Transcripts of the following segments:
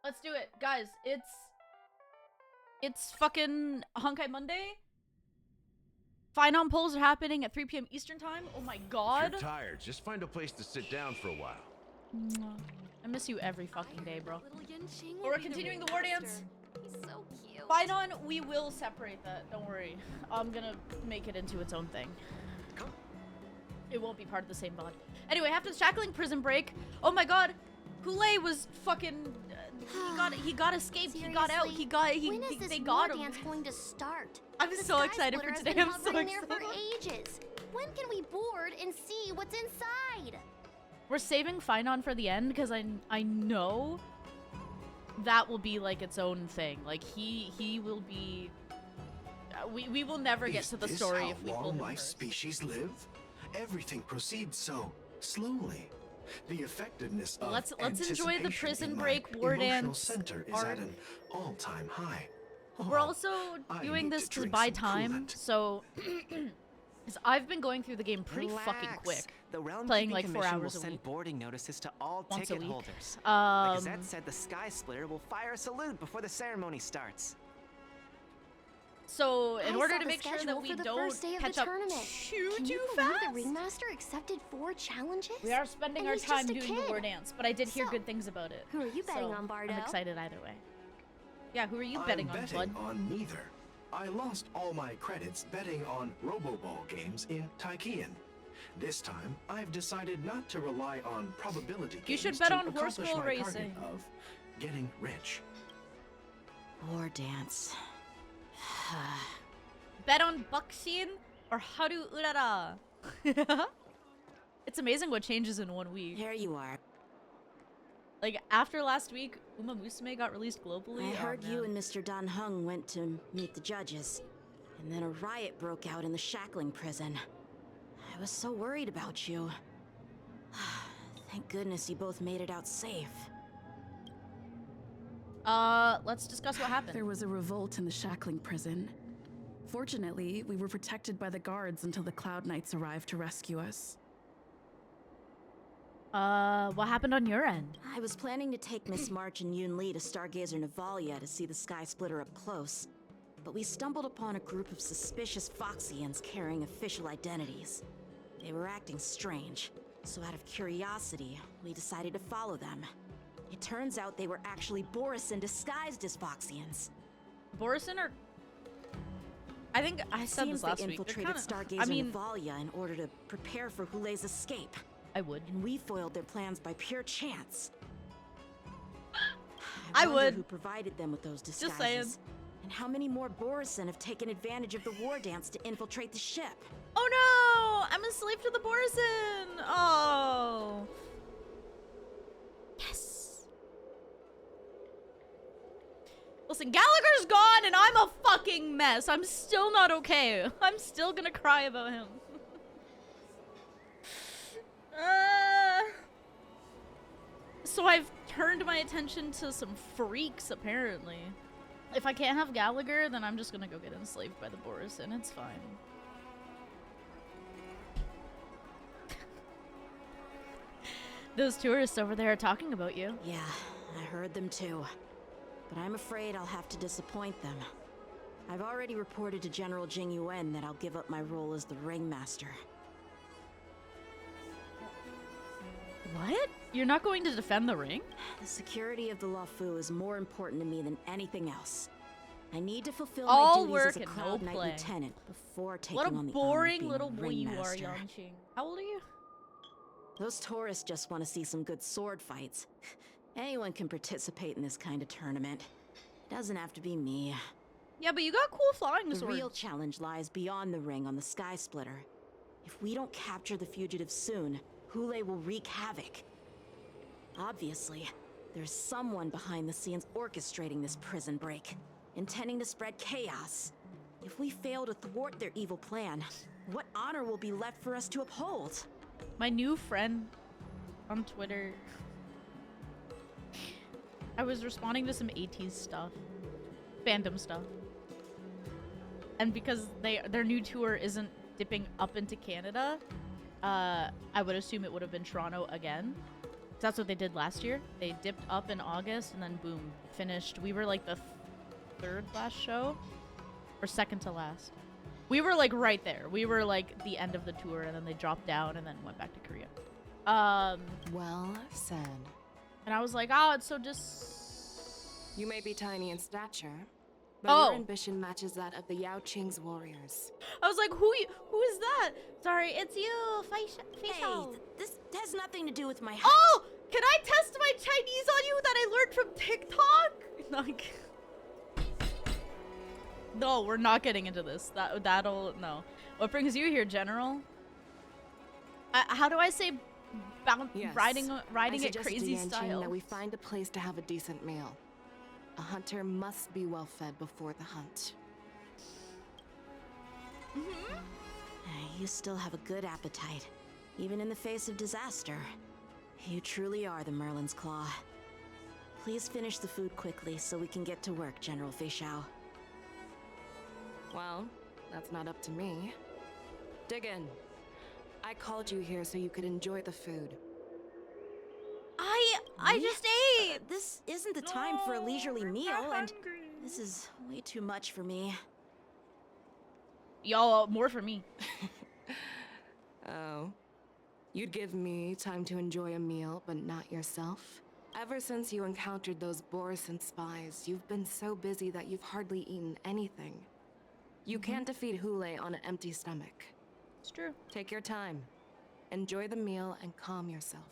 Let's do it, guys. It's fucking Honkai Monday. Finon polls are happening at 3 p.m. Eastern time. Oh my god. If you're tired, just find a place to sit down for a while. I miss you every fucking day, bro. But we're continuing the war dance. He's so cute. Finon, we will separate that. Don't worry. I'm gonna make it into its own thing. It won't be part of the same VOD. Anyway, after the shackling prison break, oh my god, Kool-Aid was fucking. He got escaped. Seriously? He got out. When is they this got war him. dance going to start? I'm The so Sky excited for Splitter has today. been I'm so hovering there for excited. ages. When can we board and see what's inside? We're saving Finon for the end because I know that will be like its own thing. Like he will be. We will never get to the story if we pull him life first. species live? Everything proceeds so slowly. The effectiveness of Let's enjoy the anticipation prison in my break war emotional dance center is arc. at an all-time high. We're Oh, also I doing need this to to drink buy some time, coolant. so because I've been going through the game pretty fucking quick. The Realm playing Keeping like 4 Commission hours will a send week. boarding notices to all Once a ticket week. holders. The Gazette said the Sky Splitter will fire a salute before the ceremony starts. So in I order saw to the make sure that schedule we for the don't first day of catch the up tournament. too Can you fast, believe the Ringmaster accepted 4 challenges? we are spending And our he's time just a doing the war kid. dance. But I did hear So, good things about it. who are you betting so on, Bardo? I'm excited either way. Yeah, who are you I'm betting on, betting bud? on neither. I lost all my credits betting on Roboball games in Taikian. This time, I've decided not to rely on probability games You should bet to on horse accomplish bull my target racing. of getting rich. War dance. Bet on Buxin or Haru Urara. It's amazing what changes in 1 week. Here you are. Like, after last week, Uma Musume got released globally. I Oh, heard you man. and Mr. Dan Hung went to meet the judges. And then a riot broke out in the shackling prison. I was so worried about you. Thank goodness you both made it out safe. Let's discuss what happened. There was a revolt in the shackling prison. Fortunately, we were protected by the guards until the Cloud Knights arrived to rescue us. What happened on your end? I was planning to take Miss March and Yoon Lee to Stargazer Navalia to see the Sky Splitter up close. But we stumbled upon a group of suspicious Foxians carrying official identities. They were acting strange, so out of curiosity, we decided to follow them. It turns out they were actually Borisin disguised as Foxians. Borisin or... I think I said Seems this last they week. They're infiltrated kinda... Stargazer I mean, Navalia in order to prepare for Hulei's escape. I would. And we foiled their plans by pure chance. I wonder would. Who provided them with those disguises? Just saying. And how many more Borisin have taken advantage of the war dance to infiltrate the ship? Oh no! I'm a slave to the Borisin! Oh. Yes! Listen, Gallagher's gone and I'm a fucking mess. I'm still not okay. I'm still gonna cry about him. So I've turned my attention to some freaks, apparently. If I can't have Gallagher, then I'm just gonna go get enslaved by the Borisin. It's fine. Those tourists over there are talking about you. Yeah, I heard them too. But I'm afraid I'll have to disappoint them. I've already reported to General Jing Yuan that I'll give up my role as the Ringmaster. What? You're not going to defend the ring? The security of the Luofu is more important to me than anything else. I need to fulfill All my work duties as a and no Cloud Knight play. lieutenant before taking What a on the honor of boring being little boy you are, Ringmaster. Yanqing. How old are you? Those tourists just want to see some good sword fights. Anyone can participate in this kind of tournament. It doesn't have to be me. Yeah, but you got cool flying The swords. real challenge lies beyond the ring on the Sky Splitter. If we don't capture the fugitives soon, Hulei will wreak havoc. Obviously, there's someone behind the scenes orchestrating this prison break, intending to spread chaos. If we fail to thwart their evil plan, what honor will be left for us to uphold? My new friend on Twitter. I was responding to some 80s stuff. Fandom stuff. And because their new tour isn't dipping up into Canada, I would assume it would have been Toronto again. That's what they did last year. They dipped up in August and then boom, finished. We were like the third last show or second to last. We were like right there. We were like the end of the tour and then they dropped down and then went back to Korea. Well said. And I was like, oh, it's so just... You may be tiny in stature, but Oh. your ambition matches that of the Yao Qing's warriors. I was like, who is that? Sorry, it's you, Hey, Facial. this has nothing to do with my height. Oh, can I test my Chinese on you that I learned from TikTok? Like, no, we're not getting into this. That'll no. What brings you here, General? How do I say, Yes. riding I it suggest to crazy Yanqing style? that we find a place to have a decent meal. A hunter must be well fed before the hunt. You still have a good appetite, even in the face of disaster. You truly are the Merlin's Claw. Please finish the food quickly so we can get to work, General Fei Xiao. Well, that's not up to me. Dig in. I called you here so you could enjoy the food. I just ate. This isn't the time for a leisurely meal, and this is way too much for me. Y'all, more for me. Oh. You'd give me time to enjoy a meal, but not yourself? Ever since you encountered those Borison spies, you've been so busy that you've hardly eaten anything. You can't defeat Hule on an empty stomach. It's true. Take your time. Enjoy the meal and calm yourself.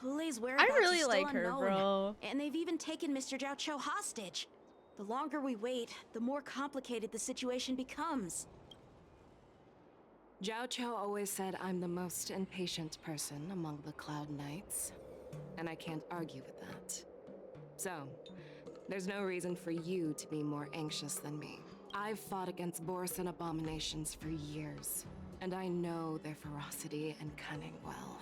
Hulei's whereabouts I really is still like her, unknown, bro. and they've even taken Mr. Zhao Cho hostage. The longer we wait, the more complicated the situation becomes. Zhao Cho always said I'm the most impatient person among the Cloud Knights, and I can't argue with that. So, there's no reason for you to be more anxious than me. I've fought against Borison abominations for years, and I know their ferocity and cunning well.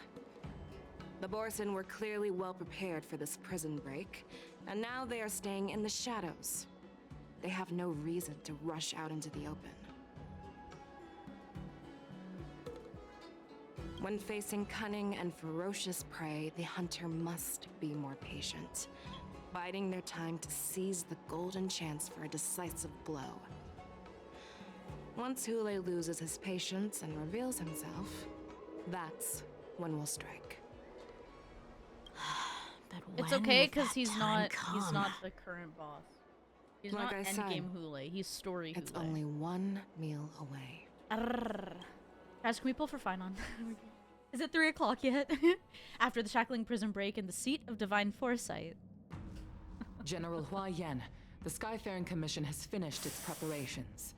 The Borison were clearly well prepared for this prison break, and now they are staying in the shadows. They have no reason to rush out into the open. When facing cunning and ferocious prey, the hunter must be more patient, biding their time to seize the golden chance for a decisive blow. Once Hule loses his patience and reveals himself, that's when we'll strike. But It's when okay will because that he's time not come? the current boss. He's Like not I said, endgame Hule. He's story It's Hule. only one meal away. Arrrr. Guys, can we pull for fine on? Is it 3 o'clock yet? After the shackling prison break in the seat of divine foresight. General Hua Yan, the Skyfaring Commission has finished its preparations.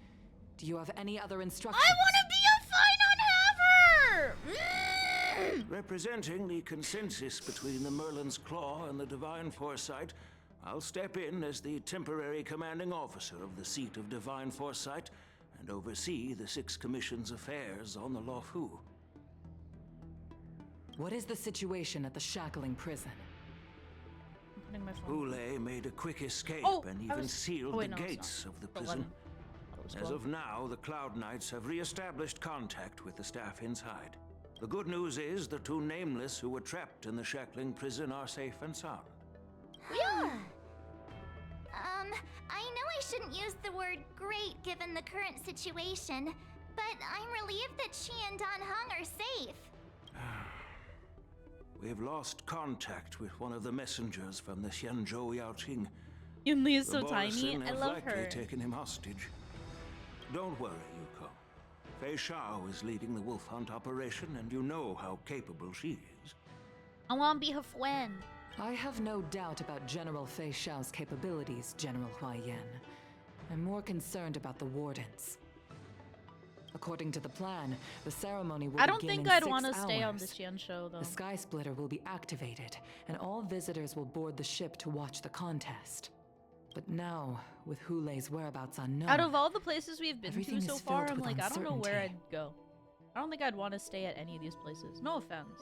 Do you have any other instructions? I want to be a fine on haver! Representing the consensus between the Merlin's Claw and the Divine Foresight, I'll step in as the temporary commanding officer of the seat of Divine Foresight and oversee the 6 Commission's affairs on the Luofu. What is the situation at the shackling prison? Putting my phone. Hule made a quick escape Oh, and I even was- sealed oh, wait, the no, it's gates not. of the It's 11. prison. It was As 12. of now, the Cloud Knights have re-established contact with the staff inside. The good news is the 2 nameless who were trapped in the shackling prison are safe and sound. We are. I know I shouldn't use the word great given the current situation, but I'm relieved that she and Don Hung are safe. We've lost contact with one of the messengers from the Xianzhou Yaoqing. Yunli is The so tiny. Borison I have love likely her. taken him hostage. Don't worry, Yuko. Fei Xiao is leading the wolf hunt operation, and you know how capable she is. I want to be her friend. I have no doubt about General Fei Xiao's capabilities, General Hua Yan. I'm more concerned about the Wardance. According to the plan, the ceremony will I don't begin think in I'd 6 want to stay on hours. the Xian show though. The Sky Splitter will be activated, and all visitors will board the ship to watch the contest. But now, with Hulei's whereabouts unknown, Out of all the places we've been Everything to so is far, filled I'm with like, I don't know where I'd uncertainty. go. I don't think I'd want to stay at any of these places. No offense.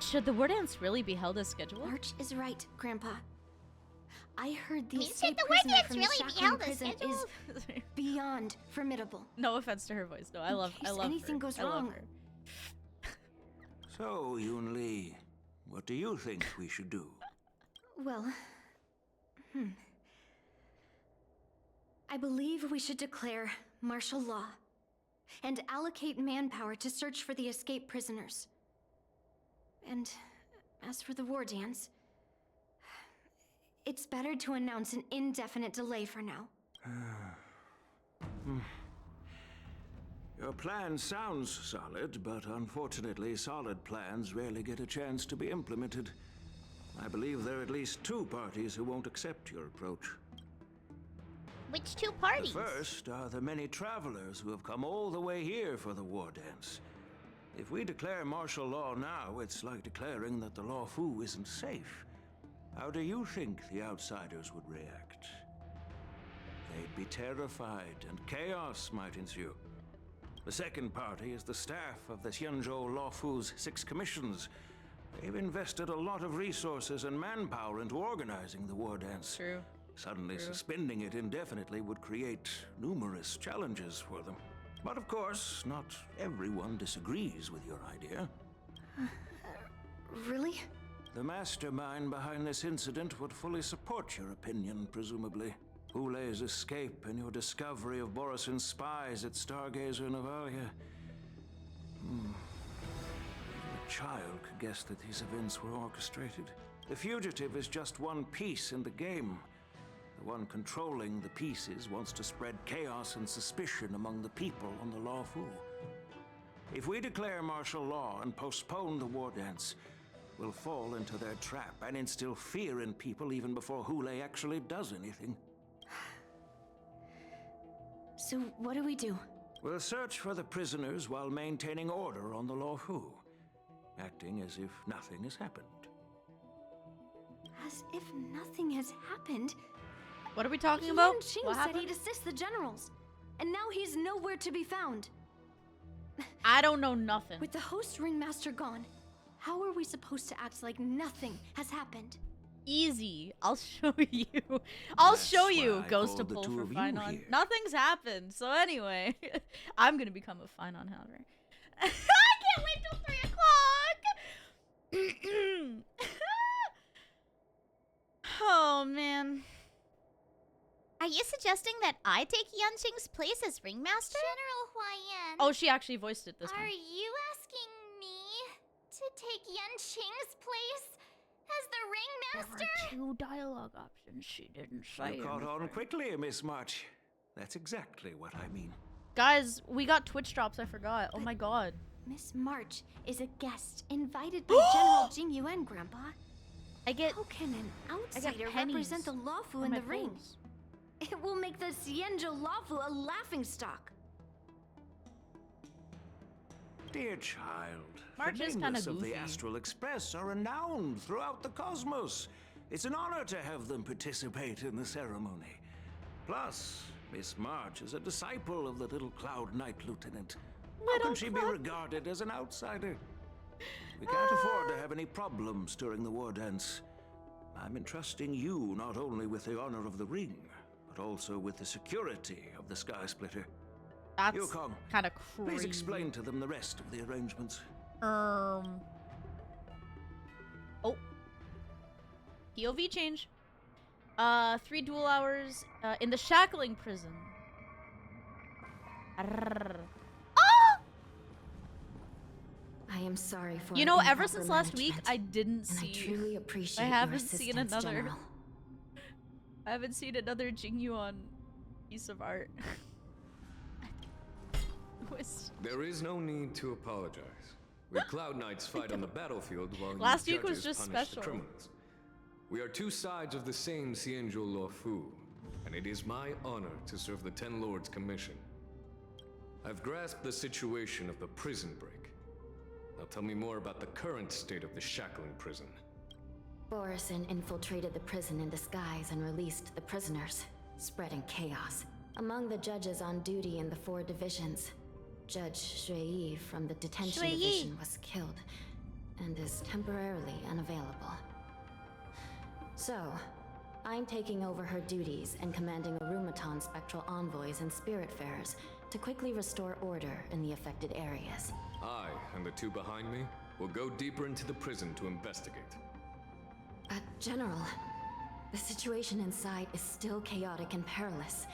Should the Wardance really be held as scheduled? Arch is right, Grandpa. I heard the You said escape the prisoner Wardance from the really be shackling held as prison is scheduled? beyond formidable. No offense to her voice, though. I love case her. anything goes I love wrong. her. So, Yun Li, What do you think we should do? Well, I believe we should declare martial law and allocate manpower to search for the escaped prisoners. And as for the Wardance, it's better to announce an indefinite delay for now. Your plan sounds solid, but unfortunately, solid plans rarely get a chance to be implemented. I believe there are at least 2 parties who won't accept your approach. Which 2 parties? The first are the many travelers who have come all the way here for the Wardance. If we declare martial law now, it's like declaring that the Lawfu isn't safe. How do you think the outsiders would react? They'd be terrified, and chaos might ensue. The second party is the staff of the Xianzhou Lawfu's 6 commissions. They've invested a lot of resources and manpower into organizing the Wardance. True. Suddenly suspending it indefinitely would create numerous challenges for them. But of course, not everyone disagrees with your idea. Really? The mastermind behind this incident would fully support your opinion, presumably. Hule's escape and your discovery of Borison's spies at Stargazer Navalia. Even a child could guess that these events were orchestrated. The fugitive is just one piece in the game. The one controlling the pieces wants to spread chaos and suspicion among the people on the Lawfu. If we declare martial law and postpone the Wardance, we'll fall into their trap and instill fear in people even before Hule actually does anything. So what do we do? We'll search for the prisoners while maintaining order on the Lawfu, acting as if nothing has happened. As if nothing has happened? What are we talking about? Yan Qing What said happened? he'd assist the generals, and now he's nowhere to be found. I don't know nothing. With the host ringmaster gone, how are we supposed to act like nothing has happened? Easy. I'll show you. I'll That's show why you, I Ghost to called the pull two for of you Finon. here. Nothing's happened. So anyway, I'm gonna become a Finon Hunter. I can't wait till 3 o'clock. Oh man. Are you suggesting that I take Yan Qing's place as ringmaster? General Huaiyan. Oh, she actually voiced it this Are time. you asking me to take Yan Qing's place as the ringmaster? There were 2 dialogue options. She didn't say. You caught on anything. quickly, Miss March. That's exactly what I mean. Guys, we got Twitch drops. I forgot. Oh my god. Miss March is a guest invited by General Jing Yuan, Grandpa. How can an outsider pennies represent the Lawfu on in my the ring? clothes. It will make the Xianzhou Lawfu a laughingstock. Dear child, March the is kinda nameless of the goofy. Astral Express are renowned throughout the cosmos. It's an honor to have them participate in the ceremony. Plus, Miss March is a disciple of the little Cloud Knight Lieutenant. How can she be regarded as an outsider? We can't afford to have any problems during the Wardance. I'm entrusting you not only with the honor of the ring, but also with the security of the Sky Splitter. That's Yukong, kind of crazy. please explain to them the rest of the arrangements. Oh. POV change. 3 duel hours in the shackling prison. Arrrr. I am sorry for You know, ever since last week, I didn't and see. I truly appreciate I your haven't seen assistance, another. General. I haven't seen another Jingyuan piece of art. There is no need to apologize. We Cloud Knights fight on the battlefield while Last you week was judges just punish special. the criminals. We are 2 sides of the same Xianzhou Lawfu, and it is my honor to serve the Ten Lords' commission. I've grasped the situation of the prison break. Now tell me more about the current state of the shackling prison. Borison infiltrated the prison in disguise and released the prisoners, spreading chaos. Among the judges on duty in the 4 divisions, Judge Shui from the detention division was killed and is temporarily unavailable. So, I'm taking over her duties and commanding Arumaton spectral envoys and spiritfarers to quickly restore order in the affected areas. I and the 2 behind me We'll go deeper into the prison to investigate. General, the situation inside is still chaotic and perilous.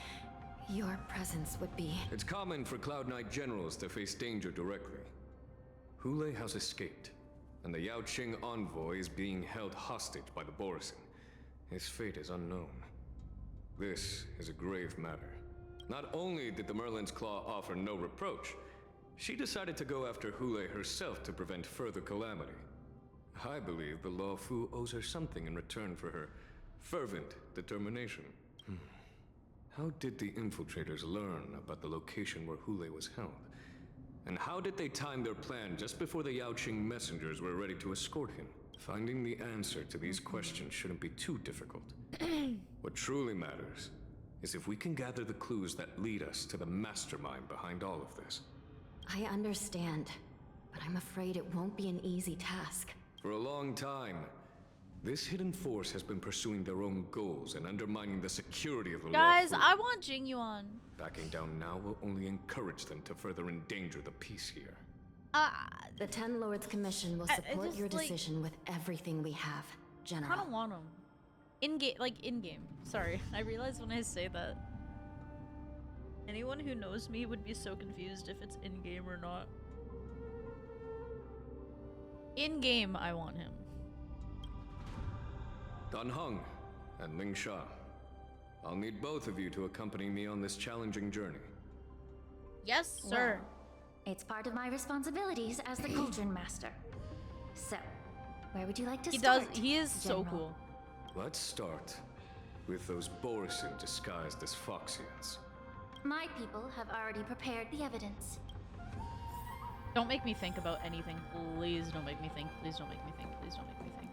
Your presence would be... It's common for Cloud Knight generals to face danger directly. Hule has escaped, and the Yaoqing envoy is being held hostage by the Borisin. His fate is unknown. This is a grave matter. Not only did the Merlin's Claw offer no reproach, she decided to go after Hule herself to prevent further calamity. I believe the Law Fu owes her something in return for her fervent determination. How did the infiltrators learn about the location where Hule was held? And how did they time their plan just before the Yaoqing messengers were ready to escort him? Finding the answer to these questions shouldn't be too difficult. What truly matters is if we can gather the clues that lead us to the mastermind behind all of this. I understand, but I'm afraid it won't be an easy task. For a long time, this hidden force has been pursuing their own goals and undermining the security of the Guys, Law Fu. I want Jingyuan. Backing down now will only encourage them to further endanger the peace here. The Ten Lords Commission will support your decision with everything we have, General. I don't want him. In-game, like in-game. Sorry, I realize when I say that. Anyone who knows me would be so confused if it's in-game or not. In-game, I want him. Dan Heng and Ling Sha. I'll need both of you to accompany me on this challenging journey. Yes, sir. Well, it's part of my responsibilities as the Cauldron Master. So, where would you like to start? He is so General? cool. Let's start with those Borisin disguised as Foxians. My people have already prepared the evidence. Don't make me think about anything. Please don't make me think. Please don't make me think. Please don't make me think.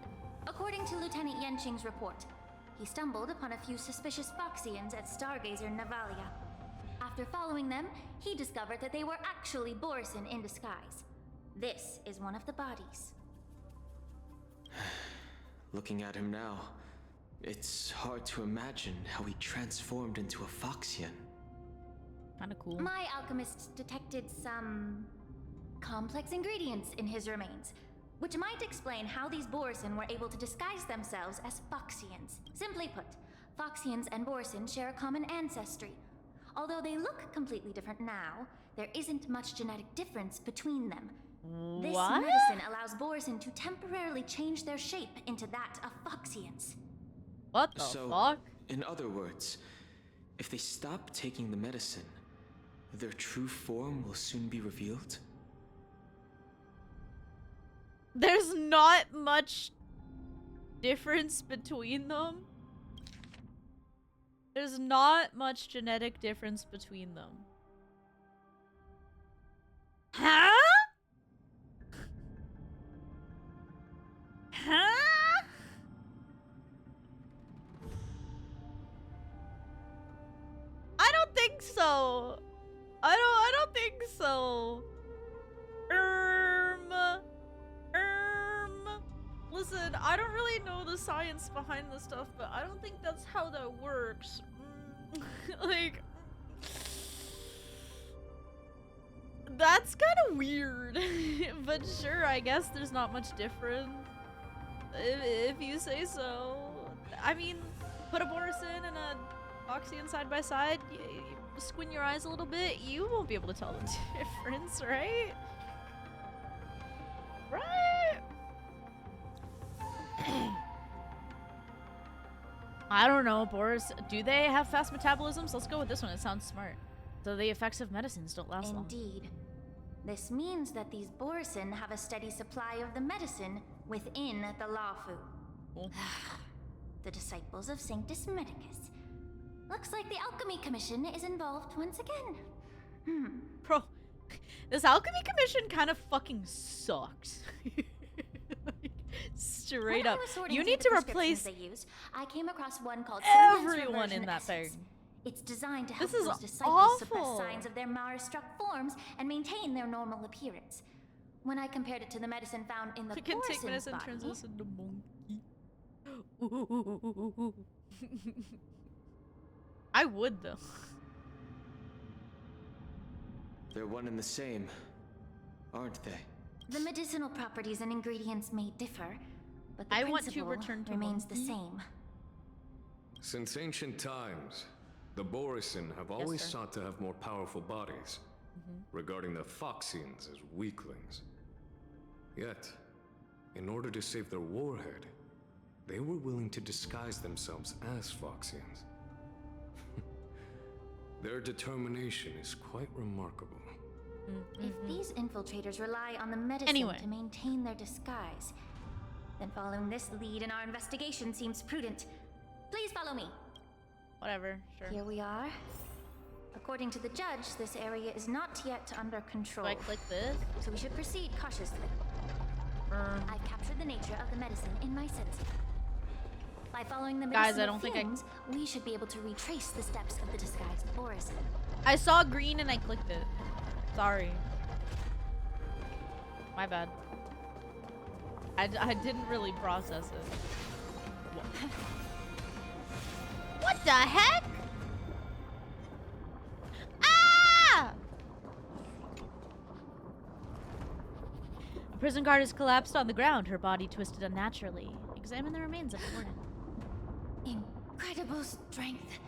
According to Lieutenant Yenqing's report, he stumbled upon a few suspicious Foxians at Stargazer Navalia. After following them, he discovered that they were actually Borisin in disguise. This is one of the bodies. Looking at him now, it's hard to imagine how he transformed into a Foxian. Kinda cool. My alchemists detected some complex ingredients in his remains, which might explain how these Borisin were able to disguise themselves as Foxians. Simply put, Foxians and Borisin share a common ancestry. Although they look completely different now, there isn't much genetic difference between them. This medicine allows Borisin to temporarily change their shape into that of Foxians. What the fuck? In other words, if they stop taking the medicine, their true form will soon be revealed? There's not much difference between them. There's not much genetic difference between them. Huh? Huh? I don't think so. I don't think so. Listen, I don't really know the science behind this stuff, but I don't think that's how that works. Like, that's kind of weird. But sure, I guess there's not much difference. If you say so. I mean, put a Borisin and a Foxian side by side, you squint your eyes a little bit, you won't be able to tell the difference, right? Right? I don't know, Boris. Do they have fast metabolisms? Let's go with this one. It sounds smart. So the effects of medicines don't last long. Indeed. This means that these Borisin have a steady supply of the medicine within the Lafu. Cool. The disciples of Sanctus Medicus. Looks like the Alchemy Commission is involved once again. Bro, this Alchemy Commission kind of fucking sucks. Straight up. You need to replace they used, I came across one called everyone in that thing. It's designed to help This is those disciples suppress awful. signs of their Mara-struck forms and maintain their normal appearance. When I compared it to the medicine found in the I can take Borisin's medicine body, turns us into monkey. I would though. They're one and the same, aren't they? The medicinal properties and ingredients may differ, but the I want to principle return to remains the monkey. same. Since ancient times, the Borisin have always sought to have more powerful bodies, regarding the Foxians as weaklings. Yet, in order to save their warhead, they were willing to disguise themselves as Foxians. Their determination is quite remarkable. If these infiltrators rely on the medicine to maintain their disguise, then following this lead in our investigation seems prudent. Please follow me. Whatever, sure. Here we are. According to the judge, this area is not yet under control. Do I click this? So we should proceed cautiously. I've captured the nature of the medicine in my sensor. By following the Guys, I medicinal don't think fumes, we should be able to retrace the steps of the disguised Borisin. I saw green and I clicked it. Sorry. My bad. I didn't really process it. What the heck? Ah! A prison guard has collapsed on the ground, her body twisted unnaturally. Examine the remains of the warden. Incredible strength.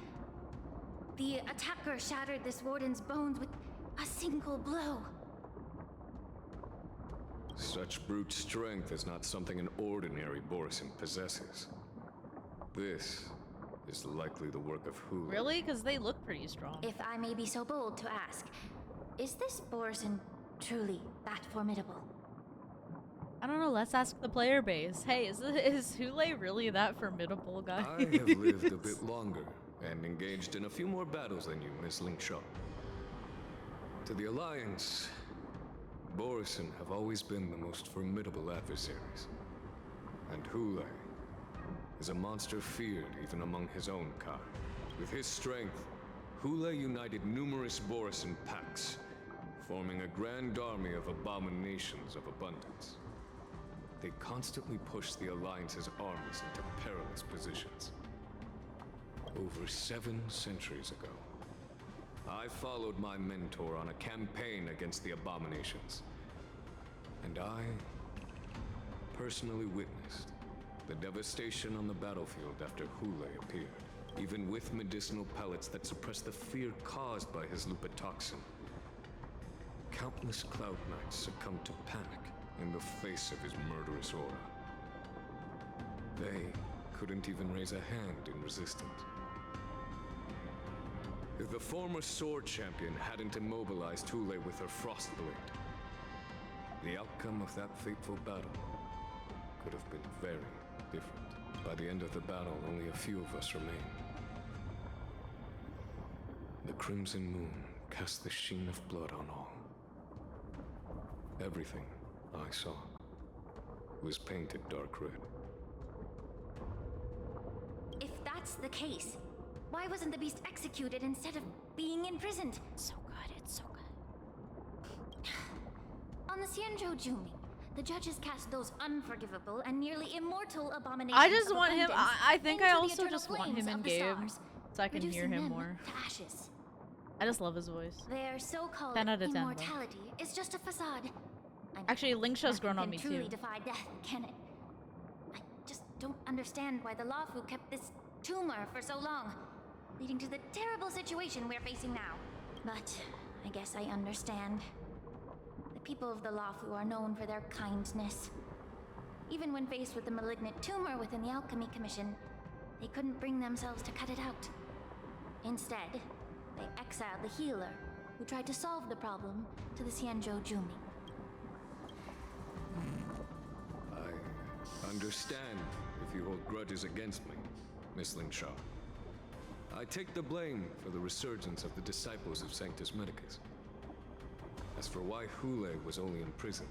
The attacker shattered this warden's bones with a single blow. Such brute strength is not something an ordinary Borisin possesses. This is likely the work of who? Really? Because they look pretty strong. If I may be so bold to ask, is this Borisin truly that formidable? I don't know, let's ask the player base. Hey, is Hule really that formidable, guys? I have lived a bit longer and engaged in a few more battles than you, Miss Lingshaw. To the Alliance, Borisin have always been the most formidable adversaries. And Hule is a monster feared even among his own kind. With his strength, Hule united numerous Borisin packs, forming a grand army of abominations of abundance. They constantly push the Alliance's armies into perilous positions. Over 7 centuries ago, I followed my mentor on a campaign against the abominations. And I personally witnessed the devastation on the battlefield after Hule appeared. Even with medicinal pellets that suppressed the fear caused by his lupitoxin, countless Cloud Knights succumbed to panic in the face of his murderous aura. They couldn't even raise a hand in resistance. If the former sword champion hadn't immobilized Hule with her Frostblade, the outcome of that fateful battle could have been very different. By the end of the battle, only a few of us remained. The crimson moon cast the sheen of blood on all. Everything I saw was painted dark red. If that's the case, why wasn't the beast executed instead of being imprisoned? So good, it's so good. On the Xianzhou Jumi, the judges cast those unforgivable and nearly immortal abominations. I just of want him. abundance I think I into the also eternal just want flames him in of the game stars, so I can hear reducing him them more. to ashes. I just love his voice. Their so-called 10 out of 10, though. immortality is just a facade. Actually, Lingshaw's grown on me Nothing can too. truly defy death, can it? I just don't understand why the Lafu kept this tumor for so long, leading to the terrible situation we're facing now. But I guess I understand. The people of the Lafu are known for their kindness. Even when faced with the malignant tumor within the Alchemy Commission, they couldn't bring themselves to cut it out. Instead, they exiled the healer, who tried to solve the problem, to the Xianzhou Jumi. I understand if you hold grudges against me, Miss Lingshaw. I take the blame for the resurgence of the disciples of Sanctus Medicus. As for why Hule was only in prison,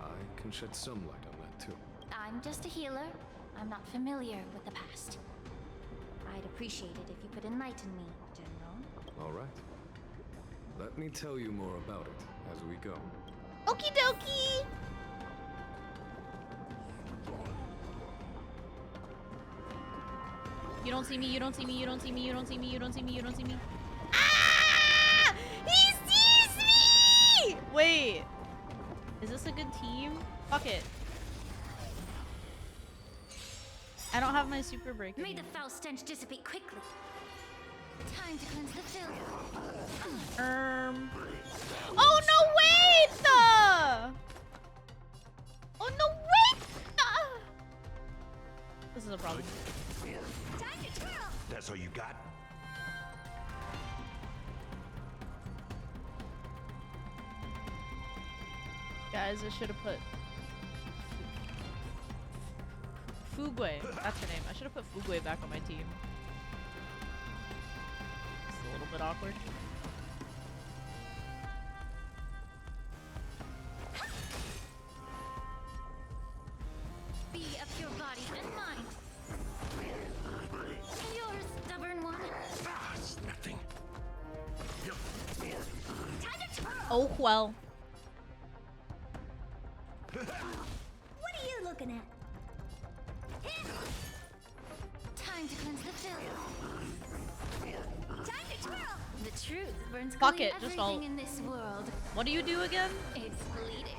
I can shed some light on that too. I'm just a healer. I'm not familiar with the past. I'd appreciate it if you could enlighten me, General. All right. Let me tell you more about it as we go. Okie dokie! You don't see me, you don't see me, you don't see me, you don't see me, you don't see me, you don't see me. Ah! He sees me! Wait. Is this a good team? Fuck it. I don't have my super break. May the foul stench dissipate quickly. Time to cleanse the filth. Oh no! Wait! Oh no! Wait! This is a problem. Time to twirl. That's all you got? Guys, I should have put Fugwe. That's her name. I should have put Fugwe back on my team. It's a little bit awkward. Be of your body and mind. You're a stubborn one. Ah, it's nothing. Time to twirl. Oh well. What are you looking at? Time to cleanse the filth. Time to twirl. The truth burns Fuck clean it, just all. everything in this world. What do you do again? It's bleeding.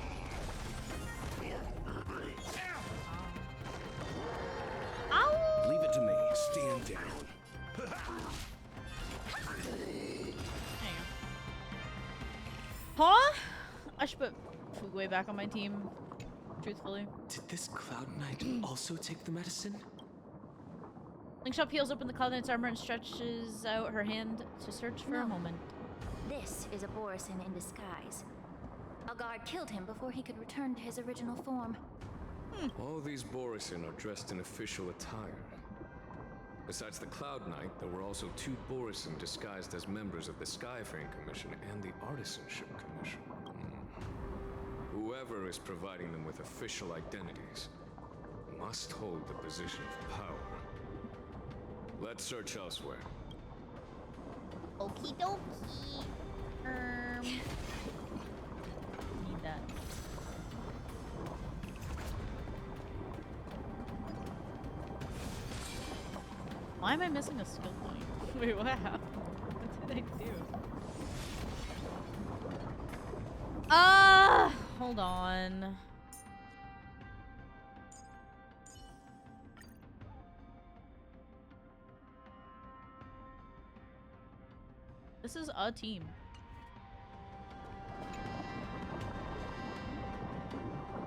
Ow! Leave it to me. Stand down. Huh? I should put Fugwe back on my team. Truthfully. Did this Cloud Knight also take the medicine? Linkshot peels open the Cloud Knight's armor and stretches out her hand to search for a moment. This is a Borisin in disguise. A guard killed him before he could return to his original form. All these Borisin are dressed in official attire. Besides the Cloud Knight, there were also 2 Borisin disguised as members of the Skyfaring Commission and the Artisanship Commission. Whoever is providing them with official identities must hold the position of power. Let's search elsewhere. Okie dokie. Need that. Why am I missing a skill point? Wait, what happened? What did I do? Hold on. This is a team.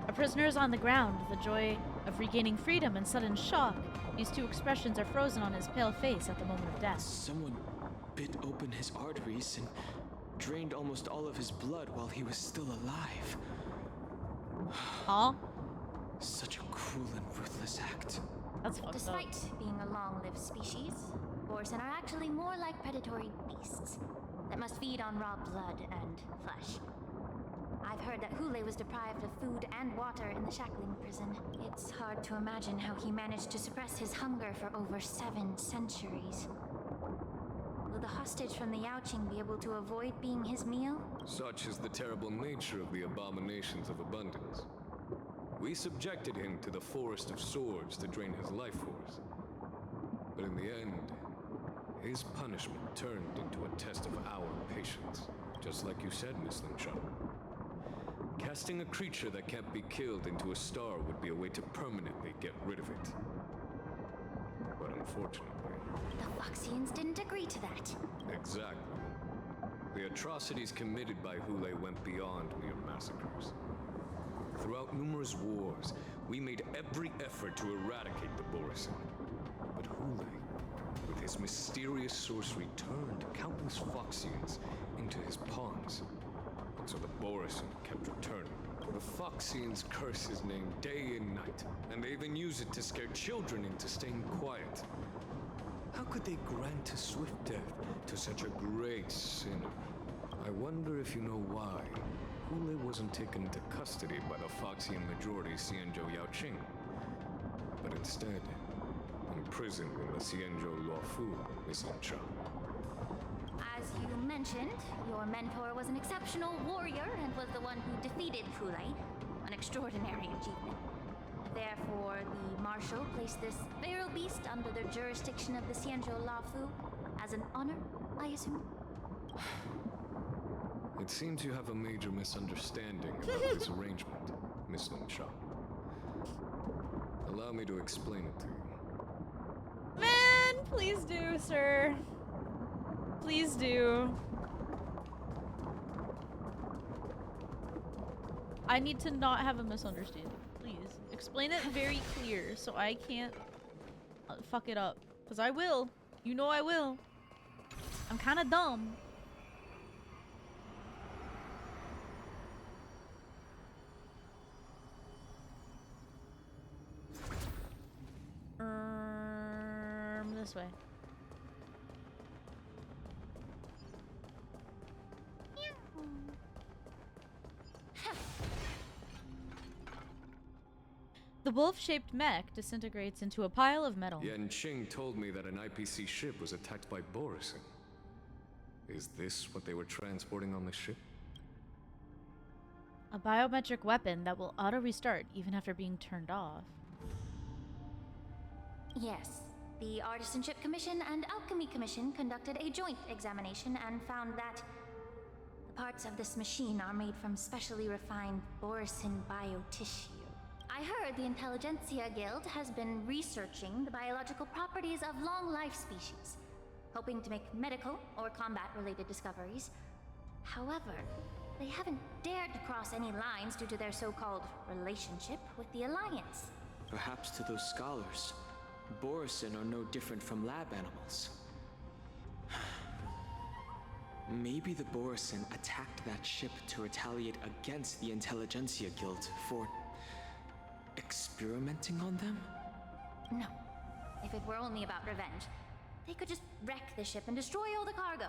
A prisoner is on the ground, the joy of regaining freedom and sudden shock. These 2 expressions are frozen on his pale face at the moment of death. Someone bit open his arteries and drained almost all of his blood while he was still alive. Huh? Such a cruel and ruthless act. That's fucked Despite up. being a long-lived species, Borisin are actually more like predatory beasts that must feed on raw blood and flesh. I've heard that Hule was deprived of food and water in the shackling prison. It's hard to imagine how he managed to suppress his hunger for over 7 centuries. Will the hostage from the Yaoqing be able to avoid being his meal? Such is the terrible nature of the abominations of abundance. We subjected him to the Forest of Swords to drain his life force. But in the end, his punishment turned into a test of our patience. Just like you said, Miss Linkshot. Casting a creature that can't be killed into a star would be a way to permanently get rid of it. But unfortunately... The Foxians didn't agree to that. Exactly. The atrocities committed by Hule went beyond mere massacres. Throughout numerous wars, we made every effort to eradicate the Borisin. But Hule, with his mysterious sorcery, turned countless Foxians into his pawns. And so the Borisin kept returning. The Foxians curse his name day and night, and they even use it to scare children into staying quiet. How could they grant a swift death to such a great sinner? I wonder if you know why Hule wasn't taken into custody by the Foxian majority Xianzhou Yaoqing, but instead imprisoned in the Xianzhou Luofu, Miss Linkshot. As you mentioned, your mentor was an exceptional warrior and was the one who defeated Hule, an extraordinary achievement. Therefore, the Marshal placed this feral beast under the jurisdiction of the Xianzhou Luofu as an honor, I assume? It seems you have a major misunderstanding about this arrangement, Miss Lingshaw. Allow me to explain it to you. Man, please do, sir. Please do. I need to not have a misunderstanding. Please. Explain it very clear so I can't fuck it up. Because I will. You know I will. I'm kind of dumb. This way. The wolf-shaped mech disintegrates into a pile of metal. Yan Qing told me that an IPC ship was attacked by Borison. Is this what they were transporting on the ship? A biometric weapon that will auto-restart even after being turned off. Yes. The Artisanship Commission and Alchemy Commission conducted a joint examination and found that the parts of this machine are made from specially refined Borison biotissue. I heard the Intelligentsia Guild has been researching the biological properties of long-life species, hoping to make medical or combat-related discoveries. However, they haven't dared to cross any lines due to their so-called relationship with the Alliance. Perhaps to those scholars, Borison are no different from lab animals. Maybe the Borison attacked that ship to retaliate against the Intelligentsia Guild for experimenting on them? No. If it were only about revenge, they could just wreck the ship and destroy all the cargo,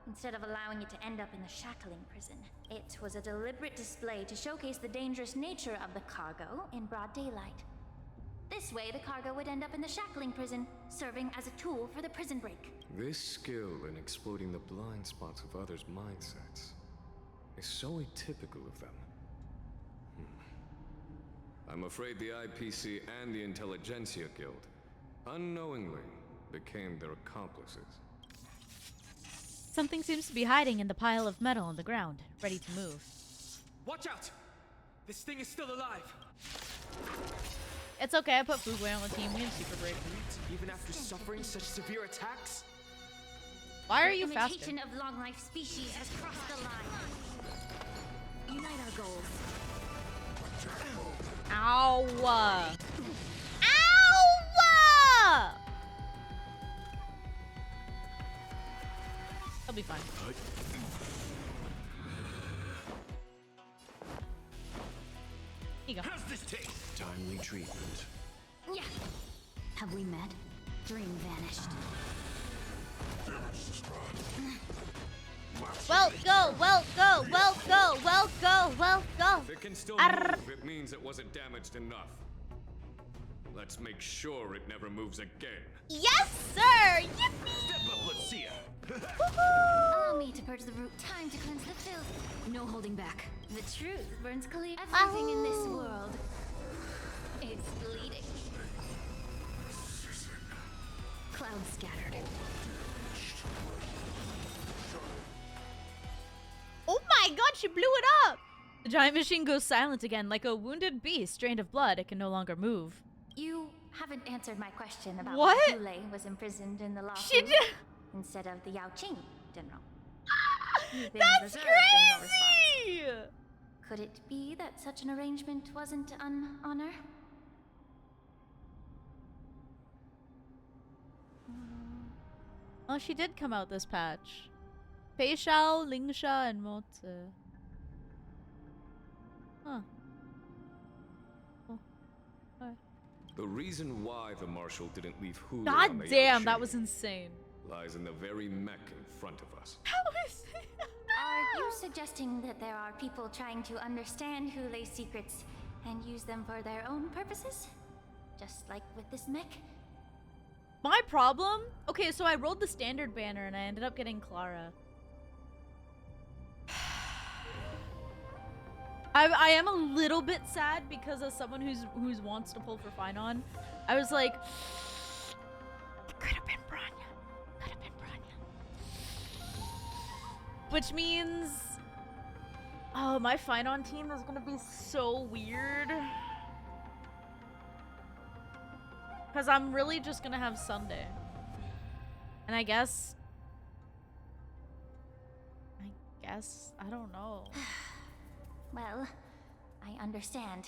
instead of allowing it to end up in the shackling prison. It was a deliberate display to showcase the dangerous nature of the cargo in broad daylight. This way, the cargo would end up in the shackling prison, serving as a tool for the prison break. This skill in exploiting the blind spots of others' mindsets is so atypical of them. I'm afraid the IPC and the Intelligentsia Guild unknowingly became their accomplices. Something seems to be hiding in the pile of metal on the ground, ready to move. Watch out! This thing is still alive! It's okay, I put Fugway on the team. We have super break. Even after suffering such severe attacks? Why are you the faster? imitation of long-life species has crossed the line. Unite our goals. Ow! Ow! He'll be fine. Here you go. How's this taste? Timely treatment. Yeah. Have we met? Dream vanished. Well, go, well, go, well, go, well, go, well, go. If it can still move, it means it wasn't damaged enough. Let's make sure it never moves again. Yes, sir! Yippee! Step up, let's see ya. Allow me to purge the root. Time to cleanse the filth. No holding back. The truth burns clear. Everything in this world is bleeding. Cloud scattered. Oh my god, she blew it up! The giant machine goes silent again, like a wounded beast drained of blood. It can no longer move. You haven't answered my question about What? why Hule was imprisoned in the law She school did. instead of the Yao Qing General. You've been That's reserved in your response. crazy! Could it be that such an arrangement wasn't an honor? Oh, she did come out this patch. Fei Shao, Ling Sha, and Mo Zi. Huh. Cool. Alright. The reason why the Marshal didn't leave Hule on God the damn, Yaoqing that was insane. lies in the very mech in front of us. Are you suggesting that there are people trying to understand Hule's secrets and use them for their own purposes? Just like with this mech? My problem? Okay, so I rolled the standard banner and I ended up getting Clara. I am a little bit sad because as someone who's wants to pull for Finon, I was like, it could have been Bronya. Could have been Bronya. Which means Oh, my Finon team is gonna be so weird. Because I'm really just gonna have Sunday. And I guess, I don't know. Well, I understand.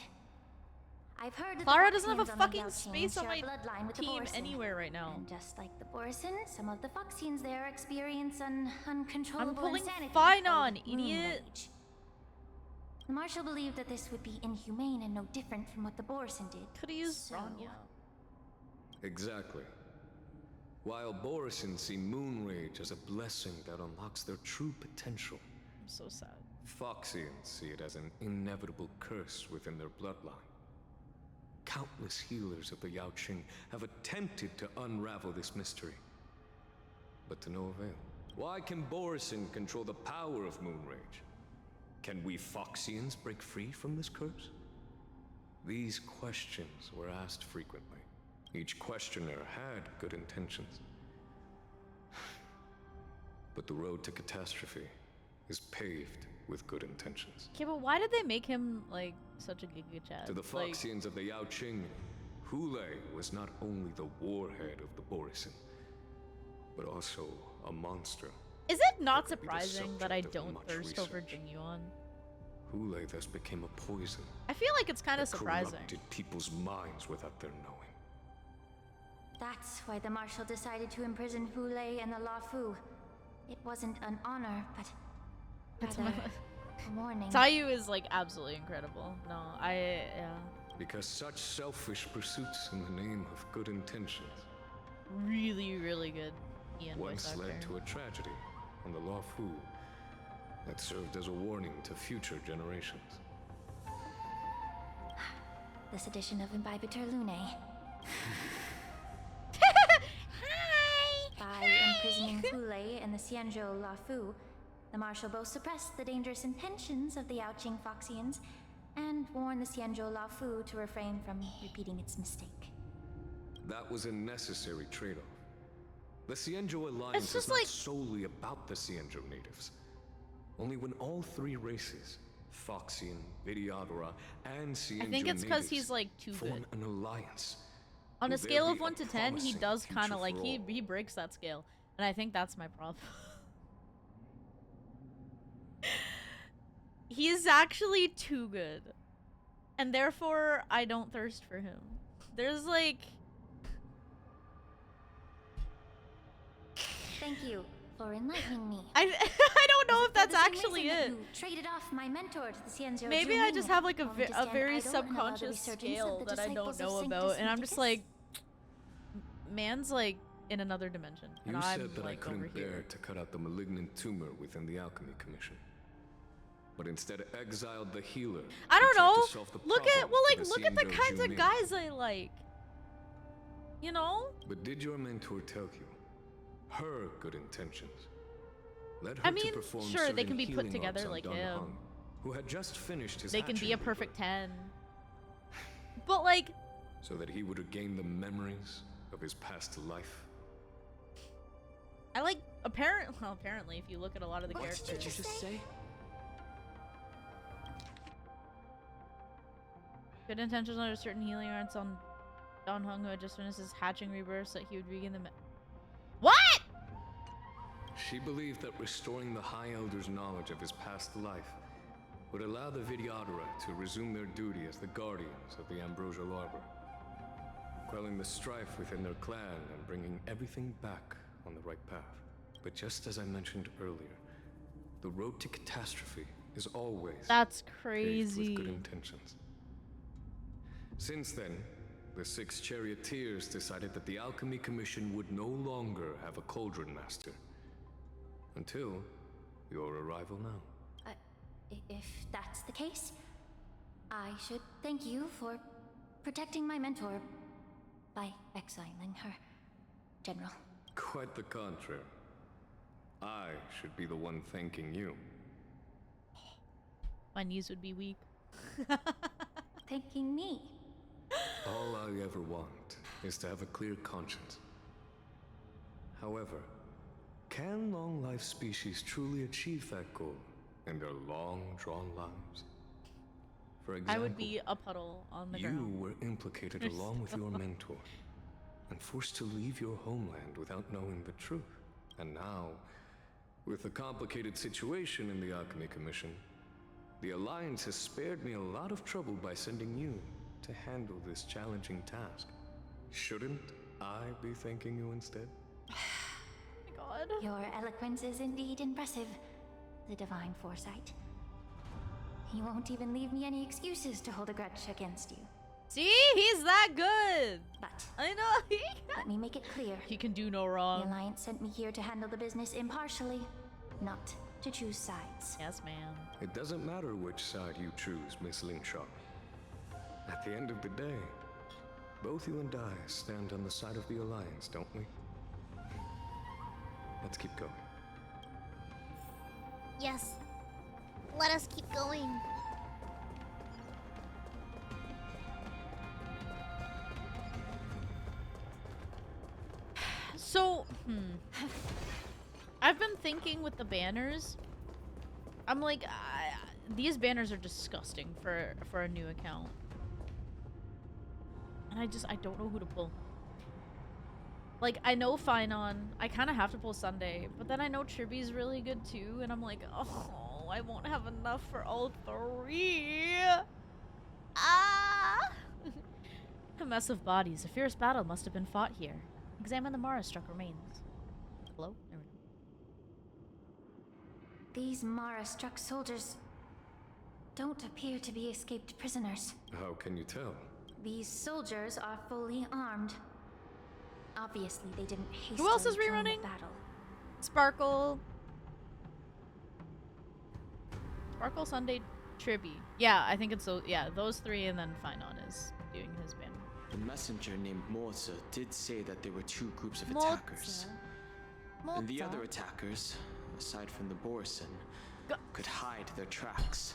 I've heard that Clara the doesn't have a Foxians on fucking the Yao space on share my a bloodline with the team Borson. anywhere right now. And just like the Borson, some of the Foxians there experience an uncontrollable I'm pulling insanity Finon, called moon idiot. rage. The Marshal believed that this would be inhumane and no different from what the Borson did. Could've used so... Rania. Exactly. While Borison see moon rage as a blessing that unlocks their true potential, I'm so sad. Foxians see it as an inevitable curse within their bloodline. Countless healers of the Yao Qing have attempted to unravel this mystery, but to no avail. Why can Borison control the power of moon rage? Can we Foxians break free from this curse? These questions were asked frequently. Each questioner had good intentions. But the road to catastrophe is paved with good intentions. Okay, but why did they make him, like, such a Giga Chad? To the Like, Foxians of the Yao Qing, Hulei was not only the warhead of the Borison, but also a monster. is it not that could be the surprising that I subject of don't much thirst over research. Jingyuan? Hulei thus became a poison. I feel like it's kind of that surprising. corrupted people's minds without their knowing. That's why the Marshal decided to imprison Hulei and the Lafu. It wasn't an honor, but rather a warning. Tayu is, like, absolutely incredible. No, yeah. Because such selfish pursuits in the name of good intentions Really, really good Ian once voice led actor. to a tragedy on the Luofu that served as a warning to future generations. This edition of Imbibitor Lunae. By imprisoning Hulei and the Xianzhou Lafu, the Marshal both suppressed the dangerous intentions of the Yaoqing Foxians and warned the Xianzhou Lafu to refrain from repeating its mistake. That was a necessary trade-off. The Xianzhou Alliance just is not like- solely about the Xianzhou natives. Only when all three races, Foxian, Vidyadhara, and Xianzhou I think it's because natives he's, like, too form good. an alliance. On will a there scale be of 1 to 10, he promising does kind future of, like, for all. he breaks that scale. And I think that's my problem. He's actually too good. And therefore, I don't thirst for him. There's, like... Thank you for enlightening me. I don't know if that's For the same actually reason that it. you traded off my mentor to the Xianzhou Maybe I Junin. just have, like, a Only to stand very idle and allow the subconscious resurgence of scale the that I don't disciples of know Sanctus about. And I'm just Medicus. like... Man's, like, in another dimension. You And I'm, said that I like, over couldn't here. bear to cut out the malignant tumor within the Alchemy Commission, but instead exiled the healer. I who don't tried to know. solve the Look problem at, well, to like, the look at the Xianzhou kinds of Junin. guys I like. You know? But did your mentor tell you her good intentions led her I to mean, perform sure, they certain can be put healing together arts on like Dun him. Heng, who had just finished his They can be hatching a perfect rebirth, 10. But, like, so that he would regain the memories of his past life. I like, apparently, if you look at a lot of the What characters. did you just say? Good intentions under certain healing arts on Don Hung, who had just finished his hatching rebirth, so that he would regain the What?! She believed that restoring the High Elder's knowledge of his past life would allow the Vidyadhara to resume their duty as the guardians of the Ambrosial Arbor, quelling the strife within their clan and bringing everything back on the right path. But just as I mentioned earlier, the road to catastrophe is always That's paved crazy. with good intentions. Since then, the 6 charioteers decided that the Alchemy Commission would no longer have a cauldron master. Until your arrival now. If that's the case, I should thank you for protecting my mentor by exiling her, General. Quite the contrary. I should be the one thanking you. My knees would be weak. Thanking me. All I ever want is to have a clear conscience. However, can long-life species truly achieve that goal in their long, drawn lives. For example, I would be a puddle on the you ground. were implicated along with your mentor and forced to leave your homeland without knowing the truth. And now, with the complicated situation in the Alchemy Commission, the Alliance has spared me a lot of trouble by sending you to handle this challenging task. Shouldn't I be thanking you instead? Oh my god. Your eloquence is indeed impressive, the divine foresight. You won't even leave me any excuses to hold a grudge against you. See, he's that good. But I know. let me make it clear. He can do no The wrong. Alliance sent me here to handle the business impartially, not to choose sides. Yes, ma'am. It doesn't matter which side you choose, Miss Lingshaw. At the end of the day, both you and I stand on the side of the Alliance, don't we? Let's keep going. Yes. Let us keep going. So, I've been thinking with the banners. I'm like, these banners are disgusting for a new account. And I don't know who to pull. Like, I know Finon. I kind of have to pull Sunday. But then I know Triby's really good too. And I'm like, oh, I won't have enough for all three. Ah! A mess of bodies. A fierce battle must have been fought here. Examine the Mara-struck remains. Hello? There we go. These Mara-struck soldiers don't appear to be escaped prisoners. How can you tell? These soldiers are fully armed. Obviously, they didn't hastily Who else is join the rerunning? battle. Sparkle, Sunday, Tribby. Yeah, I think it's those three, and then Finon is doing his banner. The messenger named Moza did say that there were two groups of attackers. And the other attackers, aside from the Borison, could hide their tracks.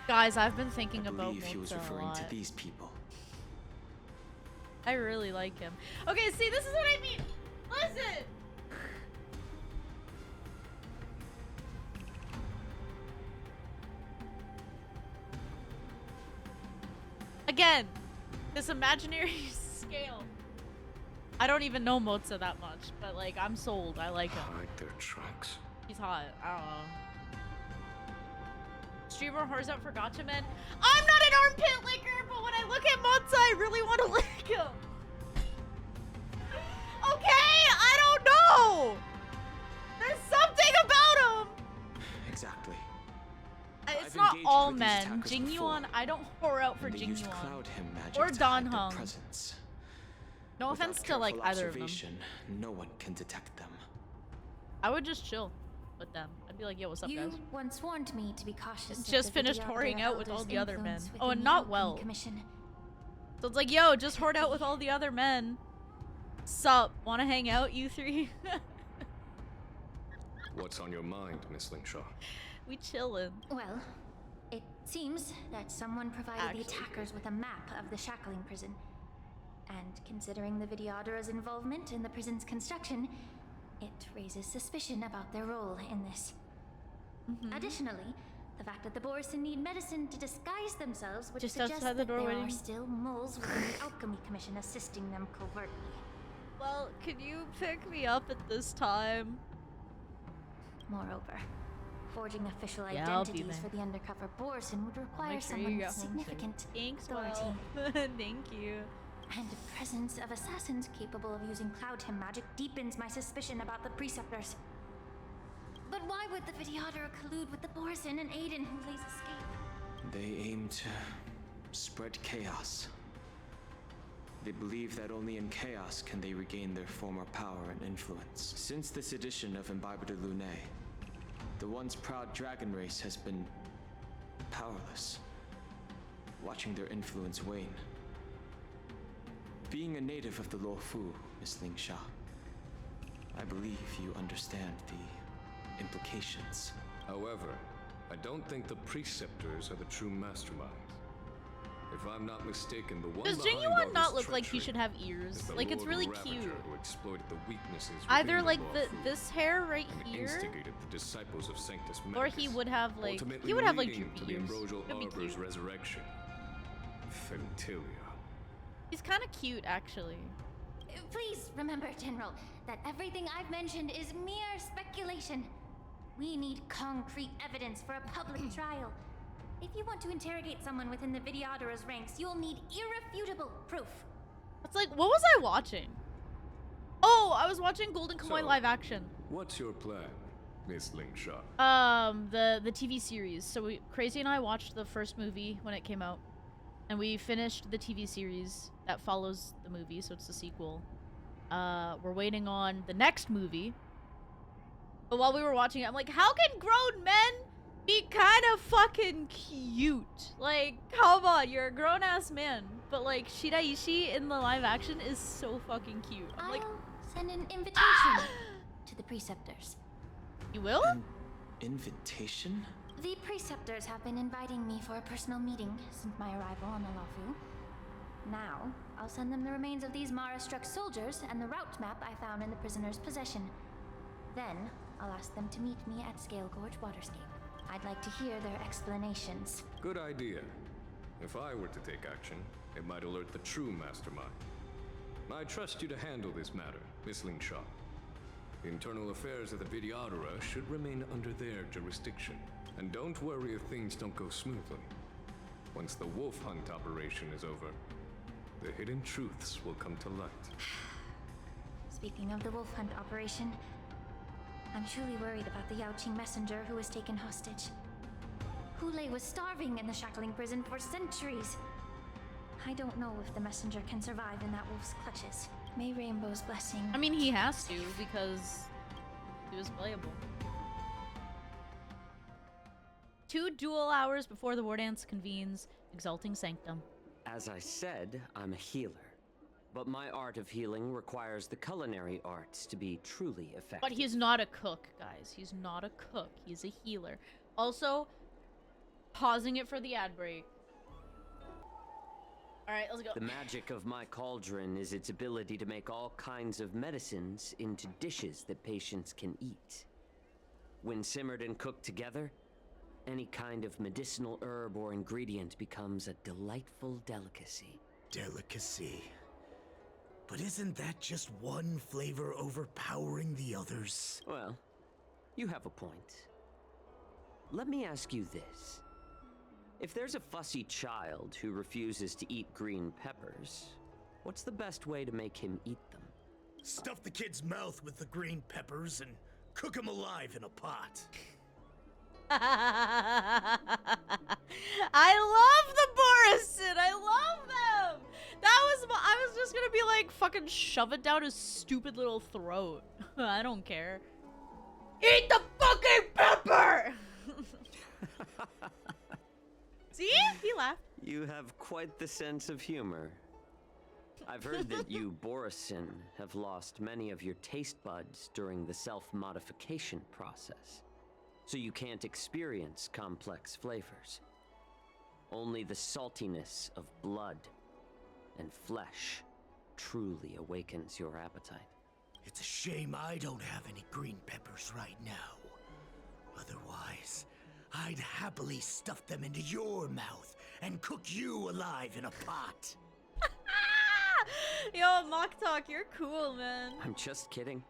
Guys, I've been thinking I about believe he was Moza a referring lot. to these people. I really like him. Okay, see, this is what I mean. Listen. Again, this imaginary scale. I don't even know Moza that much, but like, I'm sold. I like him. Hide their tracks. He's hot. I don't know. Streamer whores up for gotcha men. I'm not an armpit licker, but when I look at Moza, I really want to lick him. Okay, I don't know. There's something about him. Exactly. It's I've not engaged all with these men. attackers Jingyuan, before, I don't whore out for and they used Jingyuan. cloud him magic Or to Don hide their Hung. presence. No Without offense to like careful either of them. observation, no one can detect them. I would just chill with them. I'd be like, yo, what's up, You guys? once warned me to be cautious. of Just the finished Vidyadhara whoring out with all elders' the other men. influence Oh, and within the not Alchemy well. Commission. So it's like, yo, just hoard out with all the other men. Sup? Wanna hang out, you three? What's on your mind, Miss Lingshaw? We chillin'. Well, it seems that someone provided Actually. the attackers with a map of the shackling prison. And considering the Vidyadhara's involvement in the prison's construction, it raises suspicion about their role in this. Additionally, the fact that the Borison need medicine to disguise themselves would Just suggest outside the that door there waiting. are still moles within the Alchemy Commission assisting them covertly. Well, can you pick me up at this time? Moreover, forging official Yeah, I'll be identities there. for the undercover Borison would require Make sure you someone go. with significant Thanks, authority. Will. Thank you. And the presence of assassins capable of using Cloud Hymn magic deepens my suspicion about the Preceptors. But why would the Vidyadhara collude with the Borison and aid in Hulei's escape? They aim to spread chaos. They believe that only in chaos can they regain their former power and influence. Since this edition of Imbibe de Lune, the once proud dragon race has been powerless, watching their influence wane. Being a native of the Luofu, Miss Lingsha, I believe you understand the implications. However, I don't think the Preceptors are the true masterminds. If I'm not mistaken, the one Does behind Jingyuan all not this look like he treachery should have is ears? the Like, it's Lord really Ravager cute. who exploited the weaknesses Either within like Law the Fu this hair right and here, instigated the disciples of Sanctus or he Medicus, would have like ultimately leading droopy to the ears. Ambrosial That'd be Arbor's cute. resurrection. Fentilia. He's kind of cute, actually. Please remember, General, that everything I've mentioned is mere speculation. We need concrete evidence for a public trial. If you want to interrogate someone within the Videodera's ranks, you'll need irrefutable proof. It's like, what was I watching? Oh, I was watching Golden Kamuy So, live action. What's your plan, Miss Ling Sha? The TV series. So Crazy and I watched the first movie when it came out, and we finished the TV series that follows the movie, so it's the sequel. We're waiting on the next movie. But while we were watching it, I'm like, how can grown men be kind of fucking cute? Like, come on, you're a grown-ass man. But, like, Shiraishi in the live action is so fucking cute. I'm like, I'll send an invitation to the preceptors. You will? An invitation? The preceptors have been inviting me for a personal meeting since my arrival on the Lafu. Now, I'll send them the remains of these Mara-struck soldiers and the route map I found in the prisoner's possession. Then, I'll ask them to meet me at Scale Gorge Waterscape. I'd like to hear their explanations. Good idea. If I were to take action, it might alert the true mastermind. I trust you to handle this matter, Miss Ling Sha. The internal affairs of the Videodera should remain under their jurisdiction. And don't worry if things don't go smoothly. Once the wolf hunt operation is over, the hidden truths will come to light. Speaking of the wolf hunt operation, I'm truly worried about the Yaoqing messenger who was taken hostage. Hule was starving in the shackling prison for centuries. I don't know if the messenger can survive in that wolf's clutches. May Rainbow's blessing. I mean, he has to because he was playable. 2 duel hours before the Wardance convenes Exalting Sanctum. As I said, I'm a healer. But my art of healing requires the culinary arts to be truly effective. But he's not a cook, guys. He's not a cook. He's a healer. Also, pausing it for the ad break. Alright, let's go. The magic of my cauldron is its ability to make all kinds of medicines into dishes that patients can eat. When simmered and cooked together, any kind of medicinal herb or ingredient becomes a delightful delicacy. Delicacy. But isn't that just one flavor overpowering the others? Well, you have a point. Let me ask you this. If there's a fussy child who refuses to eat green peppers, what's the best way to make him eat them? Stuff the kid's mouth with the green peppers and cook him alive in a pot. I love the Borison. I love them. I was just gonna be like, fucking shove it down his stupid little throat. I don't care. Eat the fucking pepper! See? He laughed. You have quite the sense of humor. I've heard that you, Borison, have lost many of your taste buds during the self-modification process. So you can't experience complex flavors. Only the saltiness of blood and flesh truly awakens your appetite. It's a shame I don't have any green peppers right now. Otherwise, I'd happily stuff them into your mouth and cook you alive in a pot. Yo, Mock Talk, you're cool, man. I'm just kidding.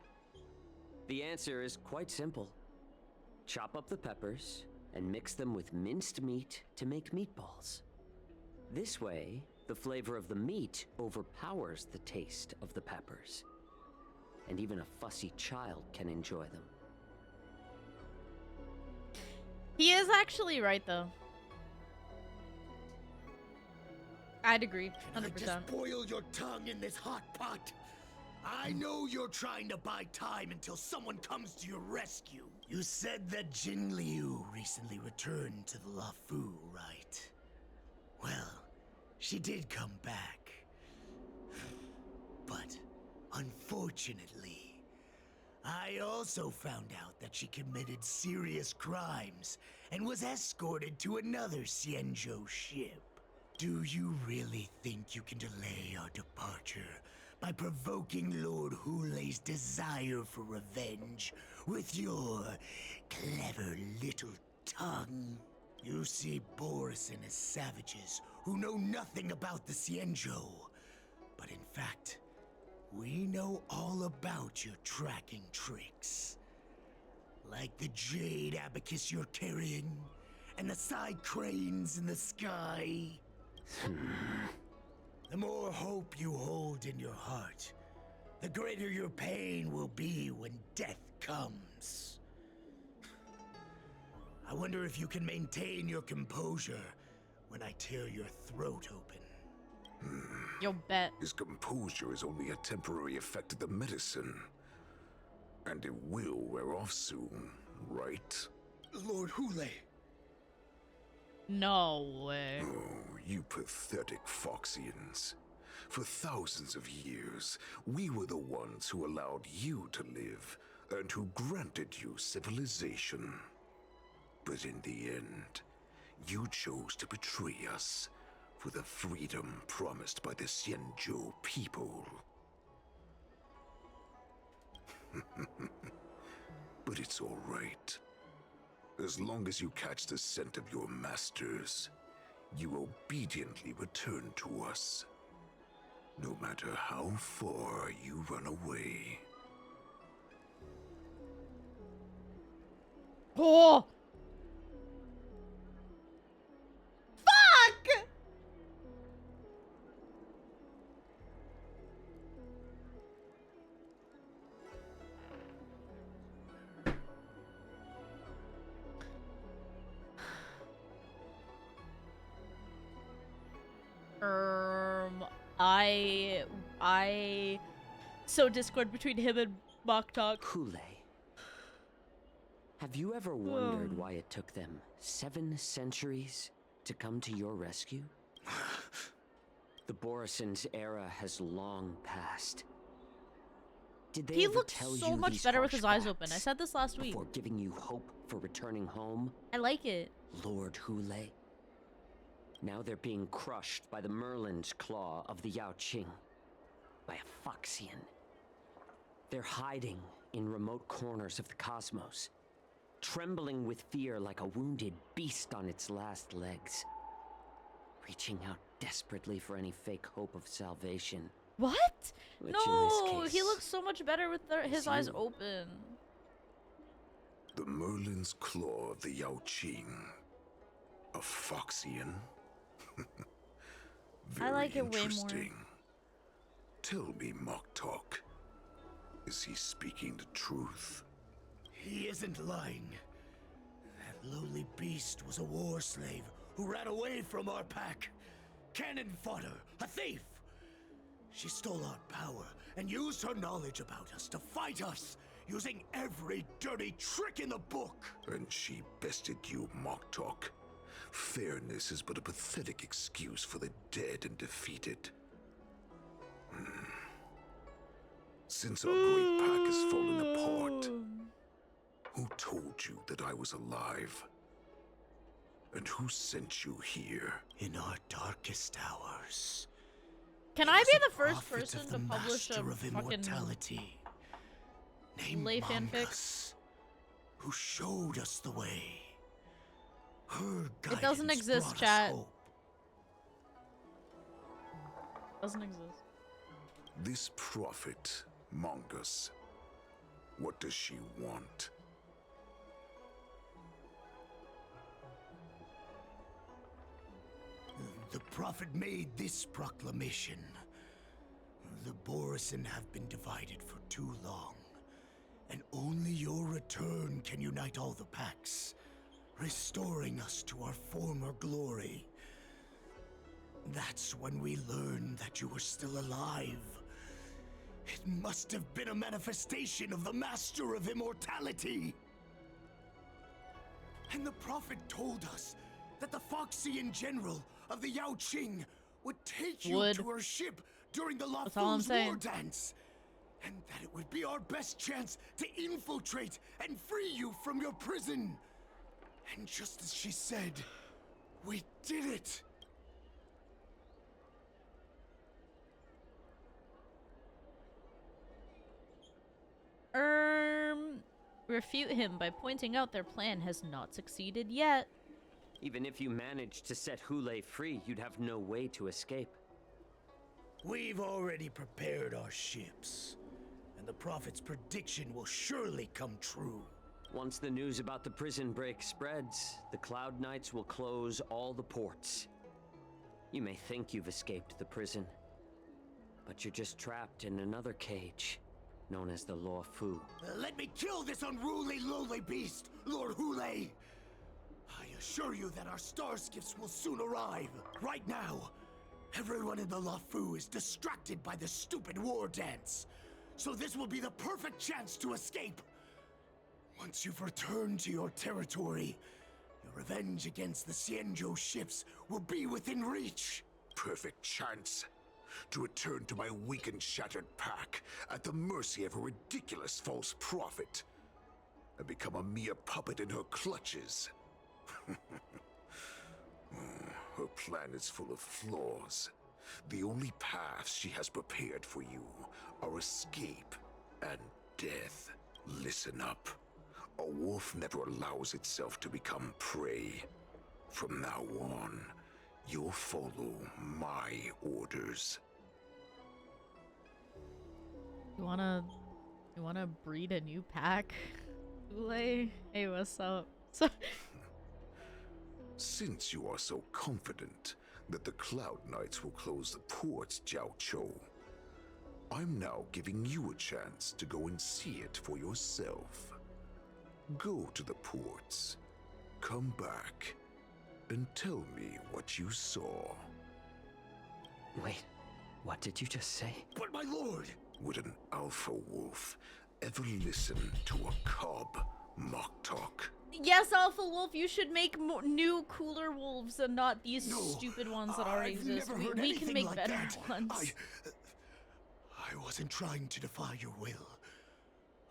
The answer is quite simple. Chop up the peppers and mix them with minced meat to make meatballs. This way, the flavor of the meat overpowers the taste of the peppers. And even a fussy child can enjoy them. He is actually right, though. I'd agree, 100%. Just boil your tongue in this hot pot. I know you're trying to buy time until someone comes to your rescue. You said that Jin Liu recently returned to the Lafu, right? Well, she did come back. But, unfortunately, I also found out that she committed serious crimes and was escorted to another Xianzhou ship. Do you really think you can delay our departure by provoking Lord Hule's desire for revenge with your clever little tongue? You see Borison as savages who know nothing about the Xianzhou. But in fact, we know all about your tracking tricks. Like the jade abacus you're carrying, and the side cranes in the sky. The more hope you hold in your heart, the greater your pain will be when death comes. I wonder if you can maintain your composure when I tear your throat open. You'll bet. His composure is only a temporary effect of the medicine. And it will wear off soon, right? Lord Hule. No way. Oh, you pathetic Foxians. For thousands of years, we were the ones who allowed you to live, and who granted you civilization. But in the end, you chose to betray us for the freedom promised by the Xianzhou people. But it's all right. As long as you catch the scent of your masters, you obediently return to us. No matter how far you run away. Oh! Fuck! So discord between him and Mock Talk. Hule. Have you ever wondered why it took them 7 centuries to come to your rescue? The Borison's era has long passed. Did they He ever looks tell so you much these better with harsh his eyes open. I facts said this last week. before giving you hope for returning home? I like it. Lord Hule. Now they're being crushed by the Merlin's claw of the Yao Qing. By a Foxian. They're hiding in remote corners of the cosmos. Trembling with fear like a wounded beast on its last legs. Reaching out desperately for any fake hope of salvation. What? Which No, in this he case looks so much better with his eyes open. The Merlin's claw of the Yao Qing. A Foxian? I like it way more. Interesting. Tell me, Mock Talk. Is he speaking the truth? He isn't lying. That lowly beast was a war slave who ran away from our pack. Cannon fodder, a thief. She stole our power and used her knowledge about us to fight us, using every dirty trick in the book. And she bested you, Mock Talk. Fairness is but a pathetic excuse for the dead and defeated. Since our great pack has fallen apart, who told you that I was alive? And who sent you here? In our darkest hours. Can I be the first prophet person of to the publish a master of fucking immortality, named lay fanfic? Mongus, who showed us the way. Her It doesn't guidance exist, brought us chat. hope. Doesn't exist. This prophet, Mongus. What does she want? The prophet made this proclamation. The Borison have been divided for too long, and only your return can unite all the packs, restoring us to our former glory. That's when we learned that you were still alive. It must have been a manifestation of the Master of Immortality. And the prophet told us that the Foxian general of the Yao Qing would take you to her ship during the That's all I'm Lafu's saying. Wardance, and that it would be our best chance to infiltrate and free you from your prison. And just as she said, we did it. refute him by pointing out their plan has not succeeded yet. Even if you managed to set Hule free, you'd have no way to escape. We've already prepared our ships, and the Prophet's prediction will surely come true. Once the news about the prison break spreads, the Cloud Knights will close all the ports. You may think you've escaped the prison, but you're just trapped in another cage, known as the Law Fu. Let me kill this unruly, lowly beast, Lord Hule! I assure you that our star skiffs will soon arrive. Right now, everyone in the La Fu is distracted by the stupid Wardance, so this will be the perfect chance to escape. Once you've returned to your territory, your revenge against the Xianzhou ships will be within reach. Perfect chance to return to my weak and shattered pack at the mercy of a ridiculous false prophet and become a mere puppet in her clutches. Her plan is full of flaws. The only paths she has prepared for you are escape and death. Listen up. A wolf never allows itself to become prey. From now on, you'll follow my orders. You wanna breed a new pack? Hule? Hey, what's up? Since you are so confident that the Cloud Knights will close the ports, Jiao Chou, I'm now giving you a chance to go and see it for yourself. Go to the ports, come back, and tell me what you saw. Wait, what did you just say? But my lord! Would an alpha wolf ever listen to a cub mock talk? Yes, Alpha Wolf, you should make new, cooler wolves and not these stupid ones that already exist. We can make better ones. I wasn't trying to defy your will.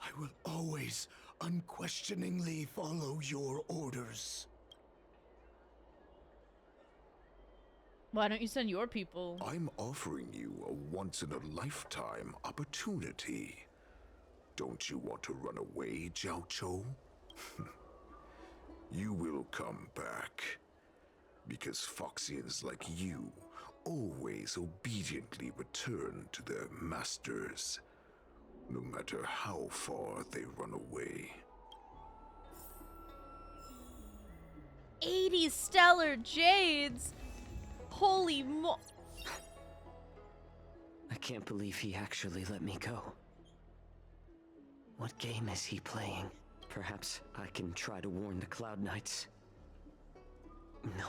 I will always unquestioningly follow your orders. Why don't you send your people? I'm offering you a once-in-a-lifetime opportunity. Don't you want to run away, Jiao Chou? You will come back. Because Foxians like you always obediently return to their masters, no matter how far they run away. 80 stellar jades! Holy mo- I can't believe he actually let me go. What game is he playing? Perhaps I can try to warn the Cloud Knights. No.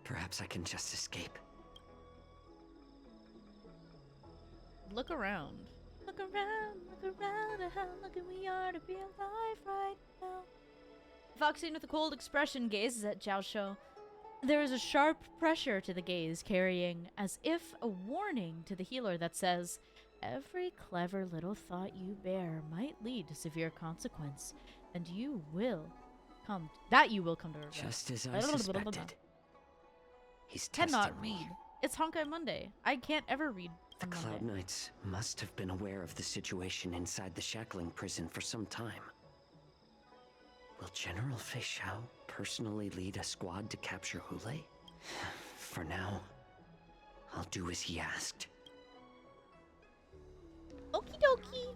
Perhaps I can just escape. Look around. Look around at how lucky we are to be alive right now. Foxian with a cold expression gazes at Jiao Chou. There is a sharp pressure to the gaze, carrying as if a warning to the healer that says, every clever little thought you bear might lead to severe consequence, and you will come to regret. Just as I suspected. He's Cannot testing me. read. It's Honkai Monday. I can't ever read The on Cloud Monday. Knights must have been aware of the situation inside the shackling prison for some time. Will General Fei Xiao personally lead a squad to capture Hule? For now, I'll do as he asked. Okie dokie.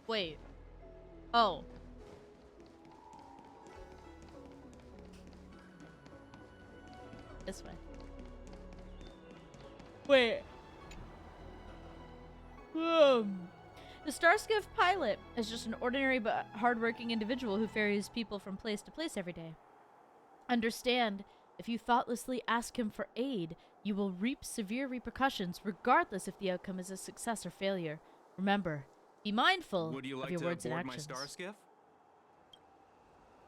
Wait. Oh. This way. Wait. The Starskiff pilot is just an ordinary but hardworking individual who ferries people from place to place every day. Understand, if you thoughtlessly ask him for aid, you will reap severe repercussions regardless if the outcome is a success or failure. Remember, be mindful Would you of like your to words and board my actions. star skiff?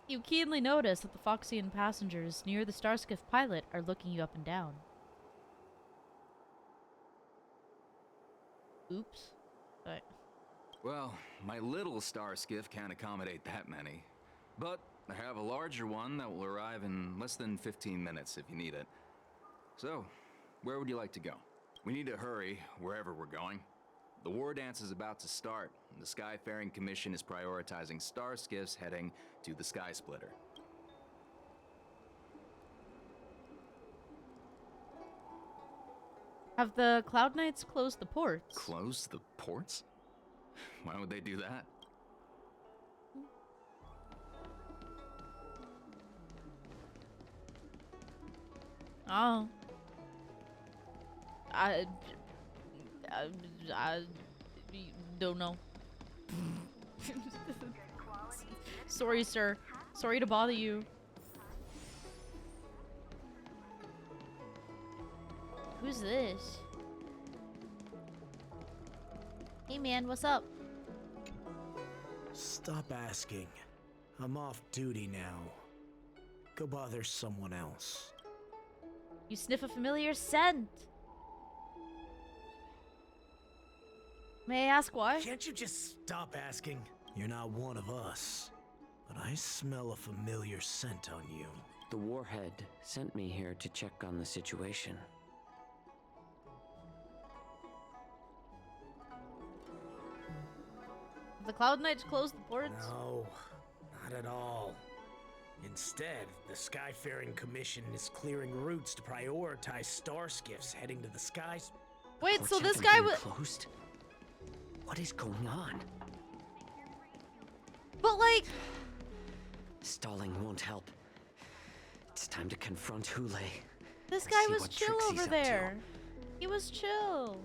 You keenly notice that the Foxian passengers near the Starskiff pilot are looking you up and down. Oops. Sorry. Well, my little star skiff can't accommodate that many. But I have a larger one that will arrive in less than 15 minutes if you need it. So, where would you like to go? We need to hurry wherever we're going. The Wardance is about to start, and the Skyfaring Commission is prioritizing star skiffs heading to the Sky Splitter. Have the Cloud Knights closed the ports? Close the ports? Why would they do that? Oh. I don't know. Sorry, sir. Sorry to bother you. Who's this? Hey man, what's up? Stop asking. I'm off duty now. Go bother someone else. You sniff a familiar scent. May I ask why? Can't you just stop asking? You're not one of us. But I smell a familiar scent on you. The Warhead sent me here to check on the situation. The Cloud Knights closed the ports? No, not at all. Instead, the Skyfaring Commission is clearing routes to prioritize star skiffs heading to the skies. Wait, so this guy was closed? What is going on? But like, stalling won't help. It's time to confront Hule. This guy was chill over there. He was chill.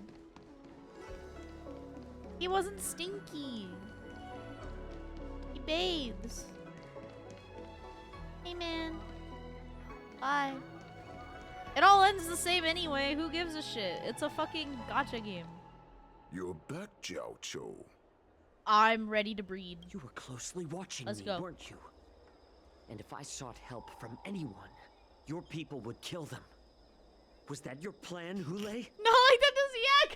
He wasn't stinky. He bathes. Hey man. Bye. It all ends the same anyway. Who gives a shit? It's a fucking gacha game. You're back, Jiao Cho. I'm ready to breed. You were closely watching me, weren't you? And if I sought help from anyone, your people would kill them. Was that your plan, Hule? No, like that does, yeah,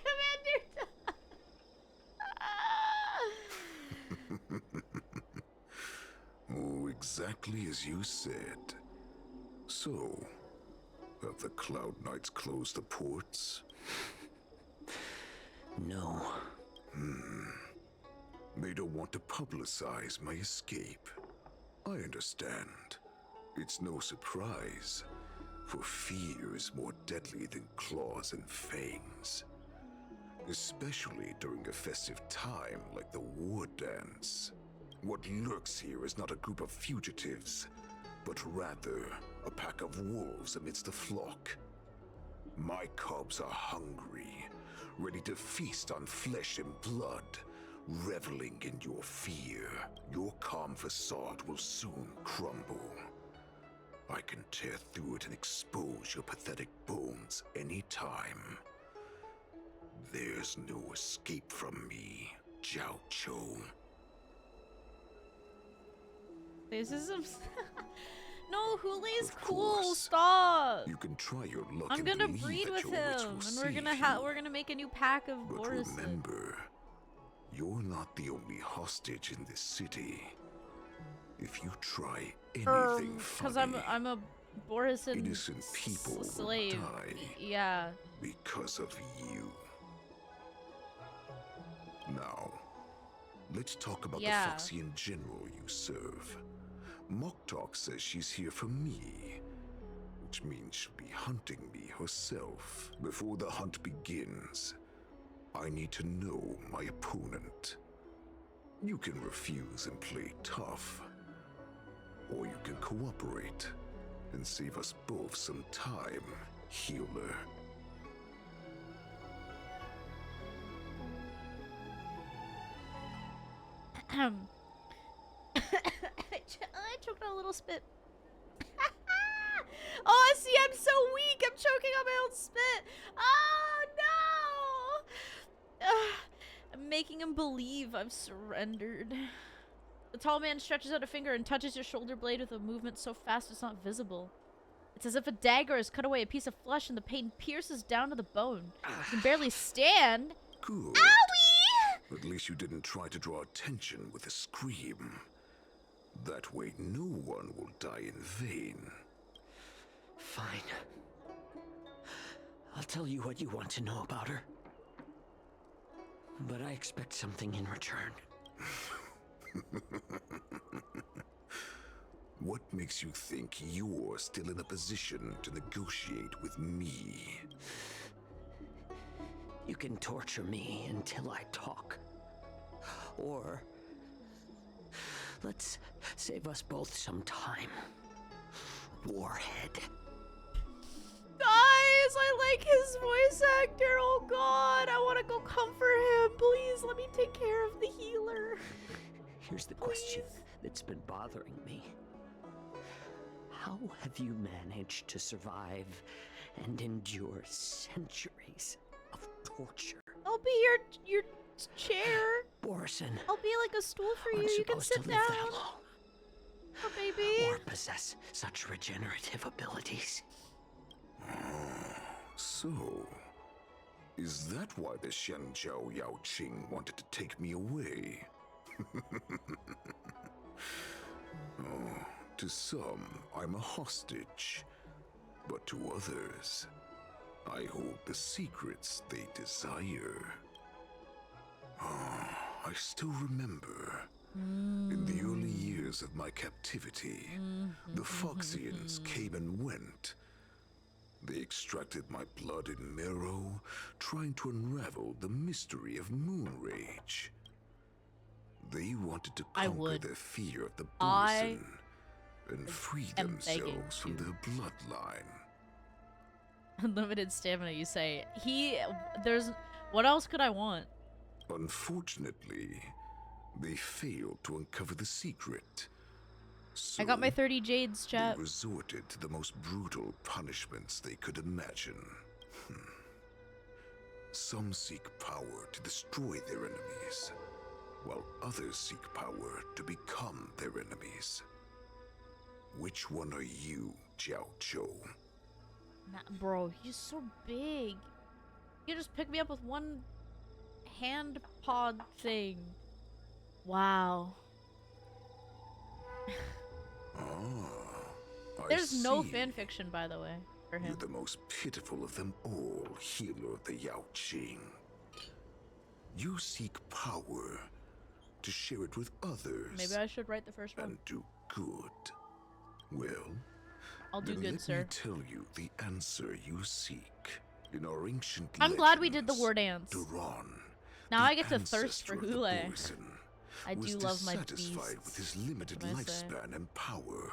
Commander. Oh, exactly as you said. So, have the Cloud Knights closed the ports? No. They don't want to publicize my escape. I understand. It's no surprise, for fear is more deadly than claws and fangs. Especially during a festive time like the Wardance. What lurks here is not a group of fugitives, but rather a pack of wolves amidst a flock. My cubs are hungry, ready to feast on flesh and blood, reveling in your fear. Your calm facade will soon crumble. I can tear through it and expose your pathetic bones anytime. There's no escape from me, Jiao Cho. This is some... No, Hule's cool. Stop. You can try your luck. I'm gonna breed with him, and we're gonna make a new pack of Boris. Remember, you're not the only hostage in this city. If you try anything because I'm a Boris and innocent people slave. will die. Yeah. Because of you. Now, let's talk about the Foxian general you serve. Moktok says she's here for me, which means she'll be hunting me herself. Before the hunt begins, I need to know my opponent. You can refuse and play tough, or you can cooperate and save us both some time, healer. I choked on a little spit. Oh, see, I'm so weak. I'm choking on my own spit. Oh, no. I'm making him believe I've surrendered. The tall man stretches out a finger and touches your shoulder blade with a movement so fast it's not visible. It's as if a dagger has cut away a piece of flesh and the pain pierces down to the bone. You can barely stand. Good. Owie! At least you didn't try to draw attention with a scream. That way no one will die in vain. Fine. tell you what you want to know about her. But I expect something in return. What makes you think you're still in a position to negotiate with me? You can torture me until I talk. Or let's save us both some time. Warhead. Guys, I like his voice actor. Oh god, I want to go comfort him. Please let me take care of the healer. Here's the question that's been bothering me. How have you managed to survive and endure centuries of torture? I'll be your chair. Borison. I'll be like a stool for you. You can supposed to sit live down. that long. Oh, baby. Or possess such regenerative abilities. So, is that why the Shenjiao Yao Qing wanted to take me away? Oh, to some, I'm a hostage. But to others, I hold the secrets they desire. I still remember, in the early years of my captivity, the Foxians came and went. They extracted my blood and marrow, trying to unravel the mystery of moon rage. They wanted to conquer their fear of the Borison and free themselves from their bloodline. Unlimited stamina, you say. What else could I want? Unfortunately, they failed to uncover the secret. So I got my 30 jades, chat. they resorted to the most brutal punishments they could imagine. Some seek power to destroy their enemies, while others seek power to become their enemies. Which one are you, Jiao Zhou? Nah, bro, he's so big. You just pick me up with one hand pod thing. Wow. There's no fanfiction, by the way, for him. You're the most pitiful of them all, healer of the Yao Qing. You seek power to share it with others. Maybe I should write the first one. And do good. Well, I'll do then good, let sir. me tell you the answer you seek. In our ancient I'm glad we did the Wardance. Duran, Now I get to thirst for Hule. I do love my beast. Dissatisfied with his limited lifespan and power,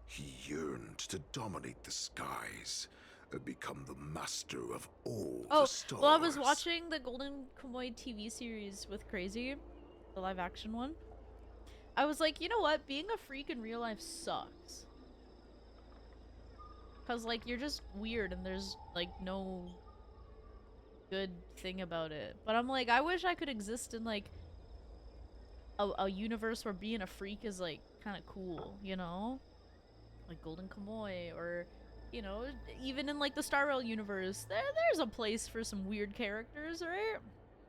he yearned to dominate the skies and become the master of all the stars. Well, I was watching the Golden Kamuy TV series with Crazy, the live action one. I was like, you know what? Being a freak in real life sucks. Cause like you're just weird and there's like no good thing about it. But I'm like, I wish I could exist in like a universe where being a freak is like kind of cool, you know? Like Golden Kamuy, or you know, even in like the Star Rail universe, there's a place for some weird characters, right?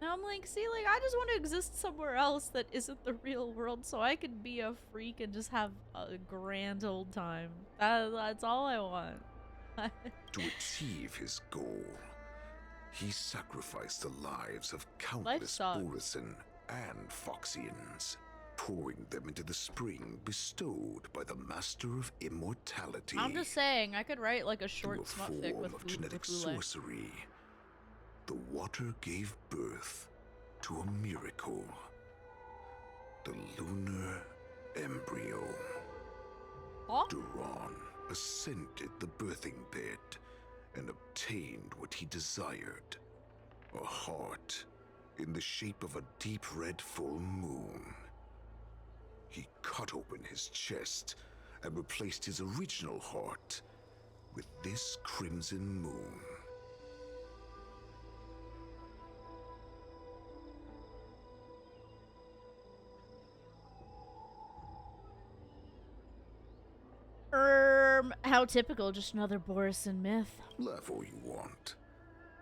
And I'm like, see, like I just want to exist somewhere else that isn't the real world, so I could be a freak and just have a grand old time. That's all I want. To achieve his goal, he sacrificed the lives of countless Borison and Foxians, pouring them into the spring bestowed by the Master of Immortality. I'm just saying, I could write like a short Through a smut fic form with of genetic sorcery, the water gave birth to a miracle. The lunar embryo. Duran ascended the birthing bed and obtained what he desired. A heart in the shape of a deep red full moon. He cut open his chest and replaced his original heart with this crimson moon. How typical, just another Borison myth. Laugh all you want,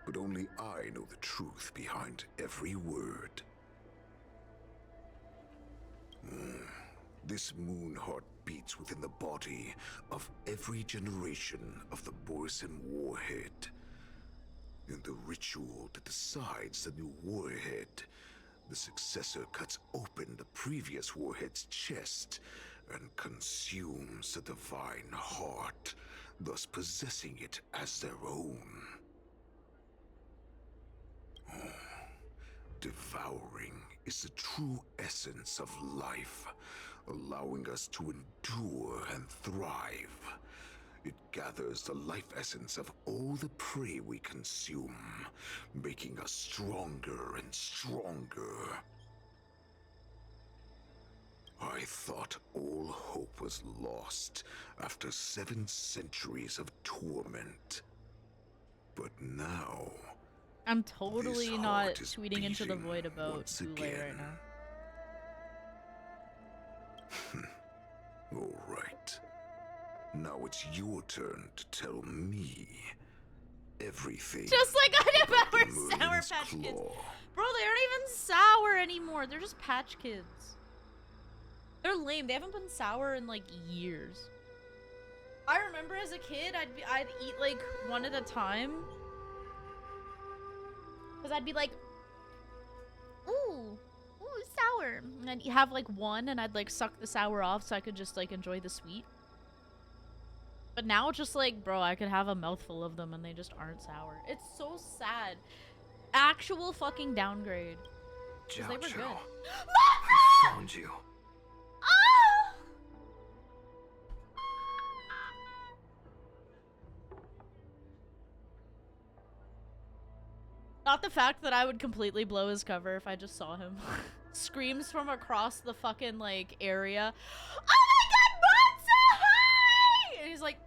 but only I know the truth behind every word. This moon heart beats within the body of every generation of the Borison warhead. In the ritual that decides the new warhead, the successor cuts open the previous warhead's chest and consumes the divine heart, thus possessing it as their own. Devouring is the true essence of life, allowing us to endure and thrive. It gathers the life essence of all the prey we consume, making us stronger and stronger. I thought all hope was lost after 7 centuries of torment. But now... I'm totally this not heart is tweeting into the beating void about once Kool-Aid right again. now. All right. Now it's your turn to tell me everything. Just like I did about about the Sour Merlin's Patch Kids. Claw. Bro, they aren't even sour anymore. They're just Patch Kids. They're lame. They haven't been sour in like years. I remember as a kid, I'd eat like one at a time. Cause I'd be like, ooh, sour. And I'd have like one and I'd like suck the sour off so I could just like enjoy the sweet. But now it's just like, bro, I could have a mouthful of them and they just aren't sour. It's so sad. Actual fucking downgrade. 'Cause they were good. I found you. Not the fact that I would completely blow his cover if I just saw him. Screams from across the fucking, like, area. Oh my god, Monster! Hi! And he's like...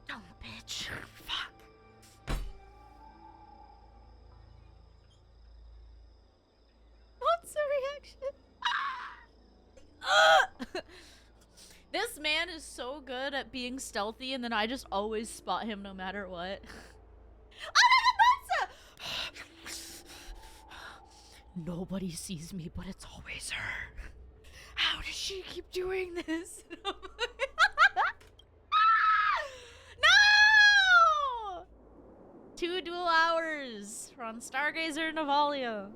Dumb bitch. Fuck. Monster reaction. This man is so good at being stealthy, and then I just always spot him no matter what. Nobody sees me, but it's always her. How does she keep doing this? No! 2 dual hours on Stargazer Navalia.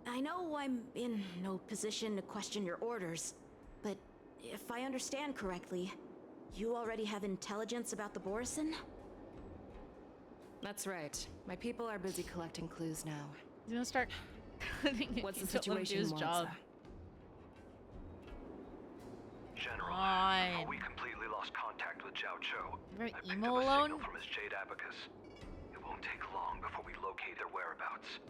I know I'm in no position to question your orders, but if I understand correctly, you already have intelligence about the Borison? That's right. My people are busy collecting clues now. He's gonna start... What's the Don't let him do situation, his job. General, Fine. we completely lost contact with Zhao Cho. Very I picked emo up a alone? signal from his Jade Abacus. It won't take long before we locate their whereabouts.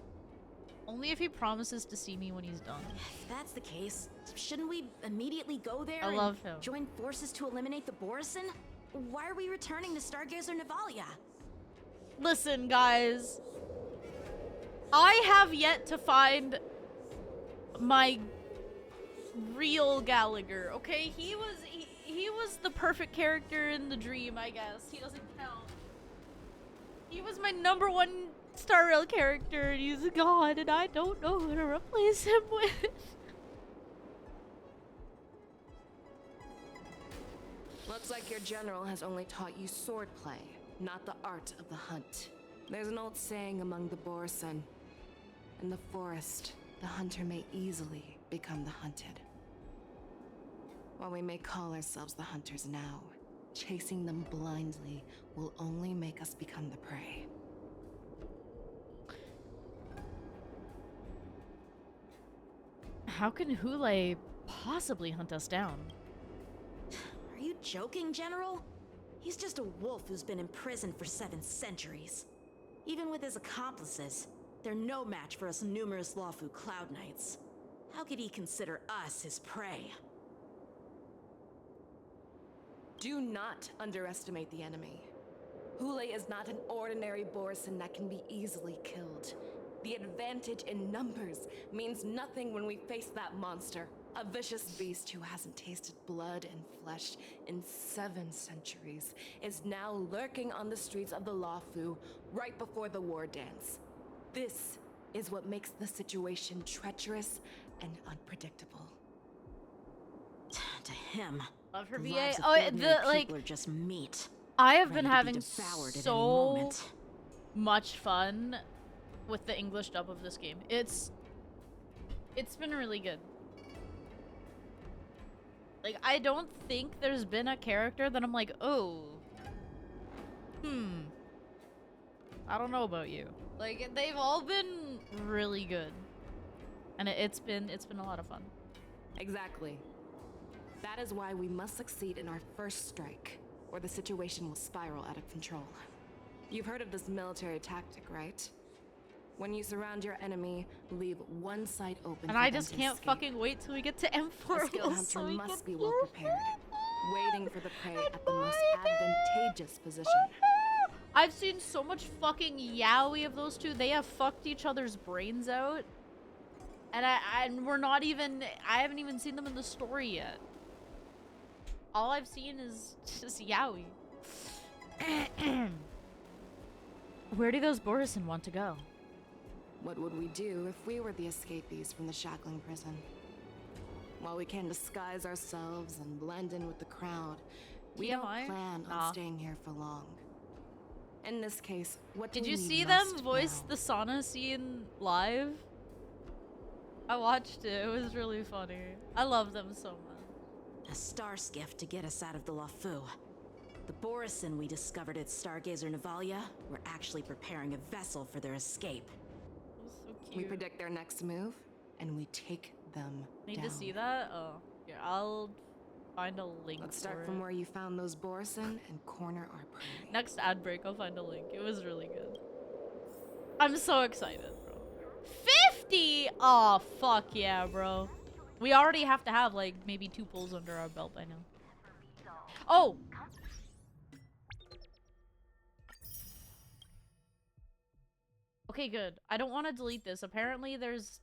Only if he promises to see me when he's done. If that's the case, shouldn't we immediately go there I love him. and join forces to eliminate the Borison? Why are we returning to Stargazer Navalia? Listen, guys. I have yet to find my real Gallagher, okay? He was the perfect character in the dream, I guess. He doesn't count. He was my #1 Star Rail character, and he's a god, and I don't know who to replace him with. Looks like your general has only taught you swordplay, not the art of the hunt. There's an old saying among the Borison. In the forest, the hunter may easily become the hunted. While we may call ourselves the hunters now, chasing them blindly will only make us become the prey. How can Hule possibly hunt us down? Are you joking, General? He's just a wolf who's been imprisoned for 7 centuries. Even with his accomplices, they're no match for us numerous Lawfu Cloud Knights. How could he consider us his prey? Do not underestimate the enemy. Hule is not an ordinary Borison that can be easily killed. The advantage in numbers means nothing when we face that monster. A vicious beast who hasn't tasted blood and flesh in 7 centuries is now lurking on the streets of the Lawfu right before the Wardance. This is what makes the situation treacherous and unpredictable. To him, Love her the VA. lives of Oh, ordinary the like people are just meat. I have been ready to be having devoured at any so moment. much fun with the English dub of this game. It's been really good. Like, I don't think there's been a character that I'm like, oh, I don't know about you. Like, they've all been really good, and it's been a lot of fun. Exactly. That is why we must succeed in our first strike, or the situation will spiral out of control. You've heard of this military tactic, right? When you surround your enemy, leave one side open. And for I them just to can't escape. fucking wait till we get to A M4 skilled hunter so we must can be well prepared, waiting for the prey at the most advantageous position. I've seen so much fucking yaoi of those two. They have fucked each other's brains out. And we're not even, I haven't even seen them in the story yet. All I've seen is just yaoi. Where do those Borison want to go? What would we do if we were the escapees from the shackling prison? While we can disguise ourselves and blend in with the crowd, we don't TMI? plan on staying here for long. In this case, what Did do you we see need them most voice now? the sauna scene live? I watched it. It was really funny. I love them so much. A star skiff to get us out of the Lafu. The Borison we discovered at Stargazer Navalia were actually preparing a vessel for their escape. We predict their next move, and we take them Need down. to see that? Oh, here, I'll find a link. Let's start for from it. where you found those Borison and corner our prey. Next ad break, I'll find a link. It was really good. I'm so excited, bro. 50! Oh, fuck yeah, bro. We already have to have, like, maybe 2 pulls under our belt by now. Oh! Okay, good. I don't want to delete this. Apparently, there's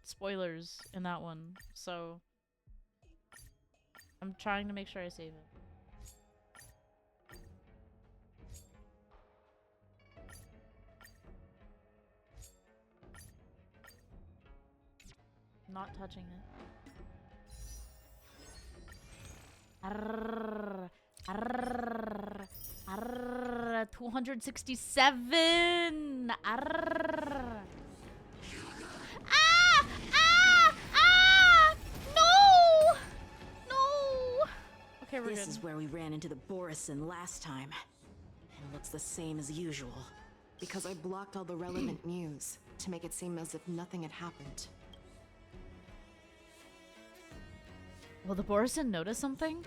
spoilers in that one, so I'm trying to make sure I save it. Not touching it. Arrrr, arrrr, arrrr, 267. Arrrr. Ah! Ah! Ah! No! No! Okay, we're This good. is where we ran into the Borison last time. And it looks the same as usual. Because I blocked all the relevant news to make it seem as if nothing had happened. Will the Borison notice something?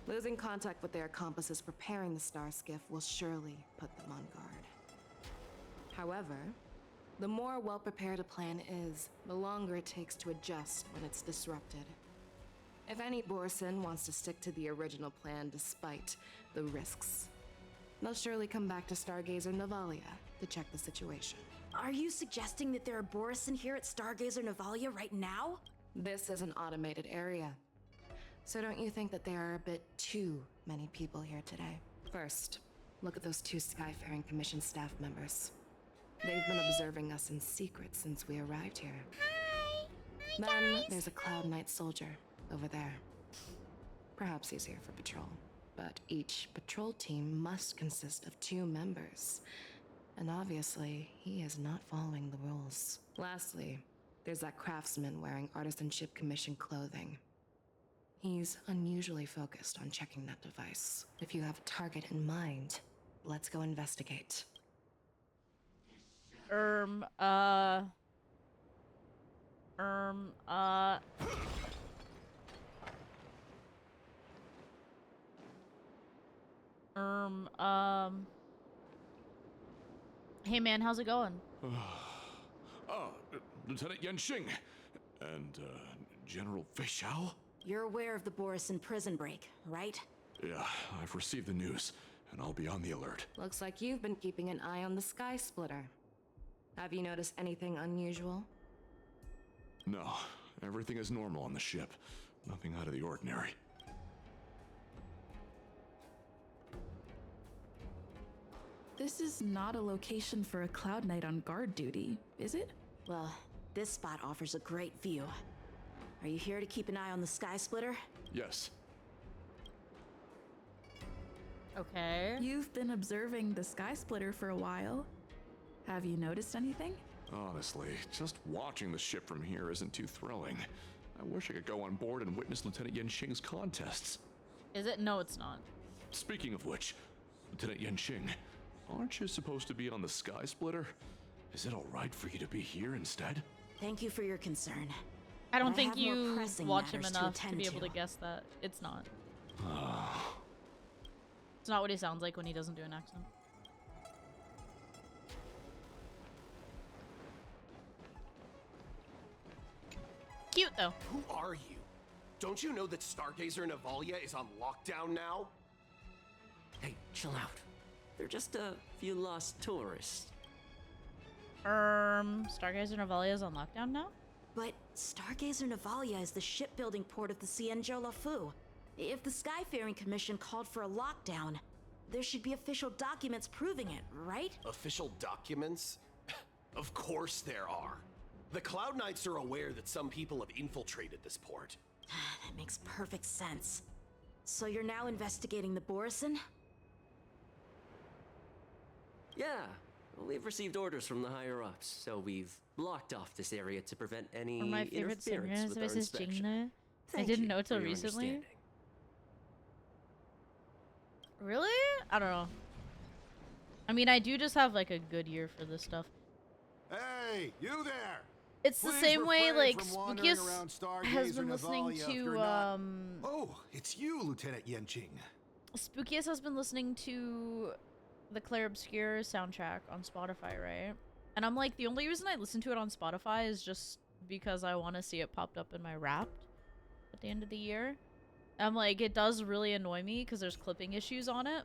Losing contact with their accomplices preparing the star skiff will surely put them on guard. However, the more well-prepared a plan is, the longer it takes to adjust when it's disrupted. If any Borison wants to stick to the original plan despite the risks, they'll surely come back to Stargazer Navalia to check the situation. Are you suggesting that there are Borison here at Stargazer Navalia right now? This is an automated area. So don't you think that there are a bit too many people here today? First, look at those 2 Skyfaring Commission staff members. They've been observing us in secret since we arrived here. Then there's a Cloud Knight soldier over there. Perhaps he's here for patrol, but each patrol team must consist of 2 members. And obviously, he is not following the rules. Lastly, there's that craftsman wearing Artisanship Commission clothing. He's unusually focused on checking that device. If you have a target in mind, let's go investigate. Hey man, how's it going? Lieutenant Yenxing and General Fei Xiao? You're aware of the Borison prison break, right? Yeah, I've received the news, and I'll be on the alert. Looks like you've been keeping an eye on the Sky Splitter. Have you noticed anything unusual? No, everything is normal on the ship. Nothing out of the ordinary. This is not a location for a Cloud Knight on guard duty, is it? Well, this spot offers a great view. Are you here to keep an eye on the Sky Splitter? Yes. Okay. You've been observing the Sky Splitter for a while. Have you noticed anything? Honestly, just watching the ship from here isn't too thrilling. I wish I could go on board and witness Lieutenant Yenqing's contests. Is it? No, it's not. Speaking of which, Lieutenant Yenqing, aren't you supposed to be on the Sky Splitter? Is it alright for you to be here instead? Thank you for your concern. I don't I think have more you pressing watch him matters to enough to attend be able to. to guess that. It's not. It's not what he sounds like when he doesn't do an accent. Cute though. Who are you? Don't you know that Stargazer Navalia is on lockdown now? Hey, chill out. They're just a few lost tourists. Stargazer Navalia is on lockdown now? But Stargazer Navalia is the shipbuilding port of the Cienjo Lafu. If the Skyfaring Commission called for a lockdown, there should be official documents proving it, right? Official documents? Of course there are. The Cloud Knights are aware that some people have infiltrated this port. That makes perfect sense. So you're now investigating the Borison? Yeah, we've received orders from the higher-ups, so we've blocked off this area to prevent any One of my favorite interference singers with our was inspection. Jingna. I Thank didn't you know till for your recently. understanding. Really? I don't know. I mean, I do just have like a good ear for this stuff. Hey, you there! It's the Please same way refrain like from wandering Spookius around Stargazer has been listening Navalia if to you're not- Oh, it's you, Lieutenant Yenqing. Spookius has been listening to the Claire Obscure soundtrack on Spotify, right? And I'm like, the only reason I listen to it on Spotify is just because I want to see it popped up in my Wrapped at the end of the year. I'm like, it does really annoy me because there's clipping issues on it.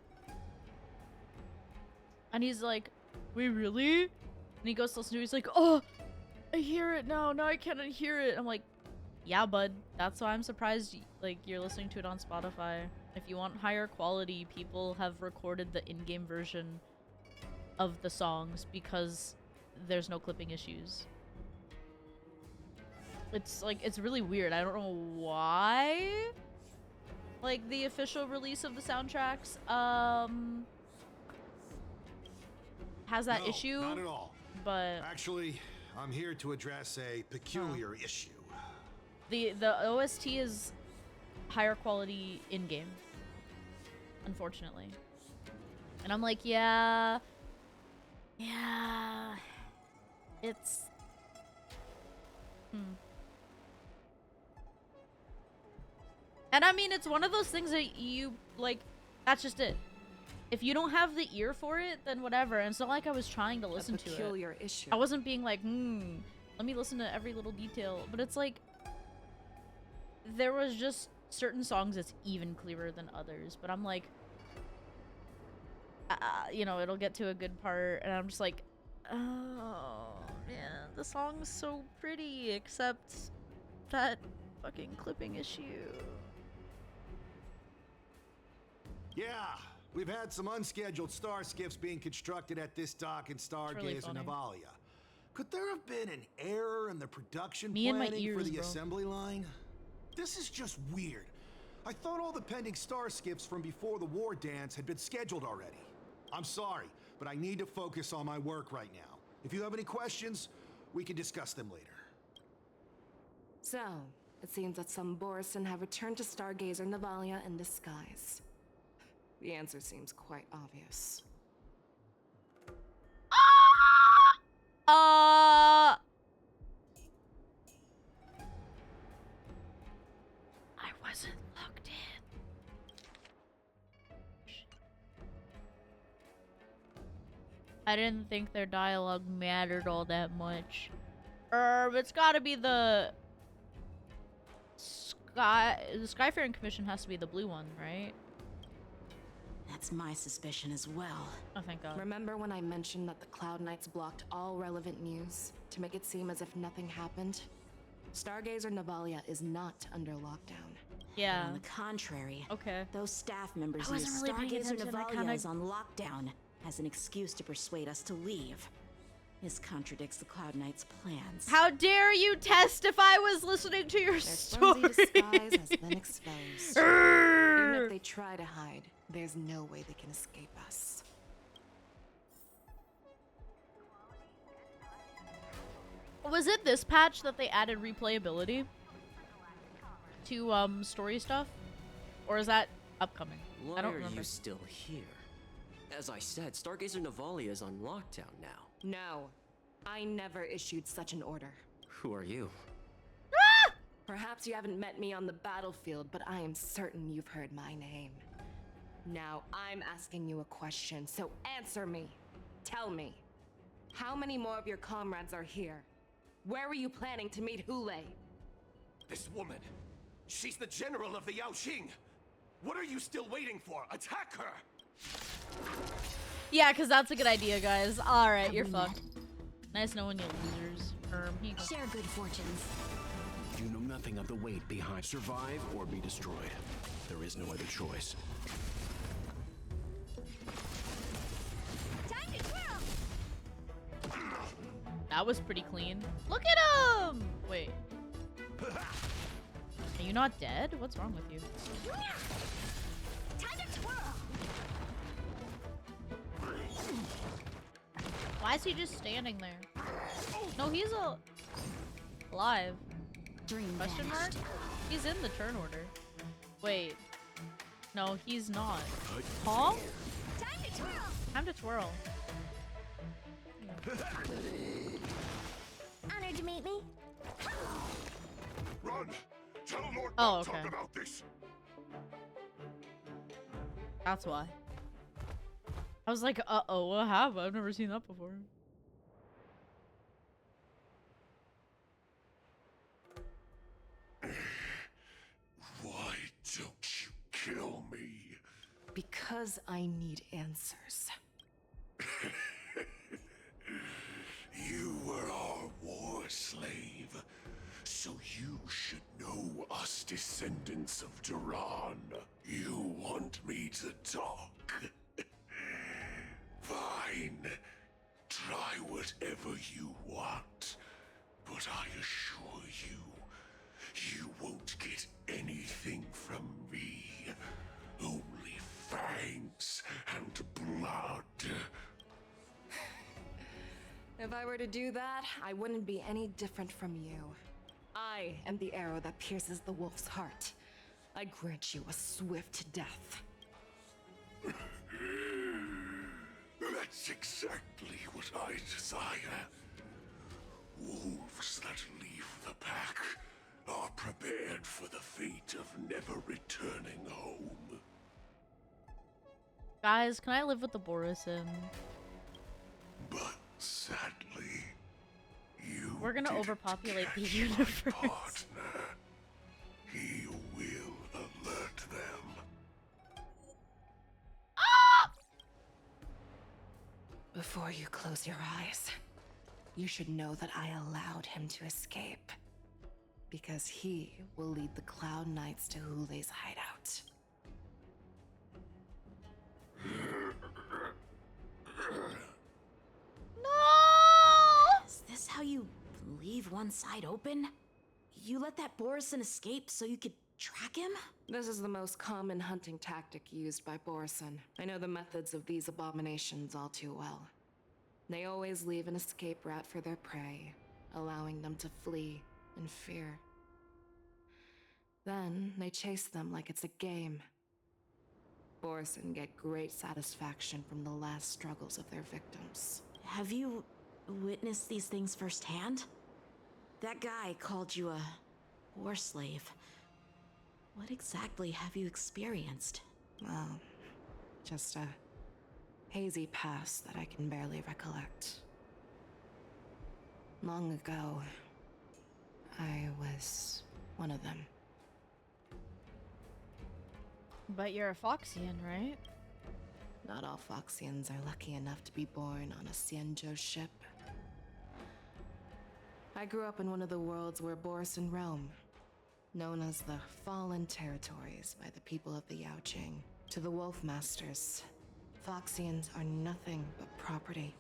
And he's like, wait, really? And he goes to listen to it, he's like, oh, I hear it now. Now I can't hear it. I'm like, yeah, bud. That's why I'm surprised like you're listening to it on Spotify. If you want higher quality, people have recorded the in-game version of the songs because there's no clipping issues. It's like, it's really weird. I don't know why. Like, the official release of the soundtracks, has that No, issue. not at all. But Actually, I'm here to address a peculiar issue. the OST is higher quality in-game, unfortunately. And I'm like, yeah, it's, And I mean, it's one of those things that you, like, that's just it. If you don't have the ear for it, then whatever. And it's not like I was trying to listen to it. peculiar issue. I wasn't being like, let me listen to every little detail. But it's like, there was just certain songs that's even clearer than others. But I'm like, you know, it'll get to a good part. And I'm just like, oh, man, the song's so pretty, except that fucking clipping issue. Yeah, we've had some unscheduled star skiffs being constructed at this dock in Stargazer really funny. Navalia. Could there have been an error in the production Me and my planning for ears, the bro. assembly line? This is just weird. I thought all the pending star skiffs from before the Wardance had been scheduled already. I'm sorry, but I need to focus on my work right now. If you have any questions, we can discuss them later. So, it seems that some Borison have returned to Stargazer Navalia in disguise. The answer seems quite obvious. I wasn't locked in. I didn't think their dialogue mattered all that much. It's gotta be the Skyfaring Commission has to be the blue one, right? That's my suspicion as well. Oh, thank God. Remember when I mentioned that the Cloud Knights blocked all relevant news to make it seem as if nothing happened? Stargazer Navalia is not under lockdown. Yeah. On the contrary, okay. Those staff members I use wasn't really paying Stargazer attention, I Navalia kinda- is on lockdown as an excuse to persuade us to leave. This contradicts the Cloud Knights' plans. How dare you test if I was listening to your story? Flimsy disguise has been exposed. Urgh. Even Even if they try to hide, there's no way they can escape us. Was it this patch that they added replayability to story stuff, or is that upcoming? Why I don't are remember. you still here? As I said, Stargazer Navalia is on lockdown now. No, I never issued such an order. Who are you? Perhaps you haven't met me on the battlefield, but I am certain you've heard my name. Now, I'm asking you a question, so answer me. Tell me, how many more of your comrades are here? Where were you planning to meet Hule? This woman, she's the general of the Yaoxing. What are you still waiting for? Attack her! Yeah, because that's a good idea, guys. Alright, you're fucked. Nice knowing you losers. Here you go. Share good fortunes. You know nothing of the weight behind survive or be destroyed. There is no other choice. Time to twirl! That was pretty clean. Look at him! Wait. Are you not dead? What's wrong with you? Time to twirl! Why is he just standing there? No, he's alive. Question mark? He's in the turn order. Wait. No, he's not. Huh? Time to twirl! Time to twirl. Honored to meet me. Run! Tell Lord Oh, okay. talk about this. That's why. I was like, uh-oh, what happened? I've never seen that before. Why don't you kill me? Because I need answers. You were our war slave, so you should know us descendants of Duran. You want me to talk? Fine. Try whatever you want. But I assure you, you won't get anything from me. Only fangs and blood. If I were to do that, I wouldn't be any different from you. I am the arrow that pierces the wolf's heart. I grant you a swift death. That's exactly what I desire. Wolves that leave the pack are prepared for the fate of never returning home. Guys, can I live with the Borisin? But sadly, you We're gonna didn't overpopulate the catch my universe. partner. He will alert them. Before you close your eyes, you should know that I allowed him to escape. Because he will lead the Cloud Knights to Hule's hideout. No! Is this how you leave one side open? You let that Borisin escape so you could track him? This is the most common hunting tactic used by Borisin. I know the methods of these abominations all too well. They always leave an escape route for their prey, allowing them to flee in fear. Then they chase them like it's a game. Borisin get great satisfaction from the last struggles of their victims. Have you witnessed these things firsthand? That guy called you a war slave. What exactly have you experienced? Well, just a hazy past that I can barely recollect. Long ago, I was one of them. But you're a Foxian, right? Not all Foxians are lucky enough to be born on a Xianzhou ship. I grew up in one of the worlds where Borisin roam, known as the Fallen Territories by the people of the Yaoqing. To the Wolf Masters, Foxians are nothing but property.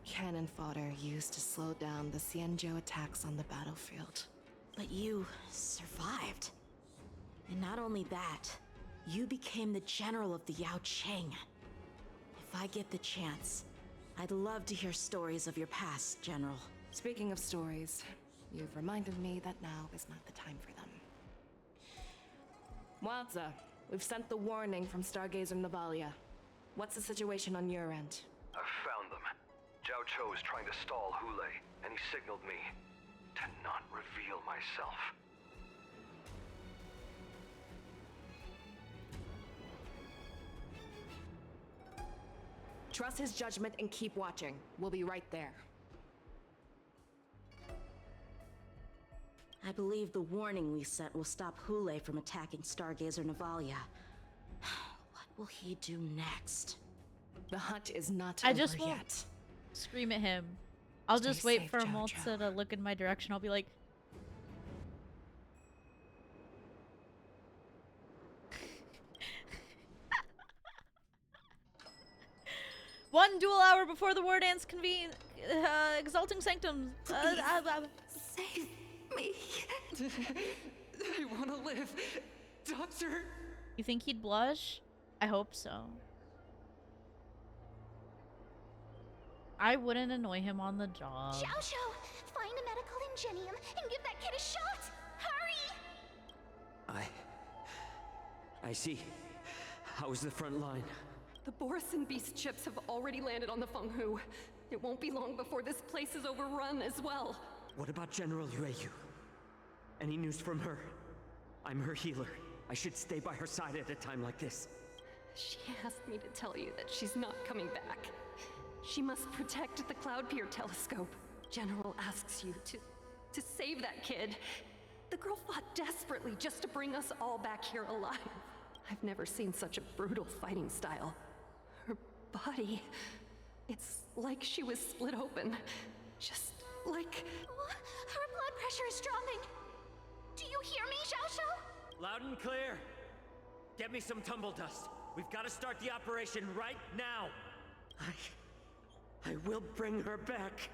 Cannon fodder used to slow down the Xianzhou attacks on the battlefield. But you survived. And not only that, you became the general of the Yao Cheng. If I get the chance, I'd love to hear stories of your past, General. Speaking of stories, you've reminded me that now is not the time for them. Wadza, we've sent the warning from Stargazer Navalia. What's the situation on your end? I've found them. Zhao Cho is trying to stall Hule, and he signaled me to not reveal myself. Trust his judgment and keep watching. We'll be right there. I believe the warning we sent will stop Hule from attacking Stargazer Navalia. What will he do next? The hunt is not I over just won't yet. scream at him. I'll Stay just wait safe, for Jojo. Malta to look in my direction. I'll be like, one dual hour before the Wardance convene. Exalting Sanctums. Save me. I want to live. Doctor. You think he'd blush? I hope so. I wouldn't annoy him on the job. Xiao Xiao, find a medical ingenium and give that kid a shot. Hurry! I see. How's the front line? The Borison Beast ships have already landed on the Fenghu. It won't be long before this place is overrun as well. What about General Yueyu? Any news from her? I'm her healer. I should stay by her side at a time like this. She asked me to tell you that she's not coming back. She must protect the Cloud Pier telescope. General asks you to save that kid. The girl fought desperately just to bring us all back here alive. I've never seen such a brutal fighting style. Her body, it's like she was split open. Just like... Her blood pressure is dropping. Do you hear me, Xiao Xiao? Loud and clear. Get me some tumble dust. We've got to start the operation right now. I will bring her back.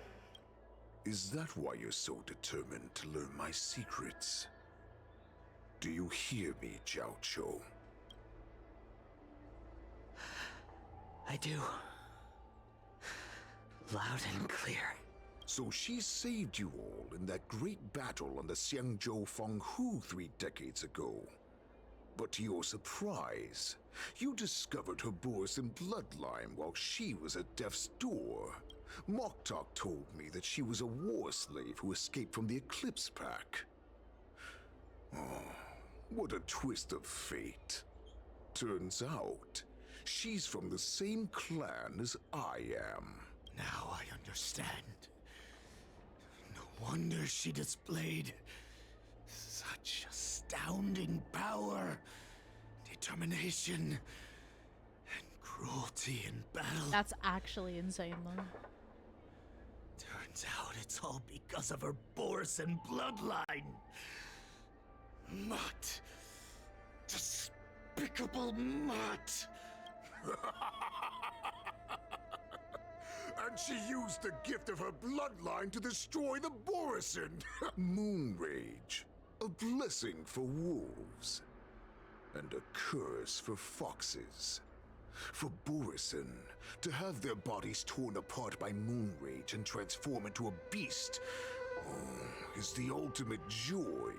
Is that why you're so determined to learn my secrets? Do you hear me, Zhao Cho? I do. Loud and clear. So she saved you all in that great battle on the Xiangzhou Fenghu 3 decades ago. But to your surprise, you discovered her Borison bloodline while she was at death's door. Moktok told me that she was a war slave who escaped from the Eclipse Pack. Oh, what a twist of fate. Turns out, she's from the same clan as I am. Now I understand. No wonder she displayed such astounding power, determination, and cruelty in battle. That's actually insane, though. Turns out it's all because of her Borison bloodline. Mutt. Despicable Mutt. And she used the gift of her bloodline to destroy the Borison. Moon Rage. A blessing for wolves. And a curse for foxes. For Borison, to have their bodies torn apart by Moon Rage and transform into a beast is the ultimate joy.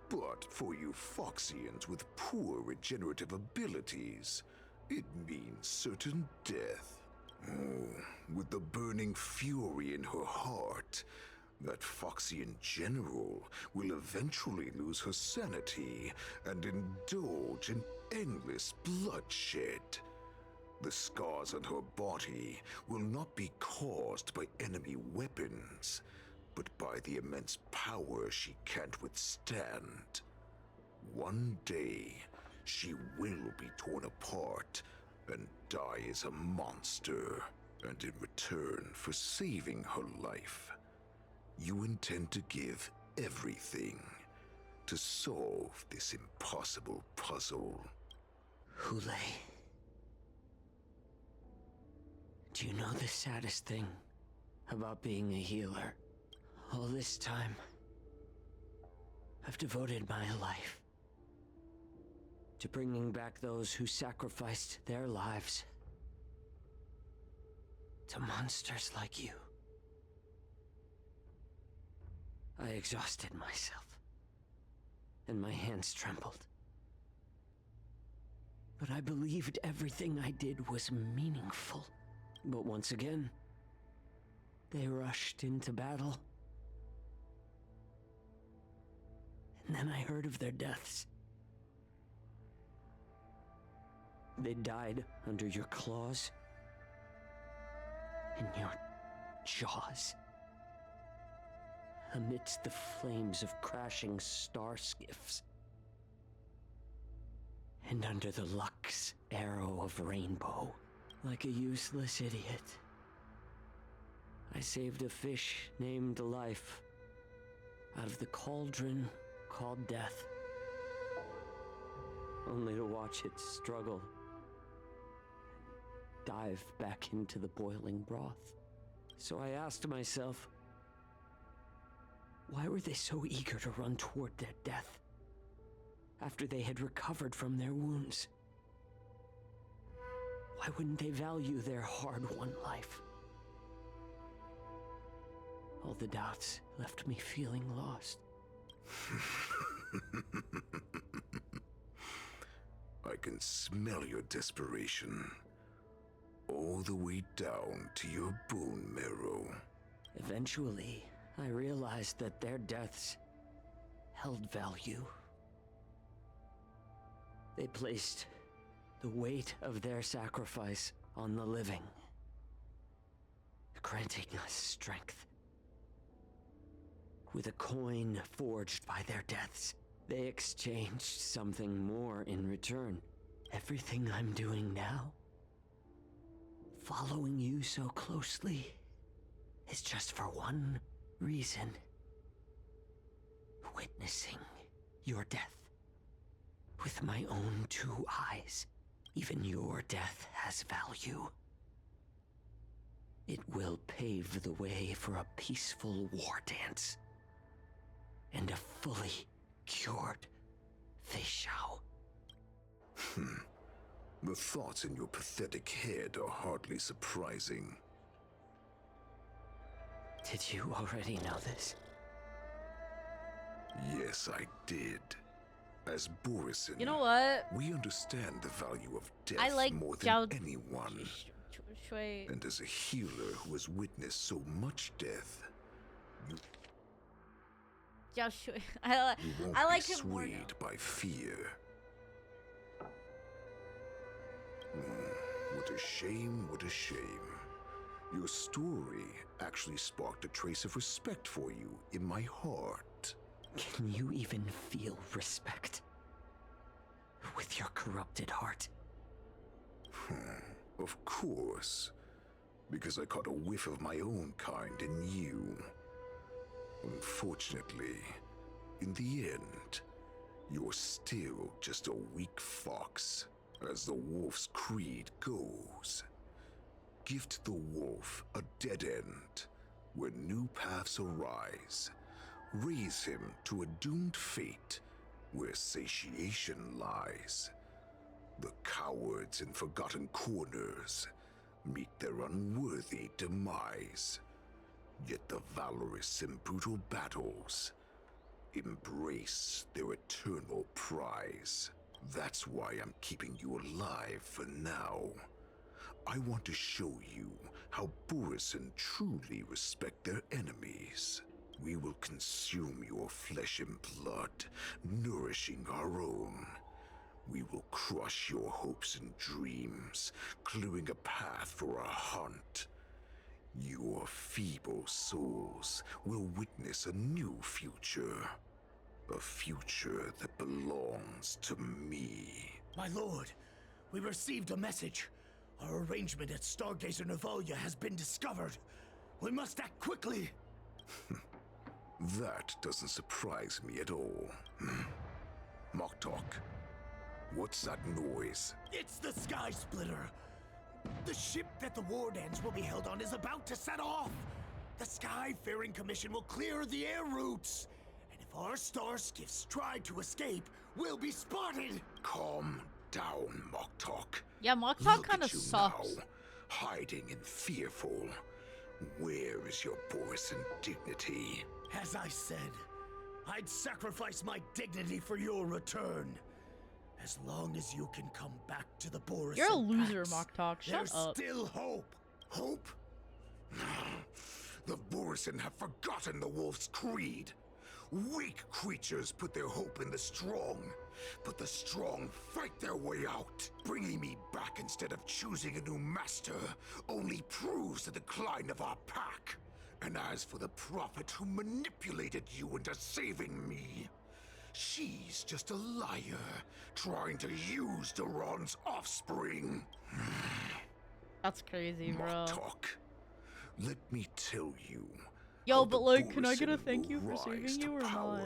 But for you Foxians with poor regenerative abilities, it means certain death. With the burning fury in her heart, that Foxian general will eventually lose her sanity and indulge in endless bloodshed. The scars on her body will not be caused by enemy weapons, but by the immense power she can't withstand. One day, she will be torn apart and die as a monster. And in return for saving her life, you intend to give everything to solve this impossible puzzle. Hule. Do you know the saddest thing about being a healer? All this time, I've devoted my life to bringing back those who sacrificed their lives to monsters like you. I exhausted myself, and my hands trembled. But I believed everything I did was meaningful. But once again, they rushed into battle. And then I heard of their deaths. They died under your claws and your jaws, amidst the flames of crashing star skiffs, and under the Lux arrow of rainbow. Like a useless idiot, I saved a fish named Life out of the cauldron called Death, only to watch it struggle, dive back into the boiling broth. So I asked myself, why were they so eager to run toward their death after they had recovered from their wounds? Why wouldn't they value their hard-won life? All the doubts left me feeling lost. I can smell your desperation, all the way down to your bone marrow. Eventually, I realized that their deaths held value. They placed the weight of their sacrifice on the living, granting us strength. With a coin forged by their deaths, they exchanged something more in return. Everything I'm doing now, following you so closely, is just for one reason: witnessing your death with my own two eyes. Even your death has value. It will pave the way for a peaceful war dance and a fully cured Feishao. The thoughts in your pathetic head are hardly surprising. Did you already know this? Yes, I did. As Borison, You know what? we understand the value of death I like more than Zhao anyone. Shui. And as a healer who has witnessed so much death, you Zhao Shui. I won't like be him more now. swayed by fear. What a shame, what a shame. Your story actually sparked a trace of respect for you in my heart. Can you even feel respect with your corrupted heart? Of course. Because I caught a whiff of my own kind in you. Unfortunately, in the end, you're still just a weak fox, as the wolf's creed goes. Gift the wolf a dead end, where new paths arise. Raise him to a doomed fate, where satiation lies. The cowards in forgotten corners meet their unworthy demise. Yet the valorous in brutal battles embrace their eternal prize. That's why I'm keeping you alive for now. I want to show you how Borison truly respect their enemies. We will consume your flesh and blood, nourishing our own. We will crush your hopes and dreams, clearing a path for our hunt. Your feeble souls will witness a new future. A future that belongs to me. My lord, we received a message. Our arrangement at Stargazer Navalia has been discovered. We must act quickly. That doesn't surprise me at all. Moktok, what's that noise? It's the Sky Splitter. The ship that the Wardance will be held on is about to set off. The Skyfaring Commission will clear the air routes. And if our star skiffs try to escape, We'll be spotted! Calm down, Moktok. Yeah, Moktok Look kind of at you sucks. now, hiding and fearful. Where is your Borisan dignity? As I said, I'd sacrifice my dignity for your return. As long as you can come back to the Boris. You're a loser, Moktok. Shut There's up. still hope. Hope? The Borisan have forgotten the wolf's creed. Weak creatures put their hope in the strong, but the strong fight their way out. Bringing me back instead of choosing a new master only proves the decline of our pack. And as for the prophet who manipulated you into saving me, she's just a liar, trying to use Duran's offspring. That's crazy, bro. Talk. Let me tell you. Yo, but like, can I get a thank you for saving you or not?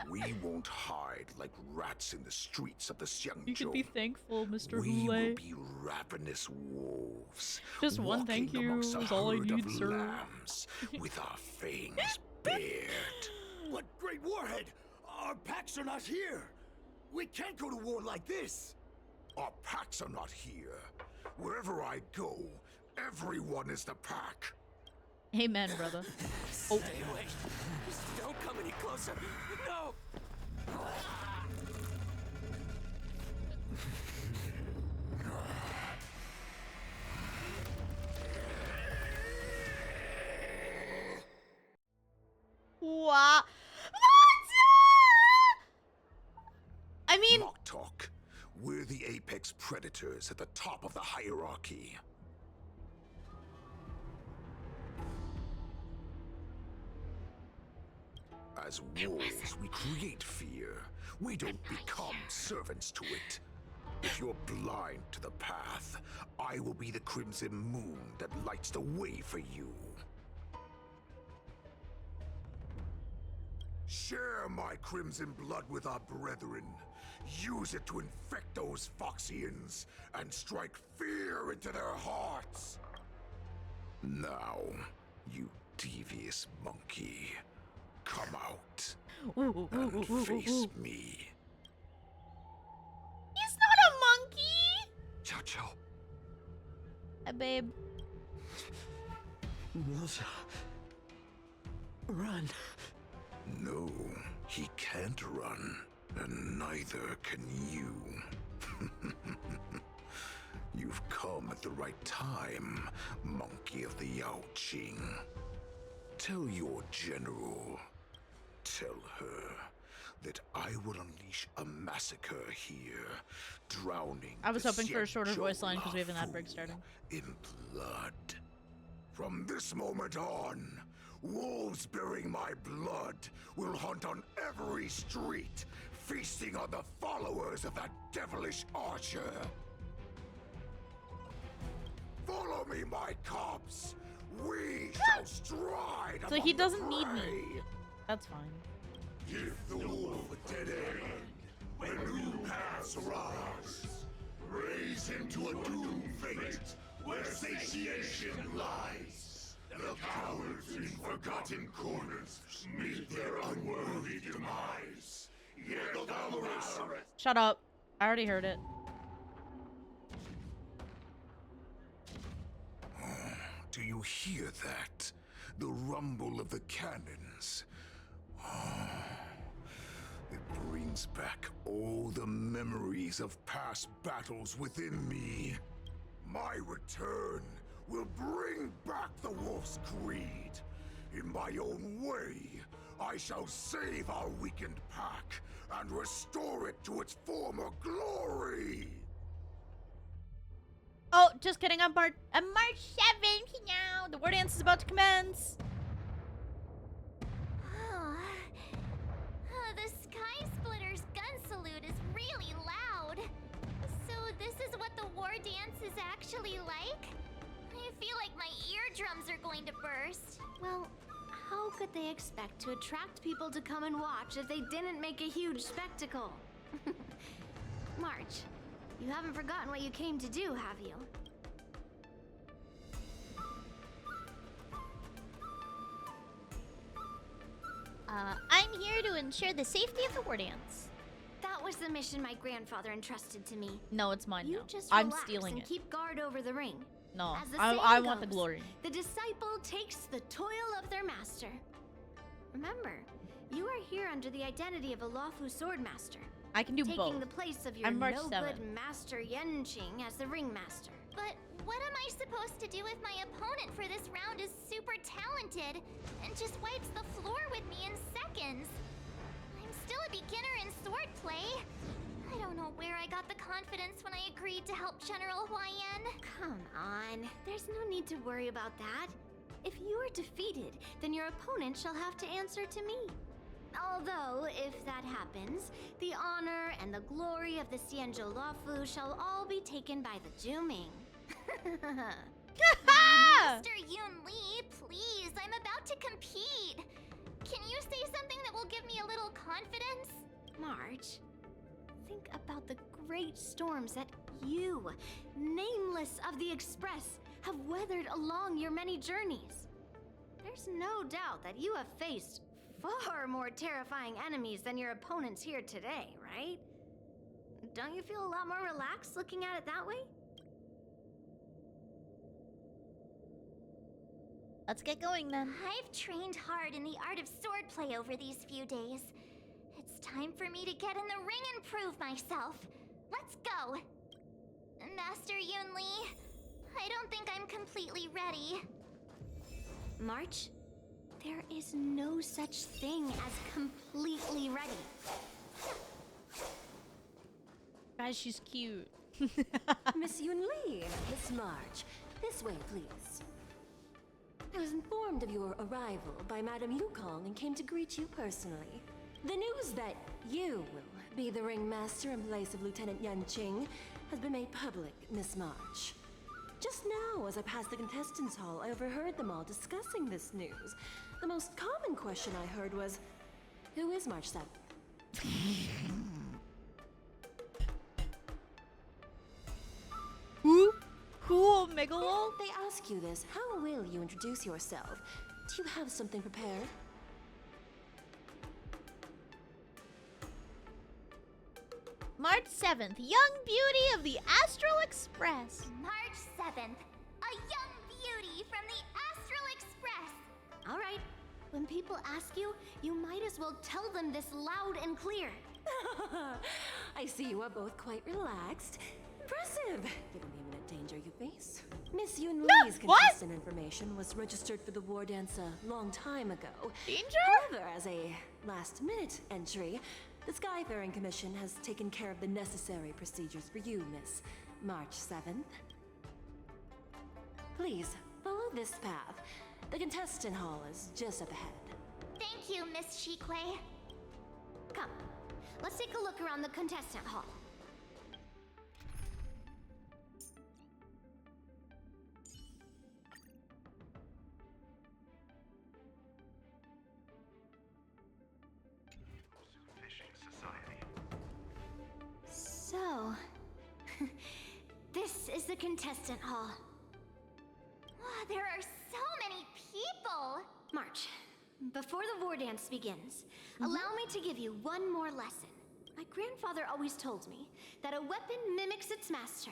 We won't hide like rats in the streets of the Xiangzhou. You can be thankful, Mr. We Hule. will be ravenous wolves. Just one thank walking you amongst a is all I herd need, of sir. lambs with our fangs bared. But Great Warhead, our packs are not here. We can't go to war like this. Our packs are not here. Wherever I go, everyone is the pack. Amen, brother. Oh. Stay away. Don't come any closer. No. Wow. I mean, Moktok, we're the apex predators at the top of the hierarchy. As wolves, we create fear. We don't become servants to it. If you're blind to the path, I will be the crimson moon that lights the way for you. Share my crimson blood with our brethren. Use it to infect those Foxians and strike fear into their hearts. Now, you devious monkey, come out and face me. He's not a monkey! Chow. Hi, babe. Milza. Run. No, he can't run, and neither can you. You've come at the right time, monkey of the Yaoqing. Tell your general, tell her that I will unleash a massacre here, drowning I was the hoping for a shorter Xiangzhou voice line because we have an ad Lafu break starting. in blood. From this moment on, wolves bearing my blood will hunt on every street, feasting on the followers of that devilish archer. Follow me, my cubs. We shall stride. So he doesn't need me. That's fine. Give the wolf a dead end when new paths arise. Raise him to a doomed fate where satiation lies. The cowards in forgotten corners meet their unworthy demise. Yet the valorous. Shut up. I already heard it. Do you hear that? The rumble of the cannons. It brings back all the memories of past battles within me. My return will bring back the wolf's creed. In my own way, I shall save our weakened pack and restore it to its former glory. Oh, just kidding. I'm March 7th now. The Wardance is about to commence. The Sky Splitter's gun salute is really loud. So this is what the war dance is actually like? I feel like my eardrums are going to burst. Well, how could they expect to attract people to come and watch if they didn't make a huge spectacle? March, you haven't forgotten what you came to do, have you? I'm here to ensure the safety of the Wardance. That was the mission my grandfather entrusted to me. No, it's mine You now. just I'm relax stealing and it. keep guard over the ring. No, As the I saying want the goes, glory. The disciple takes the toil of their master. Remember, you are here under the identity of a Lawfu swordmaster. I can do taking both. the place of your I'm March no-good 7th. master Yenqing as the ringmaster. But what am I supposed to do if my opponent for this round is super talented and just wipes the floor with me in seconds? I'm still a beginner in swordplay. I don't know where I got the confidence when I agreed to help General Huayan. Come on, there's no need to worry about that. If you are defeated, then your opponent shall have to answer to me. Although, if that happens, the honor and the glory of the Xianzhou Luofu shall all be taken by the Juming. Master Yun Li, please, I'm about to compete. Can you say something that will give me a little confidence? March, think about the great storms that you, nameless of the Express, have weathered along your many journeys. There's no doubt that you have faced far more terrifying enemies than your opponents here today, right? Don't you feel a lot more relaxed looking at it that way? Let's get going then. I've trained hard in the art of swordplay over these few days. It's time for me to get in the ring and prove myself. Let's go. Master Yun Li, I don't think I'm completely ready. March, there is no such thing as completely ready. Guys, she's cute. Miss Yun Li, Miss March, this way, please. I was informed of your arrival by Madame Yukong and came to greet you personally. The news that you will be the ringmaster in place of Lieutenant Yanqing has been made public, Miss March. Just now, as I passed the contestants' hall, I overheard them all discussing this news. The most common question I heard was, who is March 7th? Who, Megalol? They ask you this, how will you introduce yourself? Do you have something prepared? March 7th, young beauty of the Astral Express. March 7th, a young beauty from the Astral Express. All right, when people ask you, you might as well tell them this loud and clear. I see you are both quite relaxed. Impressive, given the imminent danger you face. Miss Yun Li's contestant information was registered for the Wardance a long time ago. Danger? However, as a last-minute entry, the Skyfaring Commission has taken care of the necessary procedures for you, Miss March 7th. Please, follow this path. The contestant hall is just up ahead. Thank you, Miss Shikwe. Come, let's take a look around the contestant hall. So, this is the contestant hall. Wow, there are so many people. March, before the Wardance begins, allow me to give you one more lesson. My grandfather always told me that a weapon mimics its master.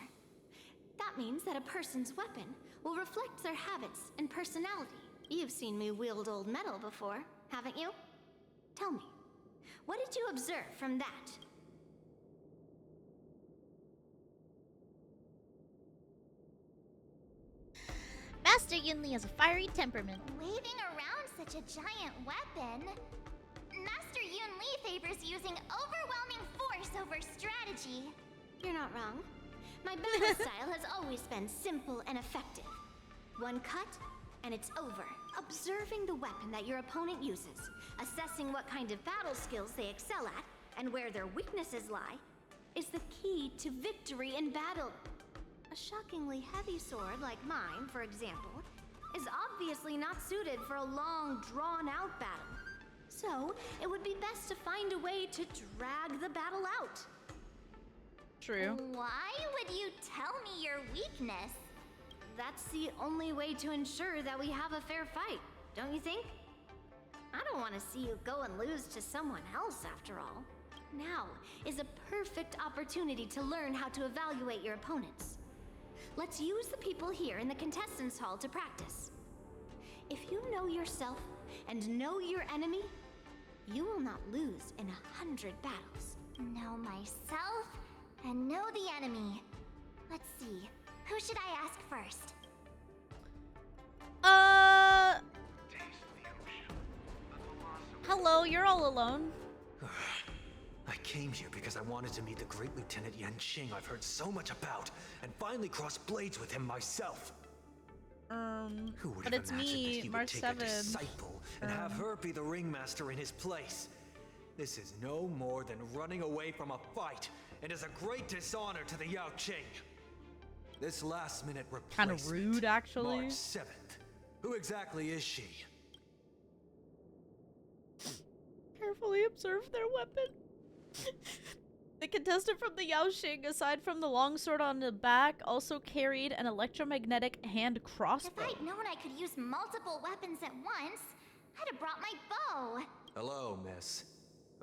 That means that a person's weapon will reflect their habits and personality. You've seen me wield old metal before, haven't you? Tell me, what did you observe from that? Master Yun Li has a fiery temperament. Waving around such a giant weapon. Master Yun Li favors using overwhelming force over strategy. You're not wrong. My battle style has always been simple and effective. One cut, and it's over. Observing the weapon that your opponent uses, assessing what kind of battle skills they excel at, and where their weaknesses lie, is the key to victory in battle. A shockingly heavy sword like mine, for example, is obviously not suited for a long, drawn-out battle. So, it would be best to find a way to drag the battle out. True. Why would you tell me your weakness? That's the only way to ensure that we have a fair fight, don't you think? I don't want to see you go and lose to someone else after all. Now is a perfect opportunity to learn how to evaluate your opponents. Let's use the people here in the contestants hall to practice. If you know yourself and know your enemy, you will not lose in 100 battles. Know myself and know the enemy. Let's see. Who should I ask first? Hello, you're all alone. I came here because I wanted to meet the great Lieutenant Yanqing I've heard so much about, and finally cross blades with him myself. Who would But have it's imagined me, that he March would take 7th. a disciple and have her be the ringmaster in his place? This is no more than running away from a fight, and is a great dishonor to the Yao Qing. This last-minute Kind replacement, of rude, actually. March 7th. Who exactly is she? Carefully observe their weapon. The contestant from the Yaoxing, aside from the longsword on the back, also carried an electromagnetic hand crossbow. If I'd known I could use multiple weapons at once, I'd have brought my bow. Hello, miss.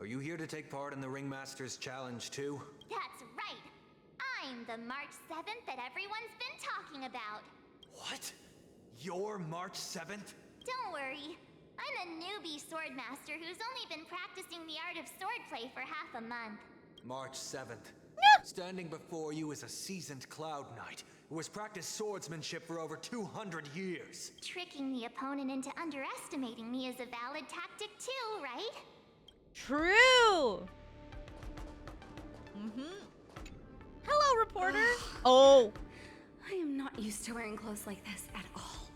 Are you here to take part in the Ringmaster's Challenge too? That's right. I'm the March 7th that everyone's been talking about. What? You're March 7th? Don't worry. I'm a newbie swordmaster who's only been practicing the art of swordplay for half a month. March 7th. Standing before you is a seasoned Cloud Knight who has practiced swordsmanship for over 200 years. Tricking the opponent into underestimating me is a valid tactic too, right? True! Hello, reporter! Oh! I am not used to wearing clothes like this at all.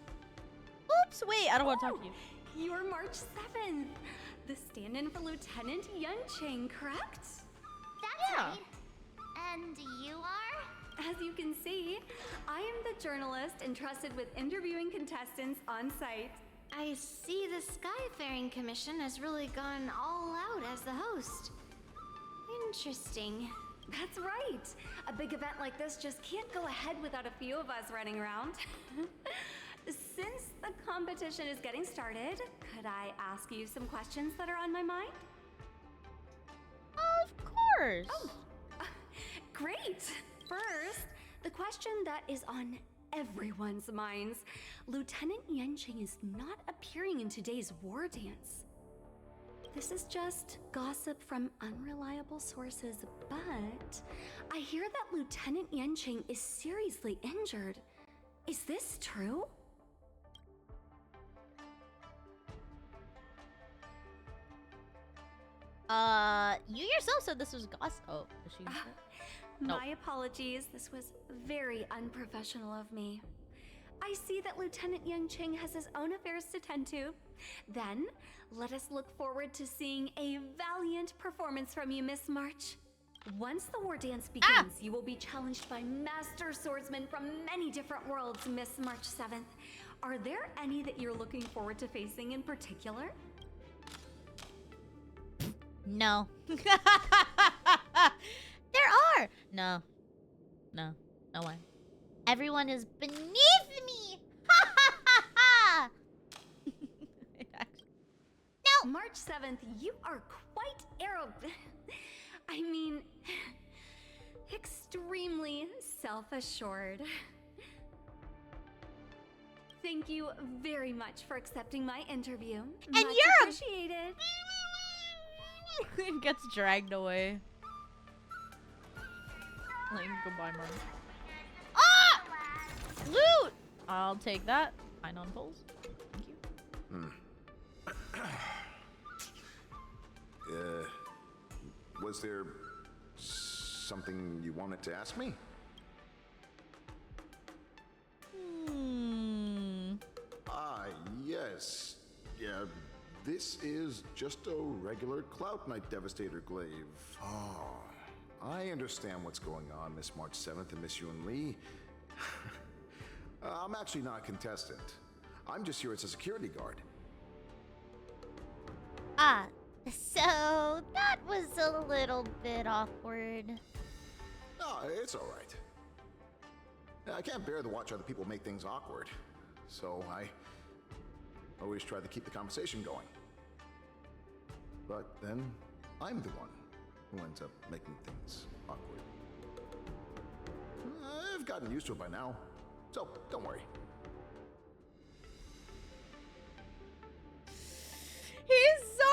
Oops, wait, I don't want to talk to you. You're March 7th, the stand-in for Lieutenant Yanqing, correct? That's right. And you are? As you can see, I am the journalist entrusted with interviewing contestants on site. I see the Skyfaring Commission has really gone all out as the host. Interesting. That's right. A big event like this just can't go ahead without a few of us running around. Since the competition is getting started, could I ask you some questions that are on my mind? Of course. Oh, great. First, the question that is on everyone's minds. Lieutenant Yanqing is not appearing in today's war dance. This is just gossip from unreliable sources, but I hear that Lieutenant Yanqing is seriously injured. Is this true? You yourself said this was gossip. Oh, is she? Nope. My apologies. This was very unprofessional of me. I see that Lieutenant Yanqing has his own affairs to tend to. Then, let us look forward to seeing a valiant performance from you, Miss March. Once the war dance begins, you will be challenged by master swordsmen from many different worlds, Miss March 7th. Are there any that you're looking forward to facing in particular? No. There are! No. No. No one. Everyone is beneath me! Ha ha ha ha! No! March 7th, you are quite I mean, extremely self-assured. Thank you very much for accepting my interview. And Much you're appreciated. It gets dragged away. Like, goodbye, Mom. Ah! Loot! I'll take that. Pine on poles. Thank you. Was there something you wanted to ask me? Ah, yes. Yeah, this is just a regular Cloud Knight Devastator glaive. Oh, I understand what's going on, Miss March 7th and Miss Yun Li. I'm actually not a contestant. I'm just here as a security guard. Ah, so that was a little bit awkward. No, it's all right. I can't bear to watch other people make things awkward, so I always try to keep the conversation going. But then, I'm the one who ends up making things awkward. I've gotten used to it by now, so don't worry. He's so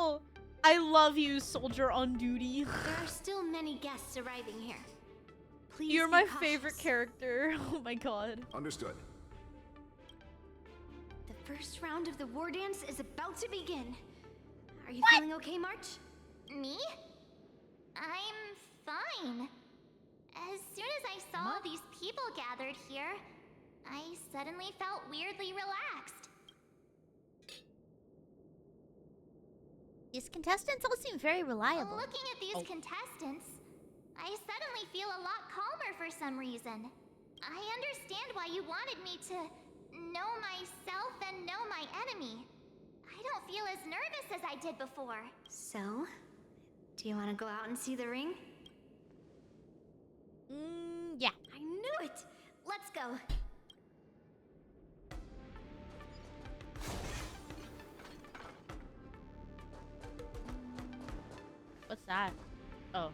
relatable! I love you, soldier on duty. There are still many guests arriving here. Please You're be my cautious. favorite character. Oh my god. Understood. The first round of the war dance is about to begin. Are you feeling okay, March? Me? I'm fine. As soon as I saw these people gathered here, I suddenly felt weirdly relaxed. These contestants all seem very reliable. Looking at these contestants, I suddenly feel a lot calmer for some reason. I understand why you wanted me to know myself and know my enemy. I don't feel as nervous as I did before. So, do you want to go out and see the ring? Yeah. I knew it! Let's go. What's that? Oh.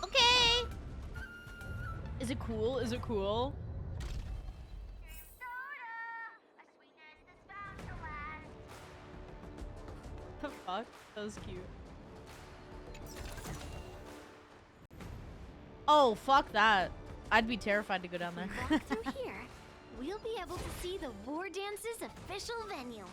Okay. Is it cool? Is it cool? The fuck? That was cute. Oh, fuck that. I'd be terrified to go down there. Walk through here. We'll be able to see the war dance's official venue.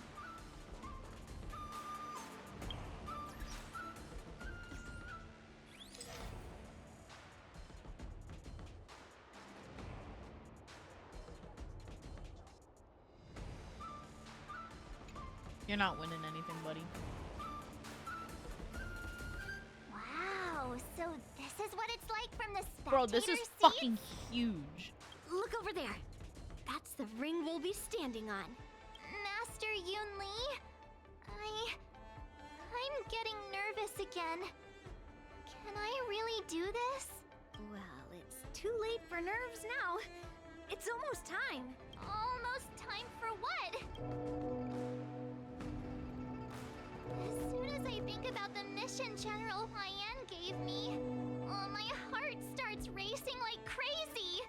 You're not winning anything, buddy. Wow, so this is what it's like from the spectator Bro, this is seat? fucking huge. Look over there. That's the ring we'll be standing on. Master Yun Li? I'm getting nervous again. Can I really do this? Well, it's too late for nerves now. It's almost time. Almost time for what? As soon as I think about the mission General Huayan gave me, my heart starts racing like crazy.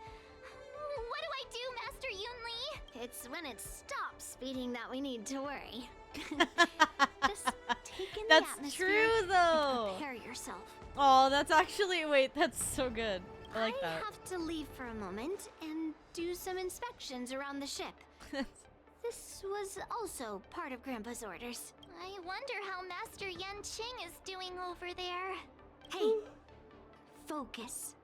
What do I do, Master Yun Li? It's when it stops beating that we need to worry. Just take in the That's atmosphere true, though. and prepare yourself. Oh, that's actually, wait, that's so good. I like that. I have to leave for a moment and do some inspections around the ship. This was also part of Grandpa's orders. I wonder how Master Yan Qing is doing over there. Hey, focus.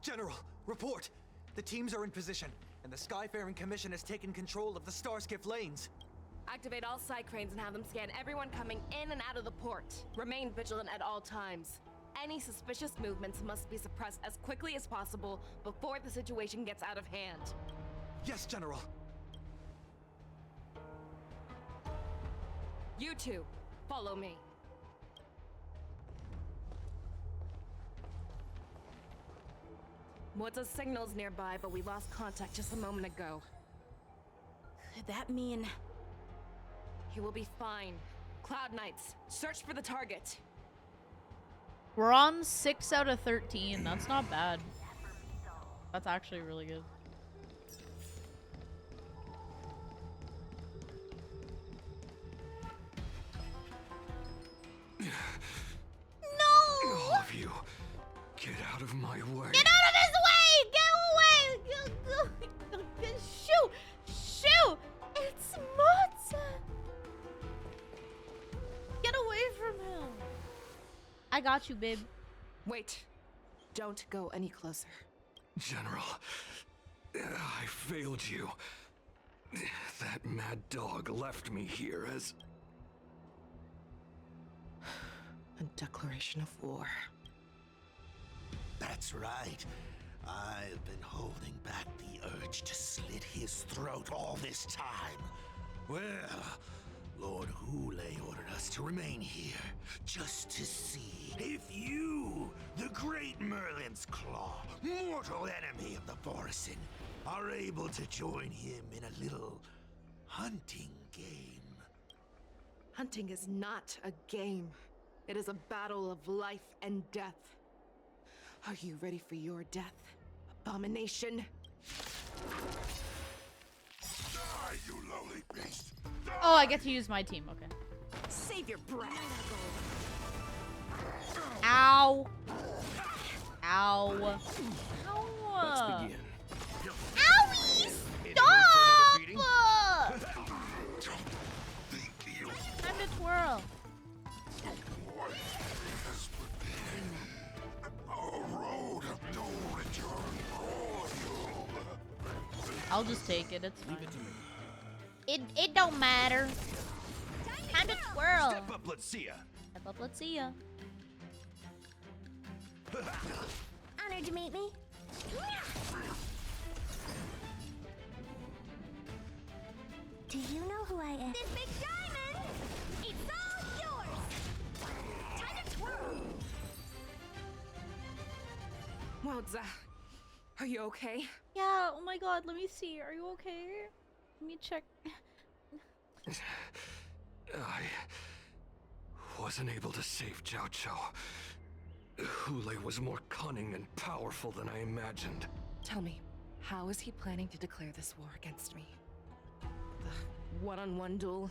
General, report! The teams are in position, and the Skyfaring Commission has taken control of the Starskiff lanes. Activate all side cranes and have them scan everyone coming in and out of the port. Remain vigilant at all times. Any suspicious movements must be suppressed as quickly as possible before the situation gets out of hand. Yes, General. You two, follow me. Moza's signal's nearby, but we lost contact just a moment ago. Could that mean... He will be fine. Cloud Knights, search for the target. We're on 6 out of 13. That's not bad. That's actually really good. No! All of you, get out of my way. Get out of his way! Get away! Shoo! Shoo! It's Moza! Get away from him. I got you, babe. Wait. Don't go any closer. General, I failed you. That mad dog left me here as... A declaration of war. That's right. I've been holding back the urge to slit his throat all this time. Well, Lord Hule ordered us to remain here, just to see if you, the great Merlin's Claw, mortal enemy of the Borisin, are able to join him in a little hunting game. Hunting is not a game. It is a battle of life and death. Are you ready for your death, abomination? Die, you lowly beast! Oh, I get to use my team. Okay. Save your breath. Ow. Ow. Let's Ow. begin. Owie! Stop! Time to twirl. I'll just take it. It's fine. It don't matter. Time to twirl. Step up, let's see ya. Step up, let's see ya. Honored to meet me. Do you know who I am? This big diamond! It's all yours! Time to twirl! Wardza, are you okay? Yeah, oh my god, let me see. Are you okay? Let me check. I wasn't able to save Jiao Chou. Hule was more cunning and powerful than I imagined. Tell me, how is he planning to declare this war against me? With a one-on-one duel?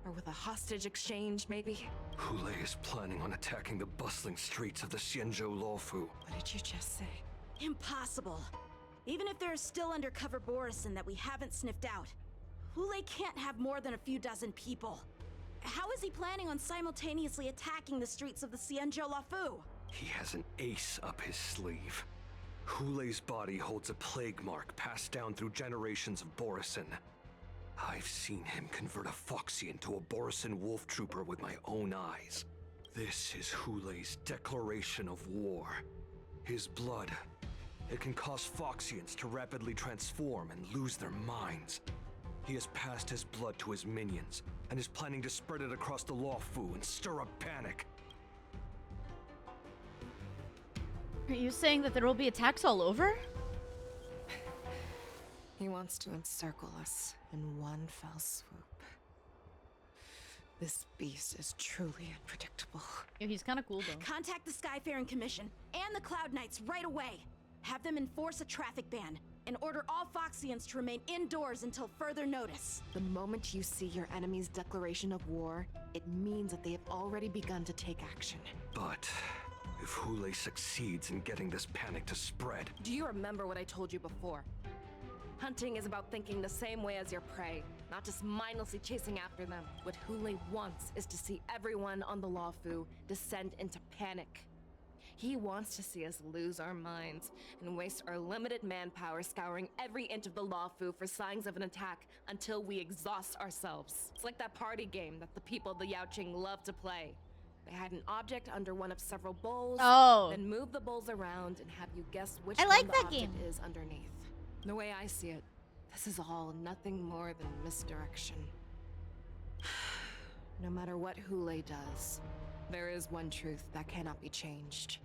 Or with a hostage exchange, maybe? Hule is planning on attacking the bustling streets of the Xianzhou Luofu. What did you just say? Impossible. Even if there are still undercover Borisin that we haven't sniffed out, Hule can't have more than a few dozen people. How is he planning on simultaneously attacking the streets of the Xianzhou Luofu? He has an ace up his sleeve. Hule's body holds a plague mark passed down through generations of Borisin. I've seen him convert a Foxy into a Borisin wolf trooper with my own eyes. This is Hule's declaration of war. His blood. It can cause Foxians to rapidly transform and lose their minds. He has passed his blood to his minions, and is planning to spread it across the Luofu and stir up panic. Are you saying that there will be attacks all over? He wants to encircle us in one fell swoop. This beast is truly unpredictable. Yeah, he's kind of cool though. Contact the Skyfaring Commission and the Cloud Knights right away. Have them enforce a traffic ban and order all Foxians to remain indoors until further notice. The moment you see your enemy's declaration of war, it means that they have already begun to take action. But if Hule succeeds in getting this panic to spread... Do you remember what I told you before? Hunting is about thinking the same way as your prey, not just mindlessly chasing after them. What Hule wants is to see everyone on the Luofu descend into panic. He wants to see us lose our minds and waste our limited manpower scouring every inch of the Luofu for signs of an attack until we exhaust ourselves. It's like that party game that the people of the Yaoqing love to play. They hide an object under one of several bowls, then move the bowls around and have you guess which one the object is underneath. The way I see it, this is all nothing more than misdirection. No matter what Hule does, there is one truth that cannot be changed.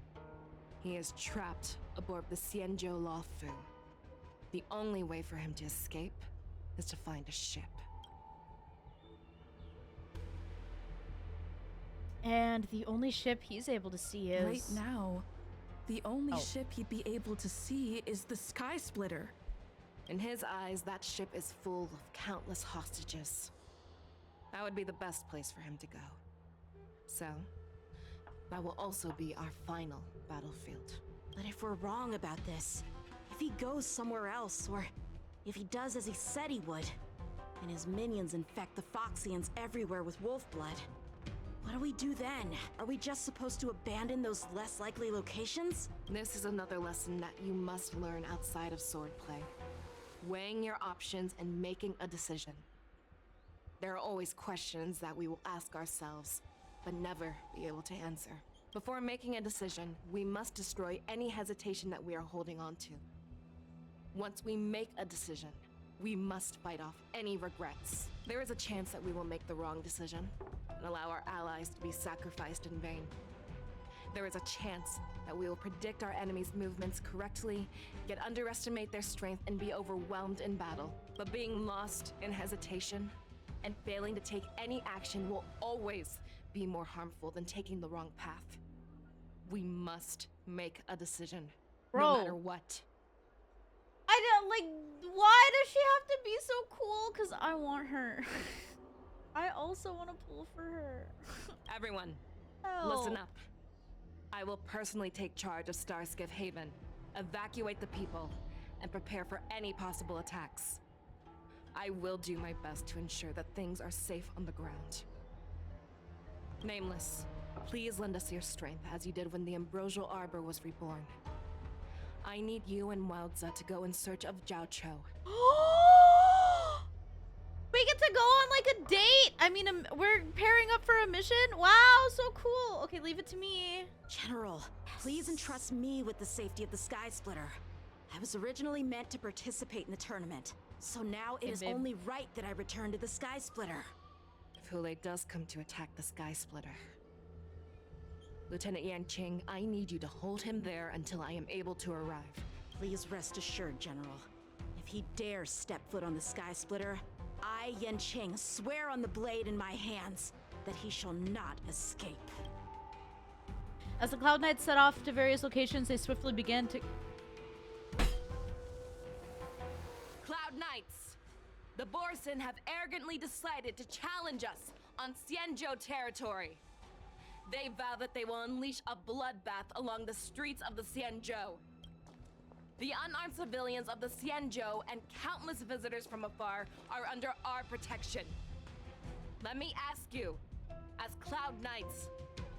He is trapped aboard the Xianzhou Luofu. The only way for him to escape is to find a ship. And the only ship he's able to see is... Right now, the only ship he'd be able to see is the Sky Splitter. In his eyes, that ship is full of countless hostages. That would be the best place for him to go. So, that will also be our final battlefield. But if we're wrong about this, if he goes somewhere else, or if he does as he said he would, and his minions infect the Foxians everywhere with wolf blood, what do we do then? Are we just supposed to abandon those less likely locations? This is another lesson that you must learn outside of swordplay. Weighing your options and making a decision. There are always questions that we will ask ourselves, but never be able to answer. Before making a decision, we must destroy any hesitation that we are holding on to. Once we make a decision, We must fight off any regrets. There is a chance that we will make the wrong decision and allow our allies to be sacrificed in vain. There is a chance that we will predict our enemies' movements correctly, yet underestimate their strength and be overwhelmed in battle. But being lost in hesitation and failing to take any action will always be more harmful than taking the wrong path. We must make a decision, no matter what. I don't like. Why does she have to be so cool? Cause I want her. I also want to pull for her. Everyone, Help. listen up. I will personally take charge of Starskiff Haven, evacuate the people, and prepare for any possible attacks. I will do my best to ensure that things are safe on the ground. Nameless, please lend us your strength as you did when the Ambrosial Arbor was reborn. I need you and Wildza to go in search of Zhao Cho. We get to go on like a date. I mean, we're pairing up for a mission. Wow, so cool. Okay, leave it to me. General, please entrust me with the safety of the Sky Splitter. I was originally meant to participate in the tournament, so now it is only right that I return to the Sky Splitter. If Hule does come to attack the Sky Splitter, Lieutenant Yanqing, I need you to hold him there until I am able to arrive. Please rest assured, General. If he dares step foot on the Sky Splitter, I, Yanqing, swear on the blade in my hands that he shall not escape. As the Cloud Knights set off to various locations, they swiftly began to... Cloud Knights! The Borson have arrogantly decided to challenge us on Xianzhou territory. They vow that they will unleash a bloodbath along the streets of the Xianzhou. The unarmed civilians of the Xianzhou and countless visitors from afar are under our protection. Let me ask you, as Cloud Knights,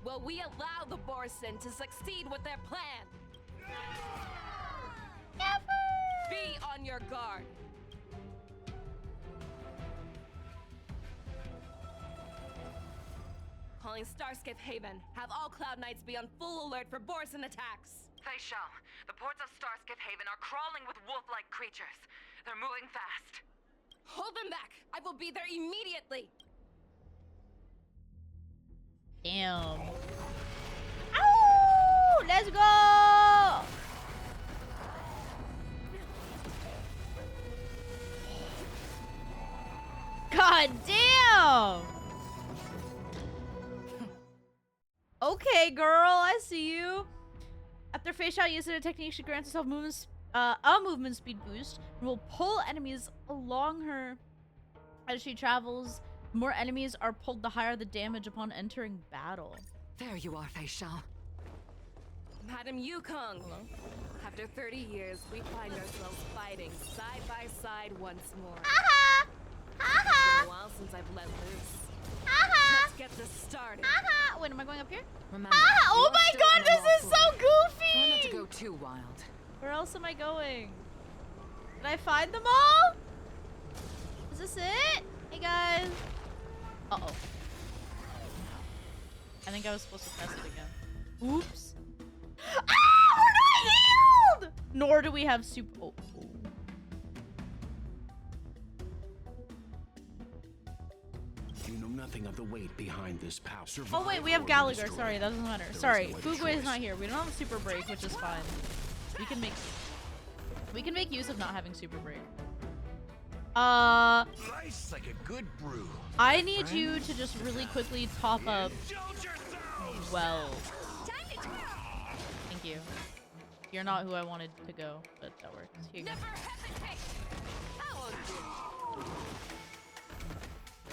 will we allow the Borson to succeed with their plan? Never! Be on your guard. Calling Starskiff Haven. Have all Cloud Knights be on full alert for Borson attacks. Fei Xiao, the ports of Starskiff Haven are crawling with wolf-like creatures. They're moving fast. Hold them back! I will be there immediately! Damn. Ow! Let's go! God damn! Okay, girl, I see you. After Fei Xiao uses a technique, she grants herself a movement speed boost and will pull enemies along her as she travels. The more enemies are pulled, the higher the damage upon entering battle. There you are, Fei Xiao. Madam Yukong. Hello? After 30 years, we find ourselves fighting side by side once more. Aha! Aha! It's been a while since I've let loose. Aha! Let's get this started. Aha! Wait, am I going up here? Remember, aha! Oh my god, this is so goofy! Try not to go too wild. Where else am I going? Did I find them all? Is this it? Hey guys. Uh-oh. I think I was supposed to press it again. Oops. Ah! We're not healed! Nor do we have super... Oh. You know nothing of the weight behind this power. Oh wait, we have Gallagher. Sorry, that doesn't matter. Sorry, Fugui is not here. We don't have a super break, which is fine. We can make use of not having super break. Life's like a good brew. I need you to just really quickly top up. Well, thank you. You're not who I wanted to go, but that works. Here you go.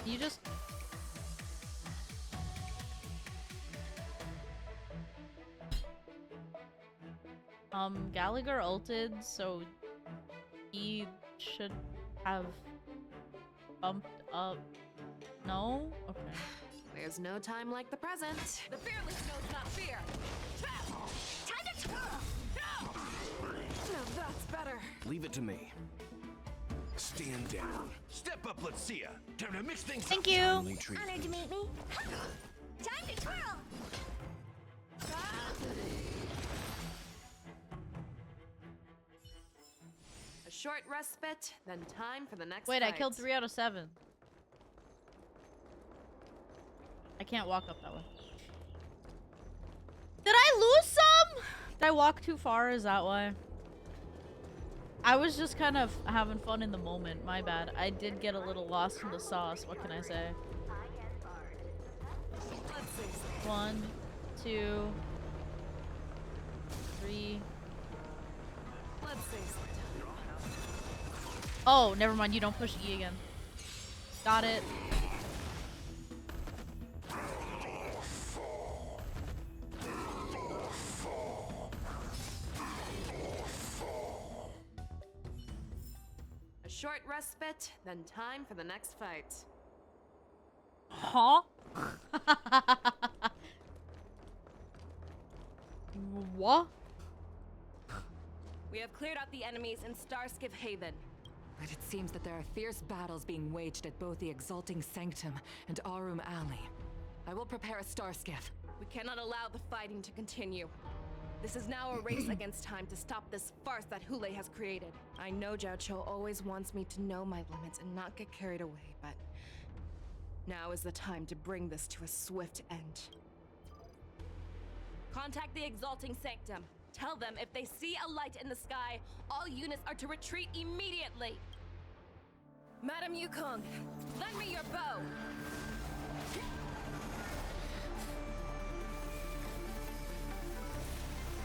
You just... Gallagher ulted, so he should have bumped up. No? Okay. There's no time like the present. The fearless knows not fear. Time to now that's better. Leave it to me. Stand down. Step up, let's see ya. Time to mix things up. Thank you. Honored to meet me. Time to twirl. short respite, then time for the next Wait, fight. I killed 3 out of 7. I can't walk up that way. Did I lose some? Did I walk too far? Is that why? I was just kind of having fun in the moment. My bad. I did get a little lost in the sauce. What can I say? 1, 2, 3. Oh, never mind. You don't push E again. Got it. A short respite, then time for the next fight. Huh? What? We have cleared out the enemies in Starskiff Haven. But it seems that there are fierce battles being waged at both the Exalting Sanctum and Arum Alley. I will prepare a star skiff. We cannot allow the fighting to continue. This is now a race against time to stop this farce that Hule has created. I know Zhao Cho always wants me to know my limits and not get carried away, but now is the time to bring this to a swift end. Contact the Exalting Sanctum. Tell them if they see a light in the sky, all units are to retreat immediately. Madam Yukong, lend me your bow.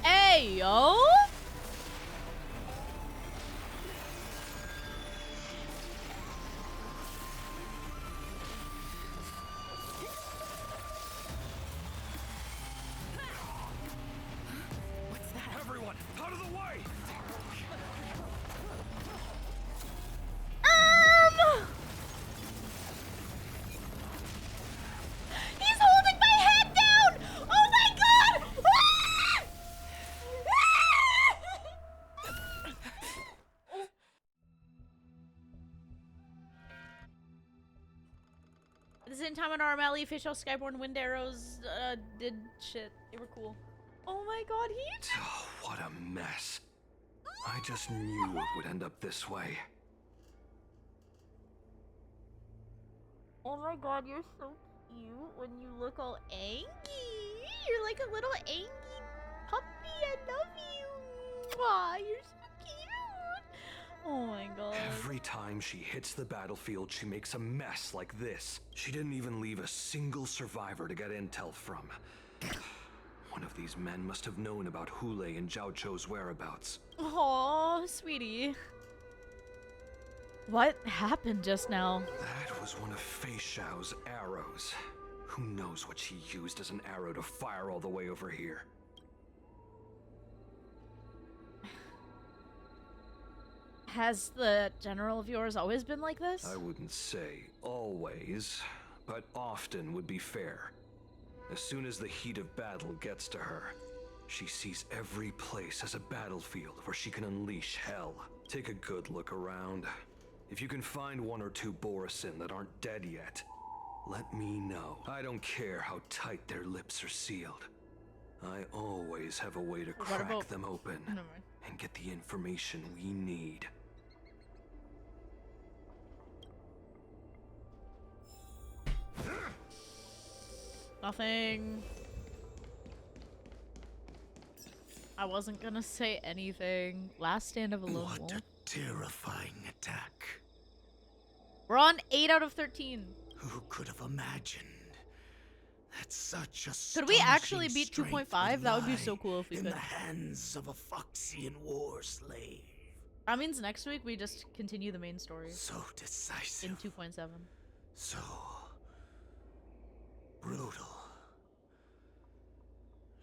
Hey, yo! What's that? Everyone, out of the way! He's holding my head down! Oh my god! Ah! At the same time, on Arum Alley, Fish House, Skyborn, Wind Arrows did shit. They were cool. Oh my god, he... Oh, what a mess. I just knew it would end up this way. Oh my god, you're so cute when you look all angry. You're like a little angry puppy. I love you. Aw, you're so cute. Oh my god. Every time she hits the battlefield, she makes a mess like this. She didn't even leave a single survivor to get intel from. One of these men must have known about Hule and Zhao Cho's whereabouts. Oh, sweetie. What happened just now? That was one of Fei Xiao's arrows. Who knows what she used as an arrow to fire all the way over here? Has the general of yours always been like this? I wouldn't say always, but often would be fair. As soon as the heat of battle gets to her, she sees every place as a battlefield where she can unleash hell. Take a good look around. If you can find 1 or 2 Borisin that aren't dead yet, let me know. I don't care how tight their lips are sealed. I always have a way to crack them open and get the information we need. Nothing. I wasn't gonna say anything. Last stand of a lone wolf. What a terrifying attack. We're on 8 out of 13. Who could have imagined that such a Could we actually beat 2.5? That would be so cool if we in could. the hands of a Foxian war slave? That means next week we just continue the main story. So decisive. In 2.7. So brutal.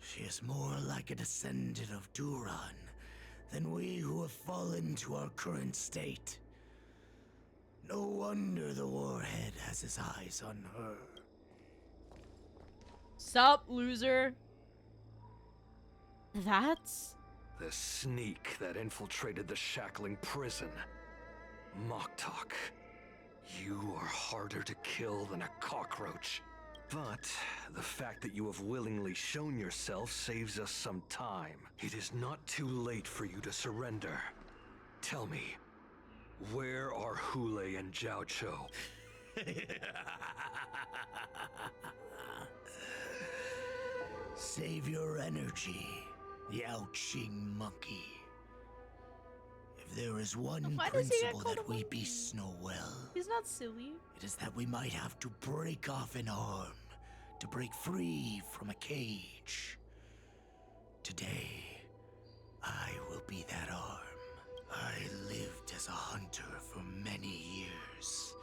She is more like a descendant of Duran than we who have fallen to our current state. No wonder the warhead has his eyes on her. Sup, loser? That's... The sneak that infiltrated the shackling prison. Moktok, you are harder to kill than a cockroach. But the fact that you have willingly shown yourself saves us some time. It is not too late for you to surrender. Tell me, Where are Hule and Zhao Cho? Save your energy, Yao Qing monkey. If there is one Why does he get principle called that a we monkey? beasts know well, He's not silly. it is that we might have to break off an arm to break free from a cage. Today, I will be that arm. I lived as a hunter for many years.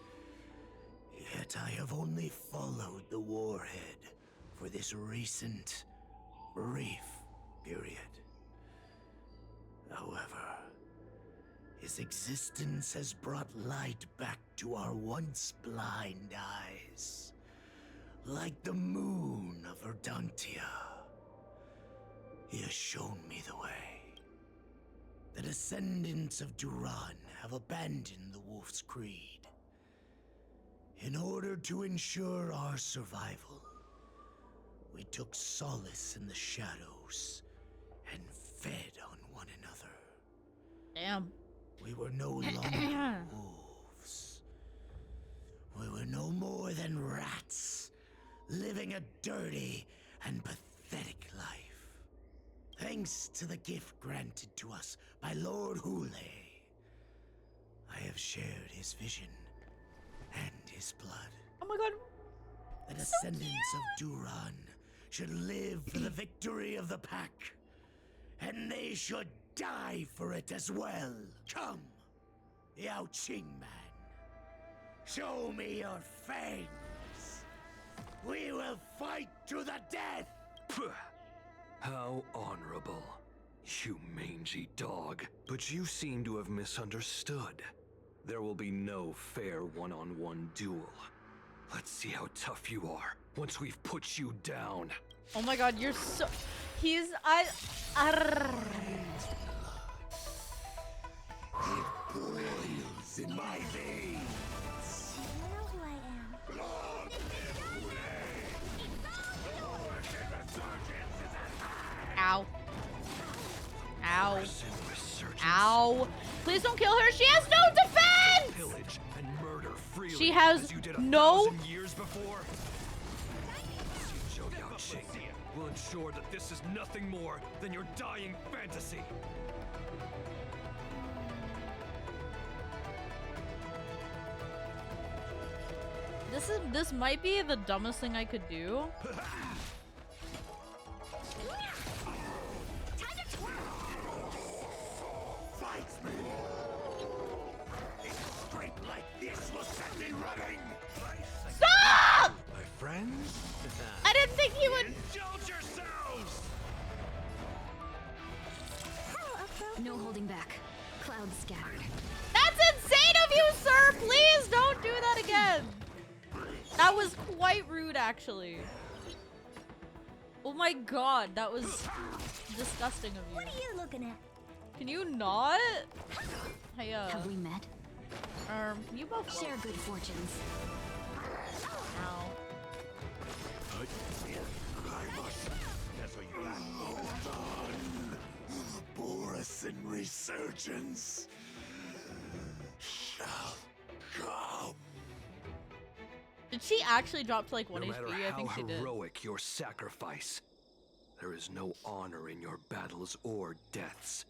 Yet I have only followed the warhead for this recent, brief period. However, his existence has brought light back to our once blind eyes. Like the moon of Verdantia. He has shown me the way. The descendants of Duran have abandoned the Wolf's Creed. In order to ensure our survival, we took solace in the shadows and fed on one another. Damn. We were no longer wolves. We were no more than rats, living a dirty and pathetic life. Thanks to the gift granted to us by Lord Hule, I have shared his vision and his blood. Oh my god. The descendants of Duran should live for the victory of the pack, and they should die for it as well. Come, Yao Qing man. Show me your fangs. We will fight to the death. How honorable, you mangy dog. But you seem to have misunderstood. There will be no fair one-on-one duel. Let's see how tough you are once we've put you down. Oh my god, you're so... He's... It boils in my veins. You know who I am. Long live Ow. Ow. Ow. Please don't kill her. She has no defense! Pillage and murder freely, She has as you did no... 1,000 years before. Zhou Yao Qing will ensure that this is nothing more than your dying fantasy. This might be the dumbest thing I could do. Fight me! A scrape like this will set me running! Stop! My friends? I didn't think he would... Indulge yourselves! No holding back. Clouds scattered. That's insane of you, sir! Please don't do that again! That was quite rude, actually. Oh my god, that was disgusting of you. What are you looking at? Can you not? Hey, Have we met? Can you both share good fortunes? Ow. Hold on. Borison resurgence shall come. Did she actually drop to like 1 No matter HP? I think she how did. heroic your sacrifice, there is no honor in your battles or deaths,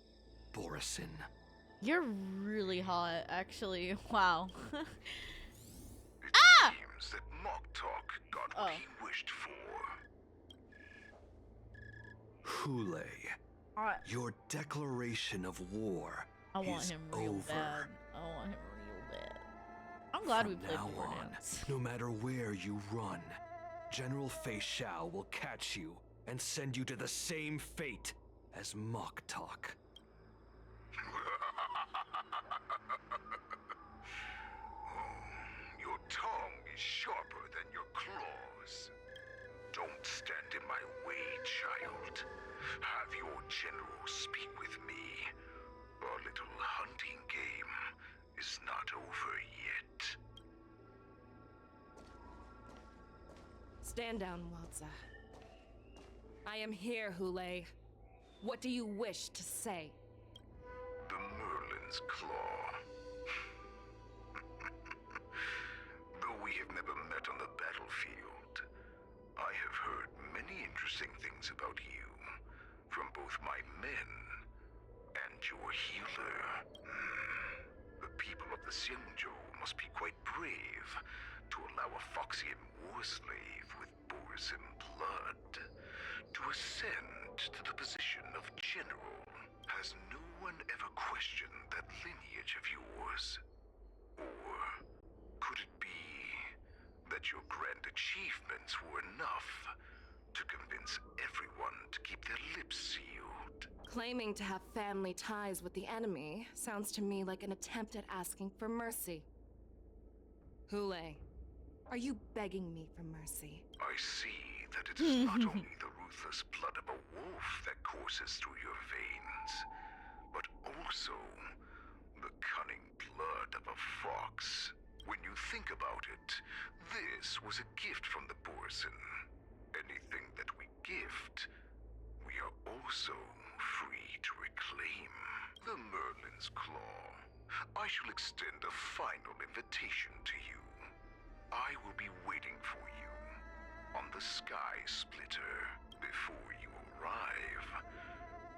Borison. You're really hot, actually. Wow. Ah! It seems that Moktok got what he wished for. Hule, your declaration of war I want is him real over. bad. I want him real bad. I'm glad we played Now on, Wardance. no matter where you run, General Fei Xiao will catch you and send you to the same fate as Moktok. Your tongue is sharper than your claws. Don't stand in my way, child. Have your general speak with me. Our little hunting game is not over yet. Stand down, Walza. I am here, Hule. What do you wish to say? The Merlin's Claw. we have never met on the battlefield, I have heard many interesting things about you from both my men and your healer. The people of the Xianzhou must be quite brave to allow a Foxian war slave with Borisin blood to ascend to the position of general. Has no one ever questioned that lineage of yours? Or could it be that your grand achievements were enough to convince everyone to keep their lips sealed? Claiming to have family ties with the enemy sounds to me like an attempt at asking for mercy. Hule, are you begging me for mercy? I see that it is not only the ruthless blood of a wolf that courses through your veins, but also the cunning blood of a fox. When you think about it, this was a gift from the Borisin. Anything that we gift, we are also free to reclaim. The Merlin's Claw. I shall extend a final invitation to you. I will be waiting for you on the Sky Splitter. Before you arrive,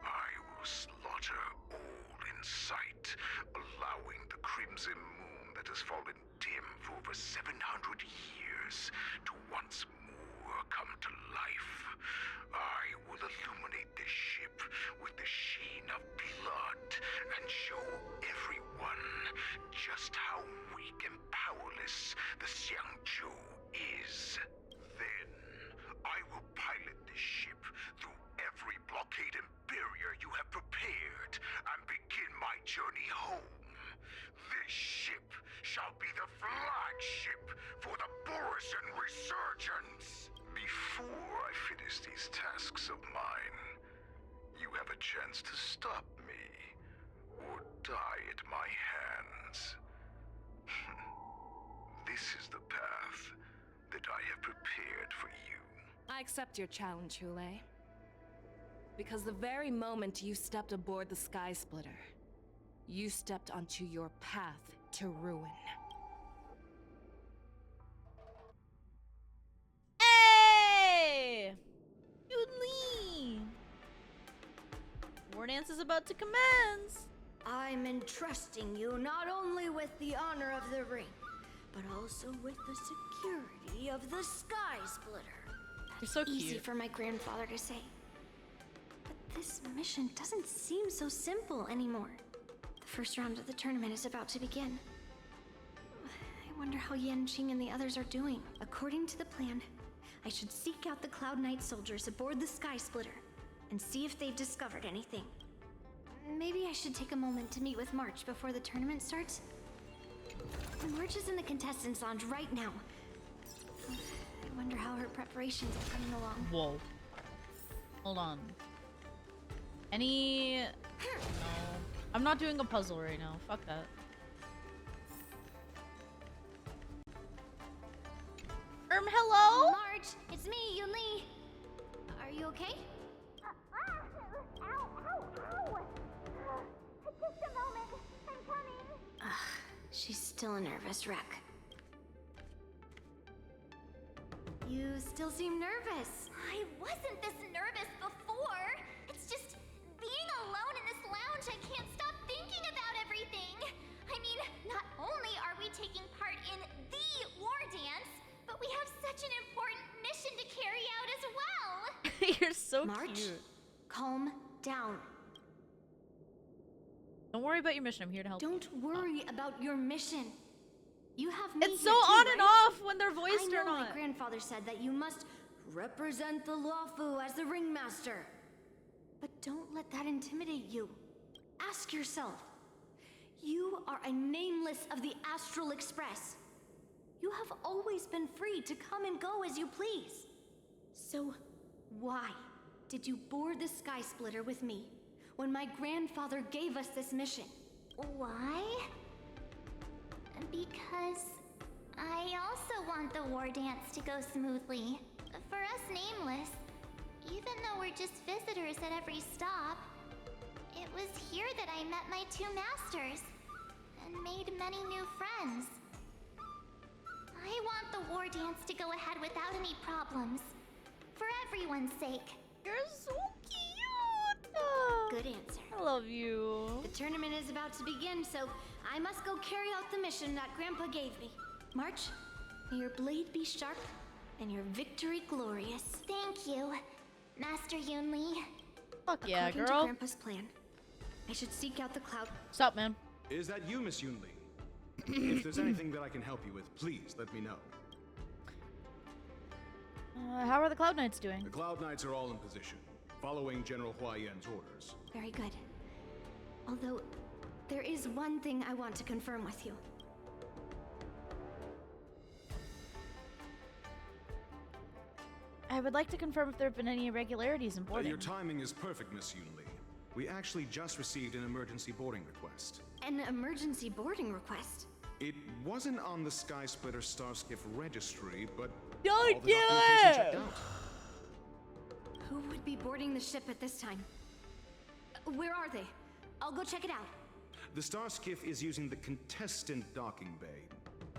I will slaughter all in sight, allowing the crimson moon that has fallen dim for over 700 years to once more come to life. I will illuminate this ship with the sheen of blood and show everyone just how weak and powerless the Xianzhou is. Then, I will pilot this ship through every blockade and barrier you have prepared and begin my journey home. This ship shall be the flagship for the Borisin Resurgence. Before I finish these tasks of mine, you have a chance to stop me or die at my hands. This is the path that I have prepared for you. I accept your challenge, Hule. Because the very moment you stepped aboard the Sky Splitter, you stepped onto your path to ruin. Hey! Yunli! Wardance is about to commence! I'm entrusting you not only with the honor of the ring, but also with the security of the Sky Splitter. You're so Easy cute. for my grandfather to say. But this mission doesn't seem so simple anymore. The first round of the tournament is about to begin. I wonder how Yanqing and the others are doing. According to the plan, I should seek out the Cloud Knight soldiers aboard the Sky Splitter and see if they've discovered anything. Maybe I should take a moment to meet with March before the tournament starts. March is in the contestants' lounge right now. I wonder how her preparations are coming along. Whoa. Hold on. Any... No. I'm not doing a puzzle right now. Fuck that. Hello? March, it's me, Yunli. Are you okay? Ow, ow, ow! Just a moment, I'm coming. She's still a nervous wreck. You still seem nervous. I wasn't this nervous before. It's just being alone in this lounge, I can't stop thinking about everything. I mean, not only are we taking part in the Wardance, but we have such an important mission to carry out as well. You're so March, cute. calm down. Don't worry about your mission. I'm here to help. Don't worry about your mission. You have me It's here so too, on and right? off when they're voiced I or know not. my grandfather said that you must represent the Luofu as the ringmaster. But don't let that intimidate you. Ask yourself. You are a nameless of the Astral Express. You have always been free to come and go as you please. So, why did you board the Sky Splitter with me when my grandfather gave us this mission? Why? Because I also want the Wardance to go smoothly. For us Nameless, even though we're just visitors at every stop, it was here that I met my two masters and made many new friends. I want the Wardance to go ahead without any problems. For everyone's sake. You're so cute! Good answer. I love you. The tournament is about to begin, so I must go carry out the mission that Grandpa gave me. March, may your blade be sharp and your victory glorious. Thank you, Master Yunli. Fuck yeah, According girl. to Grandpa's plan, I should seek out the cloud. Stop, man. Is that you, Miss Yunli? If there's anything that I can help you with, please let me know. How are the Cloud Knights doing? The Cloud Knights are all in position, following General Hua Yan's orders. Very good. Although, there is one thing I want to confirm with you. I would like to confirm if there have been any irregularities in boarding. Your timing is perfect, Miss Yunli. We actually just received an emergency boarding request. An emergency boarding request? It wasn't on the Sky Splitter Starskiff registry, but don't all the do documentation it! checked out. Who would be boarding the ship at this time? Where are they? I'll go check it out. The Starskiff is using the contestant docking bay.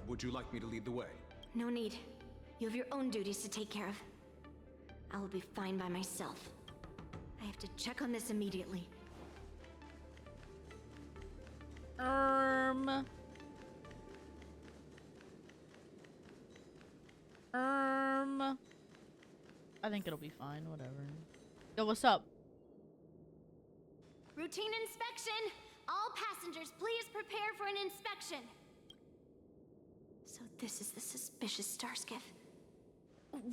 Would you like me to lead the way? No need. You have your own duties to take care of. I will be fine by myself. I have to check on this immediately. I think it'll be fine, whatever. Yo, what's up? Routine inspection! All passengers, please prepare for an inspection! So this is the suspicious Starskiff.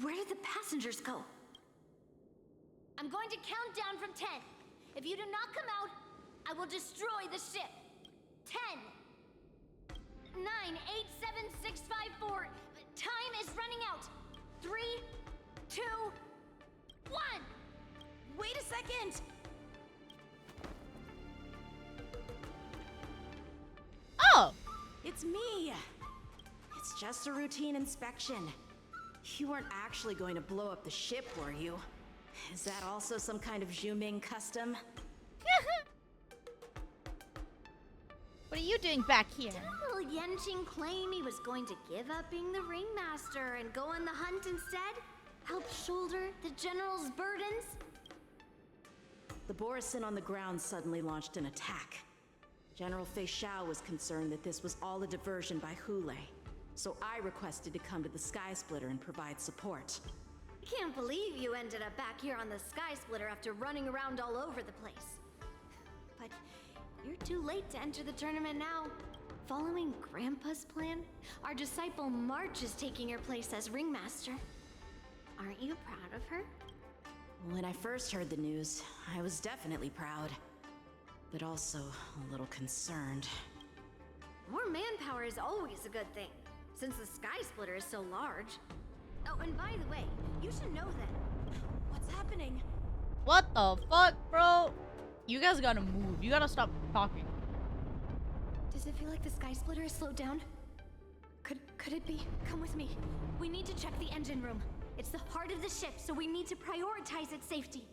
Where did the passengers go? I'm going to count down from 10. If you do not come out, I will destroy the ship. 10, 9, 8, 7, 6, 5, 4. Time is running out. 3, 2, 1. Wait a second. Oh! It's me. It's just a routine inspection. You weren't actually going to blow up the ship, were you? Is that also some kind of Zhuming custom? What are you doing back here? Didn't little Yenjing claim he was going to give up being the ringmaster and go on the hunt instead? Help shoulder the general's burdens? The Borisin on the ground suddenly launched an attack. General Fei Xiao was concerned that this was all a diversion by Hule, so I requested to come to the Sky Splitter and provide support. I can't believe you ended up back here on the Sky Splitter after running around all over the place. But you're too late to enter the tournament now. Following Grandpa's plan, our disciple March is taking your place as ringmaster. Aren't you proud of her? When I first heard the news, I was definitely proud, but also a little concerned. More manpower is always a good thing, since the Sky Splitter is so large. Oh, and by the way, you should know that. What's happening? What the fuck, bro? You guys gotta move. You gotta stop talking. Does it feel like the Sky Splitter is slowed down? Could it be? Come with me. We need to check the engine room. It's the heart of the ship, so we need to prioritize its safety.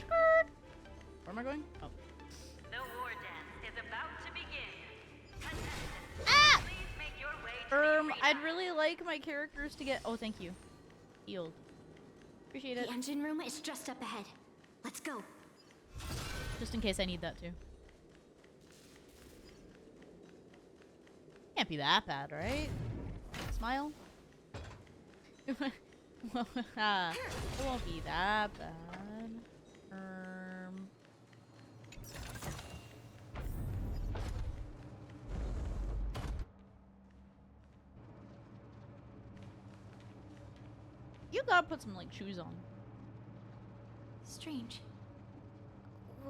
Where am I going? Oh. The Wardance is about to begin. Contestants, Ah! please make your way to the arena. I'd really like my characters to get. Oh, thank you. Healed. Appreciate it. The engine room is just up ahead. Let's go. Just in case I need that too. Can't be that bad, right? Smile. It won't be that bad. You gotta put some like shoes on. Strange.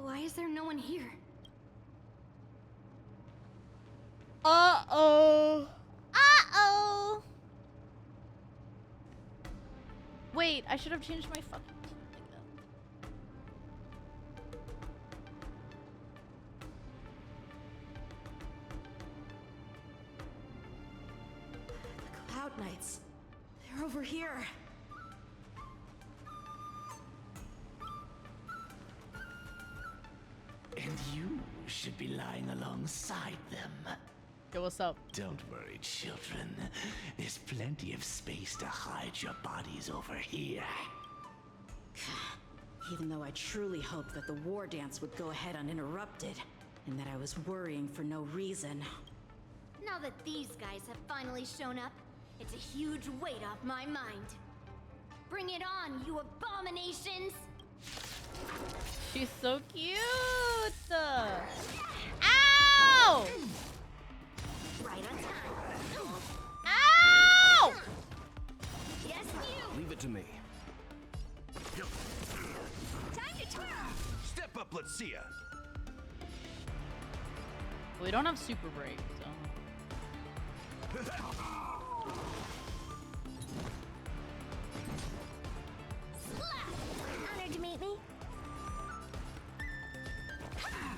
Why is there no one here? Uh-oh. Uh-oh. Wait, I should have changed my fucking team again. The Cloud Knights. They're over here. And you should be lying alongside them. Yo, what's up? Don't worry, children. There's plenty of space to hide your bodies over here. Even though I truly hoped that the war dance would go ahead uninterrupted, and that I was worrying for no reason. Now that these guys have finally shown up, it's a huge weight off my mind. Bring it on, you abominations! She's so cute! Ow! Right on time. Ow! Yes, you! Leave it to me. Time to twirl! Step up, let's see ya. We don't have super break, so. Honored to meet me.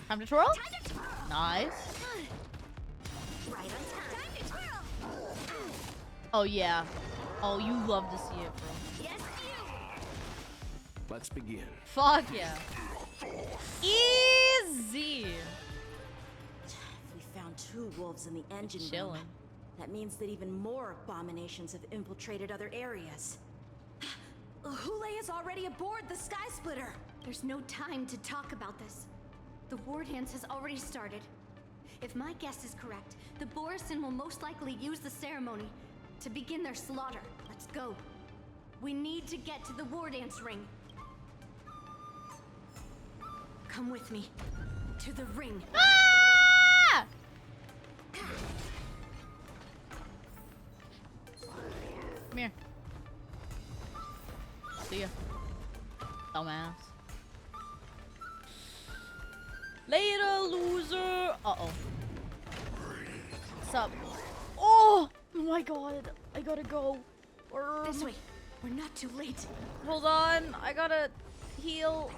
Time to twirl? Time to twirl! Nice. Right on time. Time to twirl! Oh yeah. Oh, you love to see it, bro. Yes, you! Let's begin. Fuck yeah. Easy. If we found 2 wolves in the engine room, Chilling. that means that even more abominations have infiltrated other areas. Hule is already aboard the Sky Splitter. There's no time to talk about this. The war dance has already started. If my guess is correct, the Borisin will most likely use the ceremony to begin their slaughter. Let's go. We need to get to the war dance ring. Come with me. To the ring. Ah! Come here. See ya. Dumbass. Later, loser. Uh-oh. What's up? Oh my god. I gotta go. This way. We're not too late. Hold on. I gotta heal.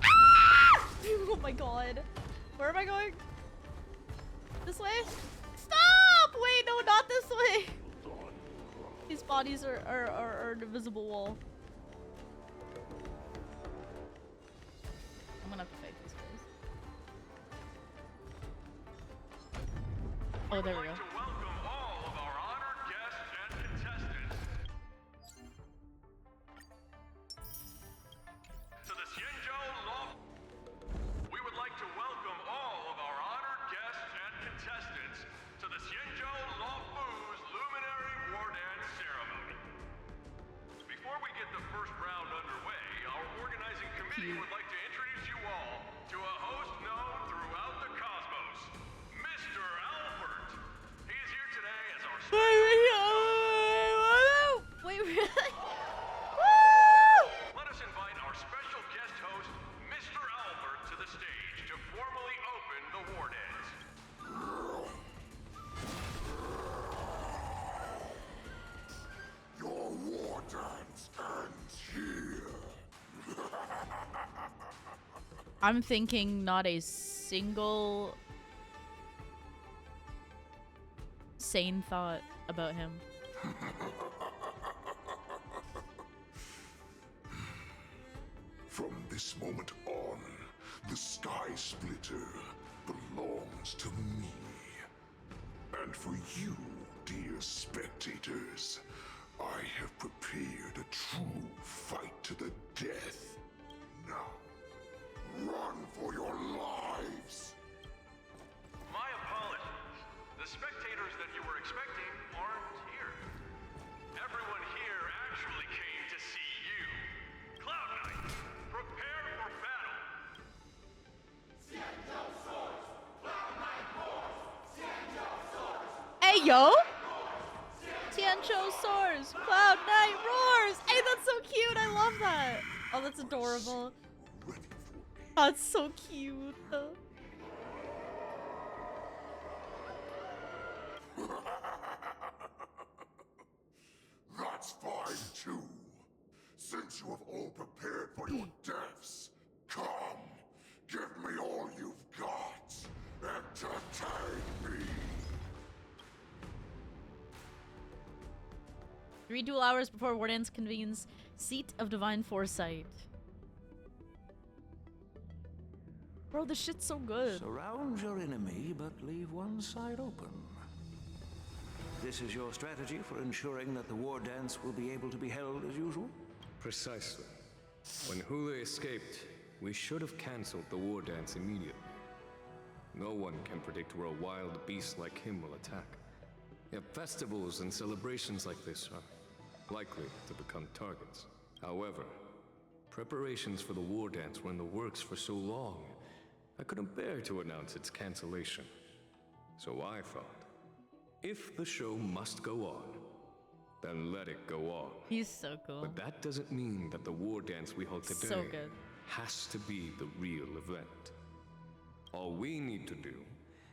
Ah! Oh my god. Where am I going? This way? Stop! Wait, no, not this way. These bodies are an invisible wall. I'm gonna have to fight these guys. Oh, there we go. We would like to introduce you all to a host known throughout the cosmos, Mr. Albert. He is here today as our Wait, really? Let us invite our special guest host, Mr. Albert, to the stage to formally open the war dance. Your war dance ends here. I'm thinking not a single sane thought about him. From this moment on, the Sky Splitter belongs to me. And for you, dear spectators, I have prepared a true fight to the death. Now, run for your lives! My apologies. The spectators that you were expecting aren't here. Everyone here actually came to see you. Cloud Knight, prepare for battle. Hey, yo! Tiancho soars, Cloud Knight roars! Hey, that's so cute! I love that! Oh, that's adorable. That's so cute. That's fine too. Since you have all prepared for your deaths, come, give me all you've got. Entertain me. 3 dual hours before Wardance convenes Seat of Divine Foresight. Bro, this shit's so good. Surround your enemy, but leave one side open. This is your strategy for ensuring that the war dance will be able to be held as usual? Precisely. When Hule escaped, we should have cancelled the war dance immediately. No one can predict where a wild beast like him will attack. Yet festivals and celebrations like this are likely to become targets. However, preparations for the war dance were in the works for so long, I couldn't bear to announce its cancellation. So I thought, if the show must go on, then let it go on. He's so cool. But that doesn't mean that the war dance we hold today So good. has to be the real event. All we need to do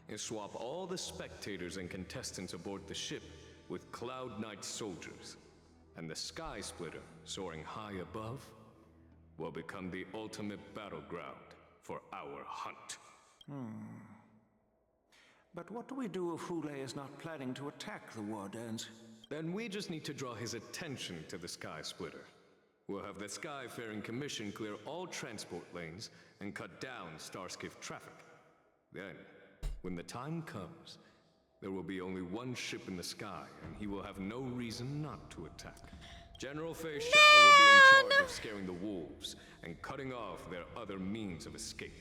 is swap all the spectators and contestants aboard the ship with Cloud Knight soldiers, and the Sky Splitter, soaring high above, will become the ultimate battleground for our hunt. But what do we do if Hule is not planning to attack the war dance? Then we just need to draw his attention to the Sky Splitter. We'll have the Skyfaring Commission clear all transport lanes and cut down Starskiff traffic. Then, when the time comes, there will be only one ship in the sky, and he will have no reason not to attack. General Fei Shao will be in charge of scaring the wolves and cutting off their other means of escape,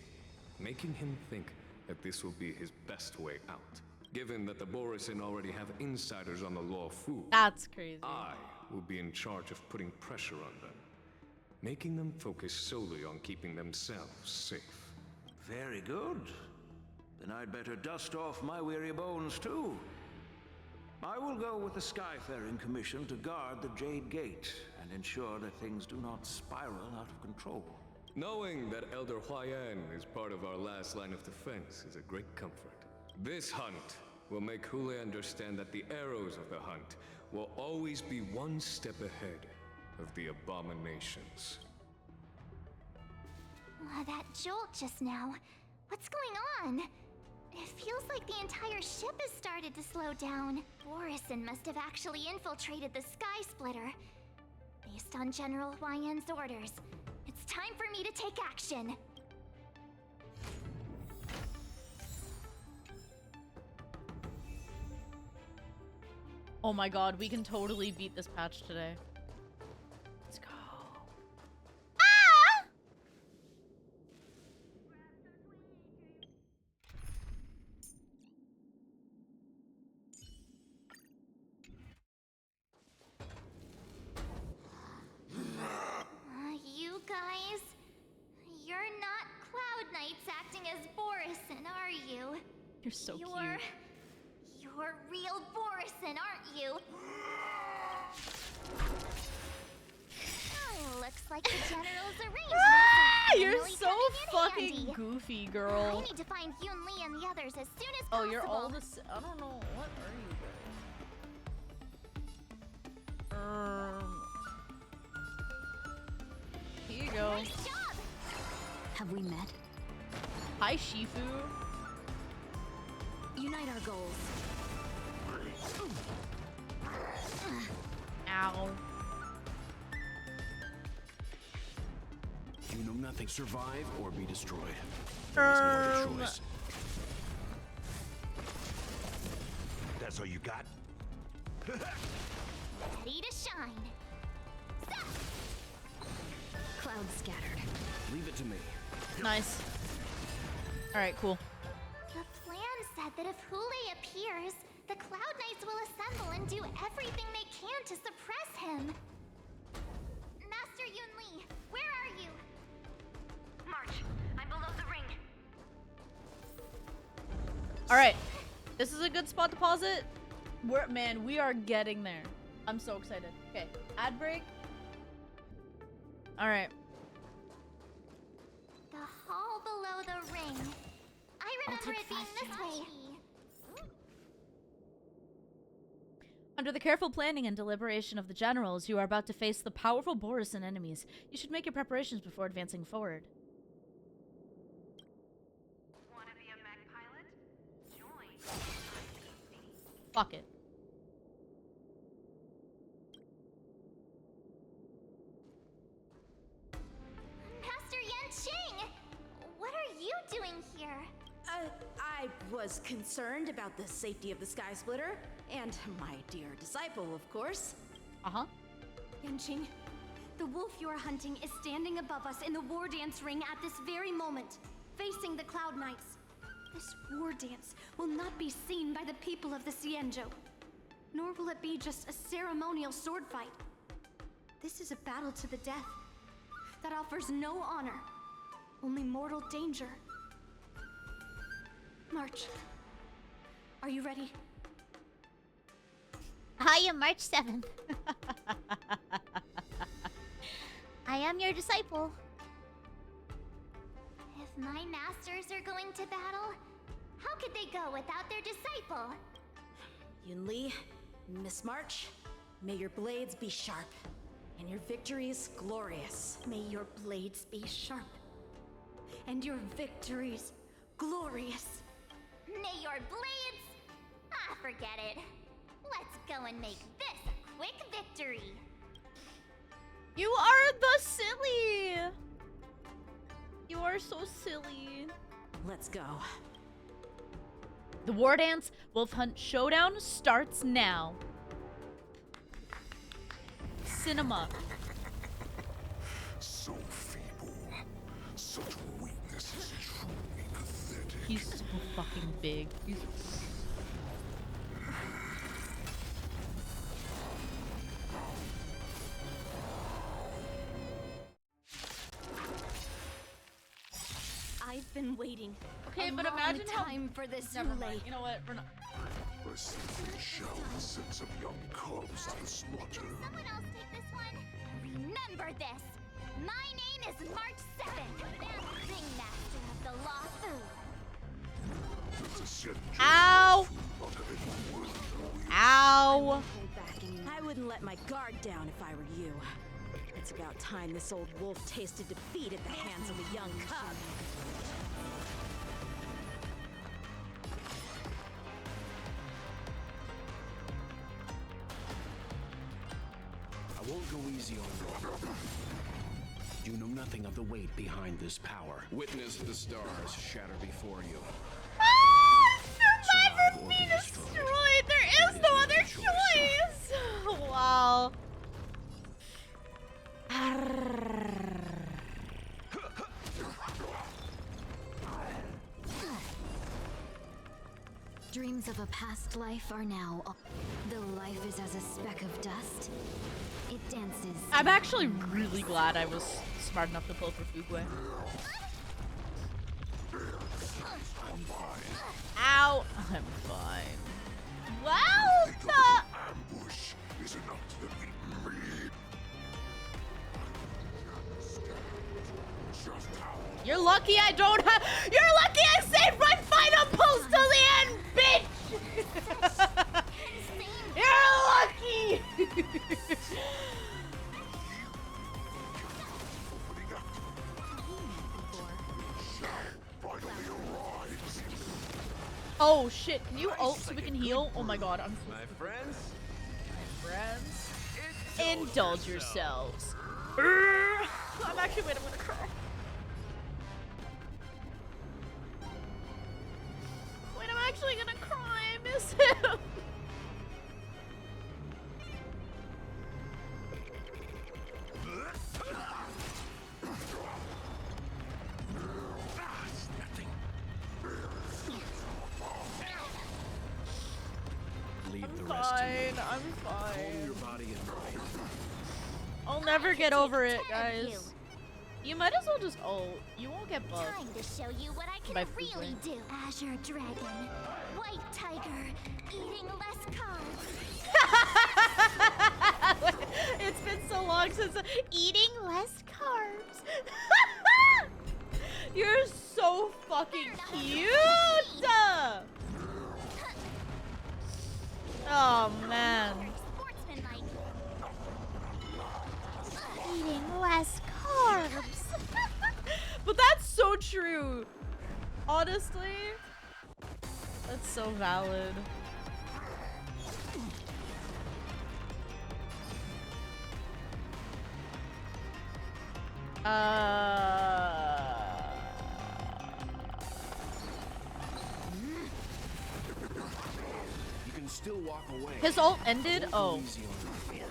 making him think that this will be his best way out. Given that the Borisin already have insiders on the Law Fu, that's crazy. I will be in charge of putting pressure on them, making them focus solely on keeping themselves safe. Very good. Then I'd better dust off my weary bones too. I will go with the Skyfaring Commission to guard the Jade Gate and ensure that things do not spiral out of control. Knowing that Elder Huayan is part of our last line of defense is a great comfort. This hunt will make Hule understand that the arrows of the hunt will always be one step ahead of the abominations. That jolt just now. What's going on? It feels like the entire ship has started to slow down. Borisin must have actually infiltrated the Sky Splitter. Based on General Huayan's orders, it's time for me to take action. Oh my god, we can totally beat this patch today. Let's go. Ah! You guys, you're not Cloud Knights acting as Borisin, are you? You're so cute. You're real Borisin, aren't you? Looks like the General's arrangements. You're really so coming in fucking handy. goofy, I girl. need to find Yun Li and the others as soon as Oh, possible. you're all this. I don't know. What are you guys? Here you go. Nice job. Have we met? Hi, Shifu. Unite our goals. Ow. You know nothing. Survive or be destroyed. There is no other choice. That's all you got? Ready to shine. Cloud scattered. Leave it to me. Nice. Alright, cool. The plan said that if Hule appears, the Cloud Knights will assemble and do everything they can to suppress him. Master Yun Li, where are you? March, I'm below the ring. Alright. This is a good spot to pause it. Man, we are getting there. I'm so excited. Okay, ad break. Alright. The hall below the ring. I remember it being this way. Under the careful planning and deliberation of the generals, you are about to face the powerful Borisin enemies. You should make your preparations before advancing forward. Wanna be a mech pilot? Join. Fuck it. Master Yanqing! What are you doing I was concerned about the safety of the Sky Splitter, and my dear disciple, of course. Uh-huh. Yanqing, the wolf you are hunting is standing above us in the war dance ring at this very moment, facing the Cloud Knights. This war dance will not be seen by the people of the Xianzhou, nor will it be just a ceremonial sword fight. This is a battle to the death that offers no honor, only mortal danger. March, are you ready? I am March 7th. I am your disciple. If my masters are going to battle, how could they go without their disciple? Yunli, Miss March, may your blades be sharp, and your victories glorious. May your blades be sharp, and your victories glorious. May your blades... Ah, forget it. Let's go and make this a quick victory. You are the silly. You are so silly. Let's go. The Wardance Wolf Hunt Showdown starts now. Cinema. So feeble. Such weakness is truly pathetic. He's so fucking big. He's... I've been waiting. Okay, a but long imagine how... time for this. Never mind. You know what? We're not... I simply shall send some young cubs to the slaughter. Someone else take this one. Remember this. My name is March 7th, and Ringmaster of the Law Food. Ow! Ow! I wouldn't let my guard down if I were you. It's about time this old wolf tasted defeat at the hands of a young cub. I won't go easy on you. You know nothing of the weight behind this power. Witness the stars shatter before you. Survive or be destroyed! There is no other choice! Wow. Dreams of a past life are now. Though life is as a speck of dust, it dances. I'm actually really glad I was smart enough to pull for Fugway. I'm fine. Ow! I'm fine. Wow! The Ambush is enough to defeat me. Just how You're lucky I don't have. You're lucky I saved my final pulse till the end, bitch! You're lucky! Oh shit, can you ult so we can heal? Oh my god, I'm so My friends, indulge yourselves. I'm actually, wait, I'm gonna cry. Wait, I'm actually gonna cry. I miss him. Leave the I'm rest to me. fine. I'm fine. Calm your body and mind. I'll never get over it, guys. You might as well just ult. You won't get buffed. Time to show you what I can By really Fugway. do. Azure Dragon, White Tiger, eating less carbs. It's been so long since eating less carbs. You're so fucking cute. Oh man. Sportsmanlike. Eating less carbs. But that's so true. Honestly, that's so valid. still walk away. His ult ended? I won't go Oh. easy on you.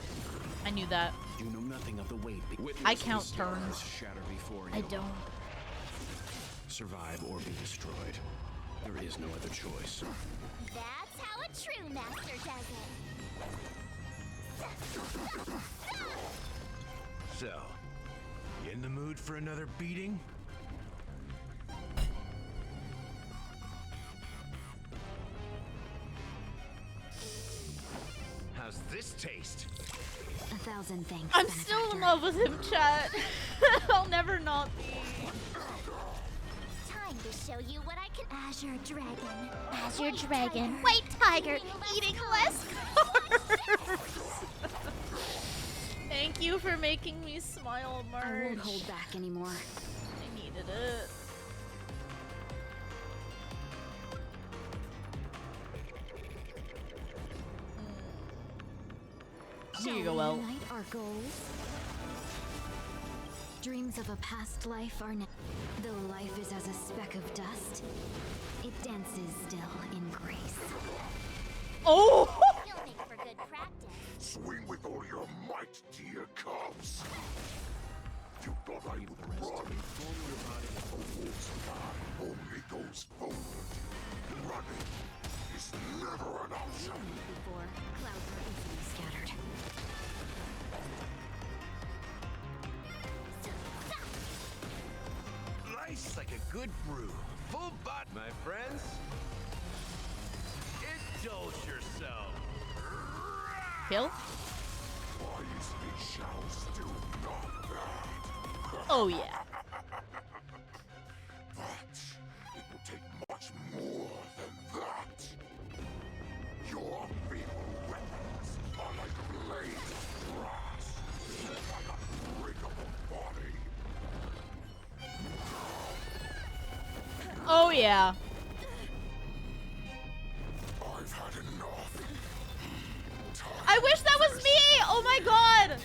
I knew that. You know nothing of the weight. I count turns. Shatter before you. I don't. Survive or be destroyed. There is no other choice. That's how a true master does it. So, you in the mood for another beating? How's this taste? 1,000 thanks. I'm still in love with him, chat. I'll never not be. Time to show you what I can. Azure Dragon. Azure Dragon. White Tiger. Eating less carbs. Thank you for making me smile, Marge. I won't hold back anymore. I needed it. Here you go, Shall El. we unite our goals? Dreams of a past life are now. Though life is as a speck of dust, it dances still in grace. Oh! You'll make for good practice. Swing with all your might, dear cubs. You thought I would run. A wolf's mind only goes forward. Running is never an option. Before clouds are easily scattered. Nice like a good brew. Full bot, my friends. Indulge yourself. Kill? Wisely shall still not that. Oh, yeah. But it will take much more than that. Your feeble weapons are like blades of grass, like a breakable body. Oh, yeah. I've had enough. I wish that was me! Oh my god!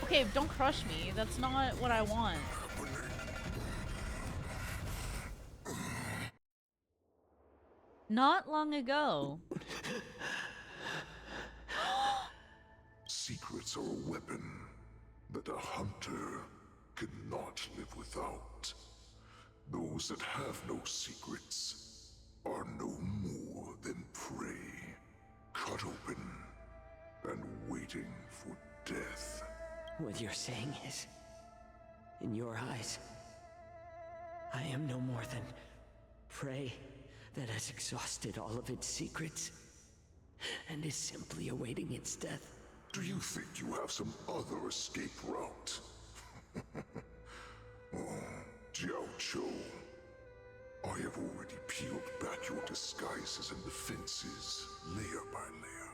Okay, don't crush me. That's not what I want. Not long ago. Secrets are a weapon that a hunter cannot live without. Those that have no secrets are no more than prey, cut open and waiting for death. What you're saying is, in your eyes, I am no more than prey that has exhausted all of its secrets and is simply awaiting its death. Do you think you have some other escape route? Oh, Jiao Cho, I have already peeled back your disguises and defenses, layer by layer.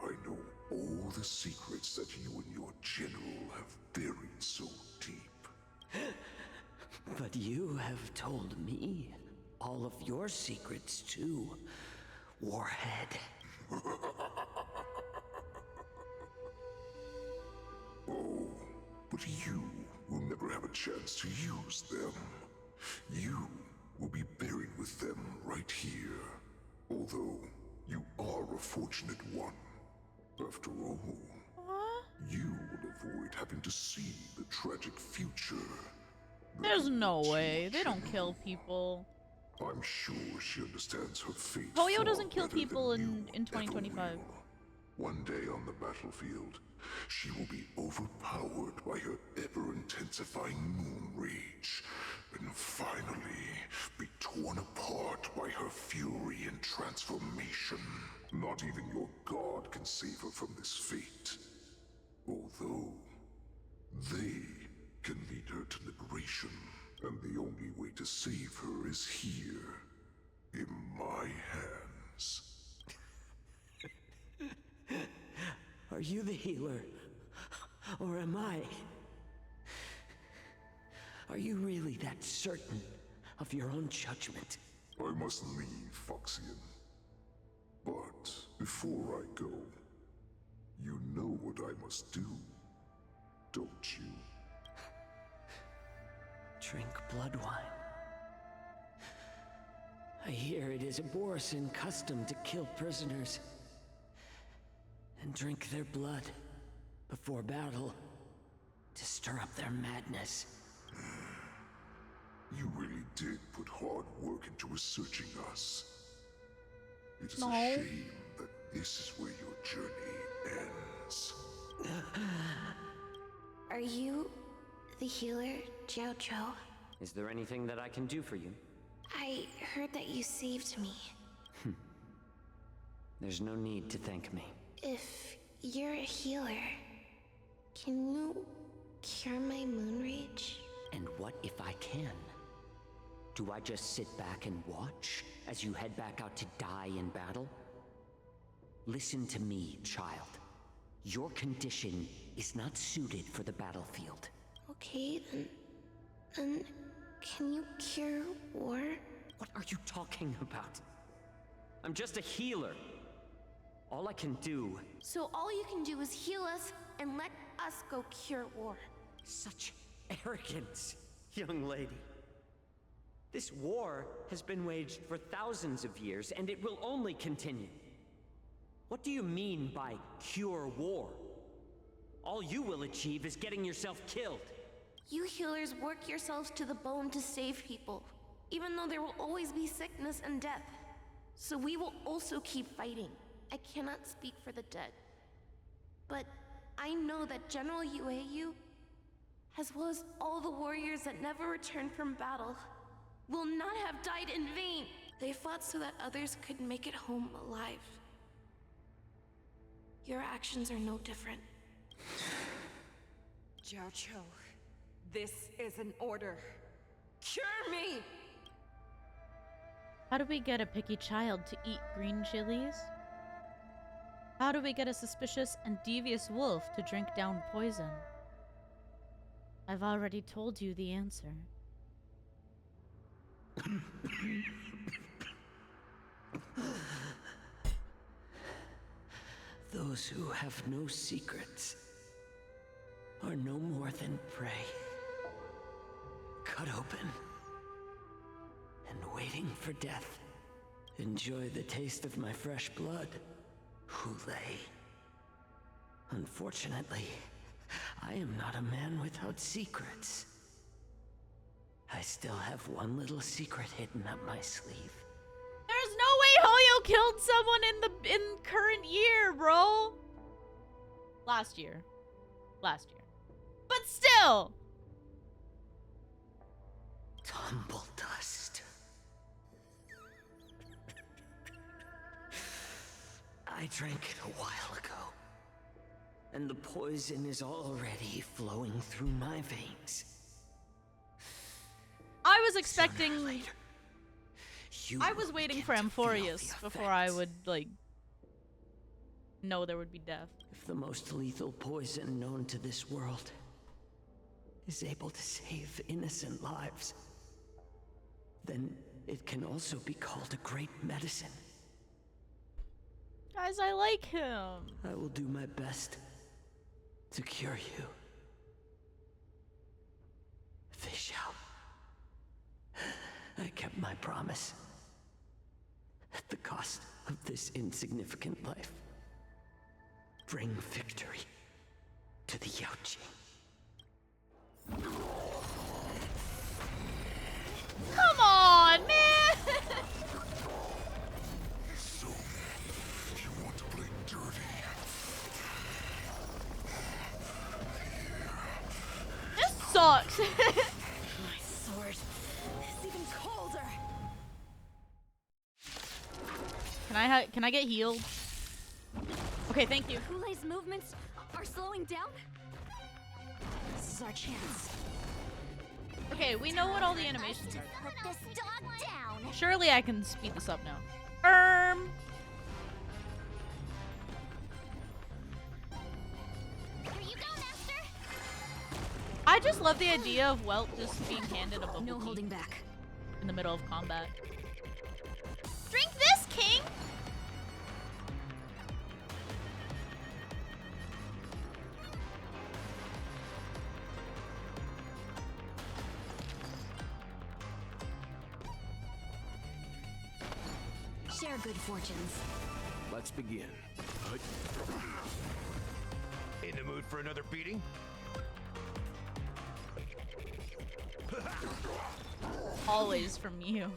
I know all the secrets that you and your general have buried so deep. But you have told me all of your secrets too, Warhead. Oh, but you will never have a chance to use them. You will be buried with them right here. Although, you are a fortunate one. After all, you will avoid having to see the tragic future. There's no way. They don't kill people. I'm sure she understands her fate. Poyo far doesn't kill better people than you in ever 2025. will. One day on the battlefield, she will be overpowered by her ever-intensifying moon rage, and finally be torn apart by her fury and transformation. Not even your god can save her from this fate. Although, they can lead her to liberation, and the only way to save her is here, in my hands. Are you the healer? Or am I? Are you really that certain of your own judgment? I must leave, Foxian. But before I go, you know what I must do, don't you? Drink blood wine. I hear it is a Borisan custom to kill prisoners and drink their blood before battle to stir up their madness. You really did put hard work into researching us. It is No. a shame that this is where your journey ends. Are you the healer, Jiao Zhou? Is there anything that I can do for you? I heard that you saved me. There's no need to thank me. If you're a healer, can you cure my moon rage? And what if I can? Do I just sit back and watch as you head back out to die in battle? Listen to me, child. Your condition is not suited for the battlefield. Okay, then can you cure war? What are you talking about? I'm just a healer. All I can do... So all you can do is heal us and let us go cure war. Such arrogance, young lady. This war has been waged for thousands of years, and it will only continue. What do you mean by cure war? All you will achieve is getting yourself killed. You healers work yourselves to the bone to save people, even though there will always be sickness and death. So we will also keep fighting. I cannot speak for the dead. But I know that General Yueyu, as well as all the warriors that never returned from battle, will not have died in vain. They fought so that others could make it home alive. Your actions are no different. Jiao Zhou, this is an order. Cure me! How do we get a picky child to eat green chilies? How do we get a suspicious and devious wolf to drink down poison? I've already told you the answer. Those who have no secrets are no more than prey. Cut open and waiting for death. Enjoy the taste of my fresh blood, Hulei. Unfortunately, I am not a man without secrets. I still have one little secret hidden up my sleeve. There's no way Hoyo killed someone in current year, bro. Last year. But still. Tumble dust. I drank it a while ago, and the poison is already flowing through my veins. I was expecting... I was waiting for Amphorius before I would, like, know there would be death. If the most lethal poison known to this world is able to save innocent lives, then it can also be called a great medicine. Guys, I like him. I will do my best to cure you. They shall. I kept my promise. At the cost of this insignificant life. Bring victory to the Yaoqing. Come on, man! So, you want to play dirty? This sucks. My sword is even colder. Can I get healed? Okay, thank you. Hulei's movements are slowing down. This is our chance. Okay, we know what all the animations are. Put this dog down. Surely I can speed this up now. Here you go, Master. I just love the idea of Welt just being handed a bubble No tea holding back. in the middle of combat. Drink this, King! Share good fortunes. Let's begin. In the mood for another beating? Always from you.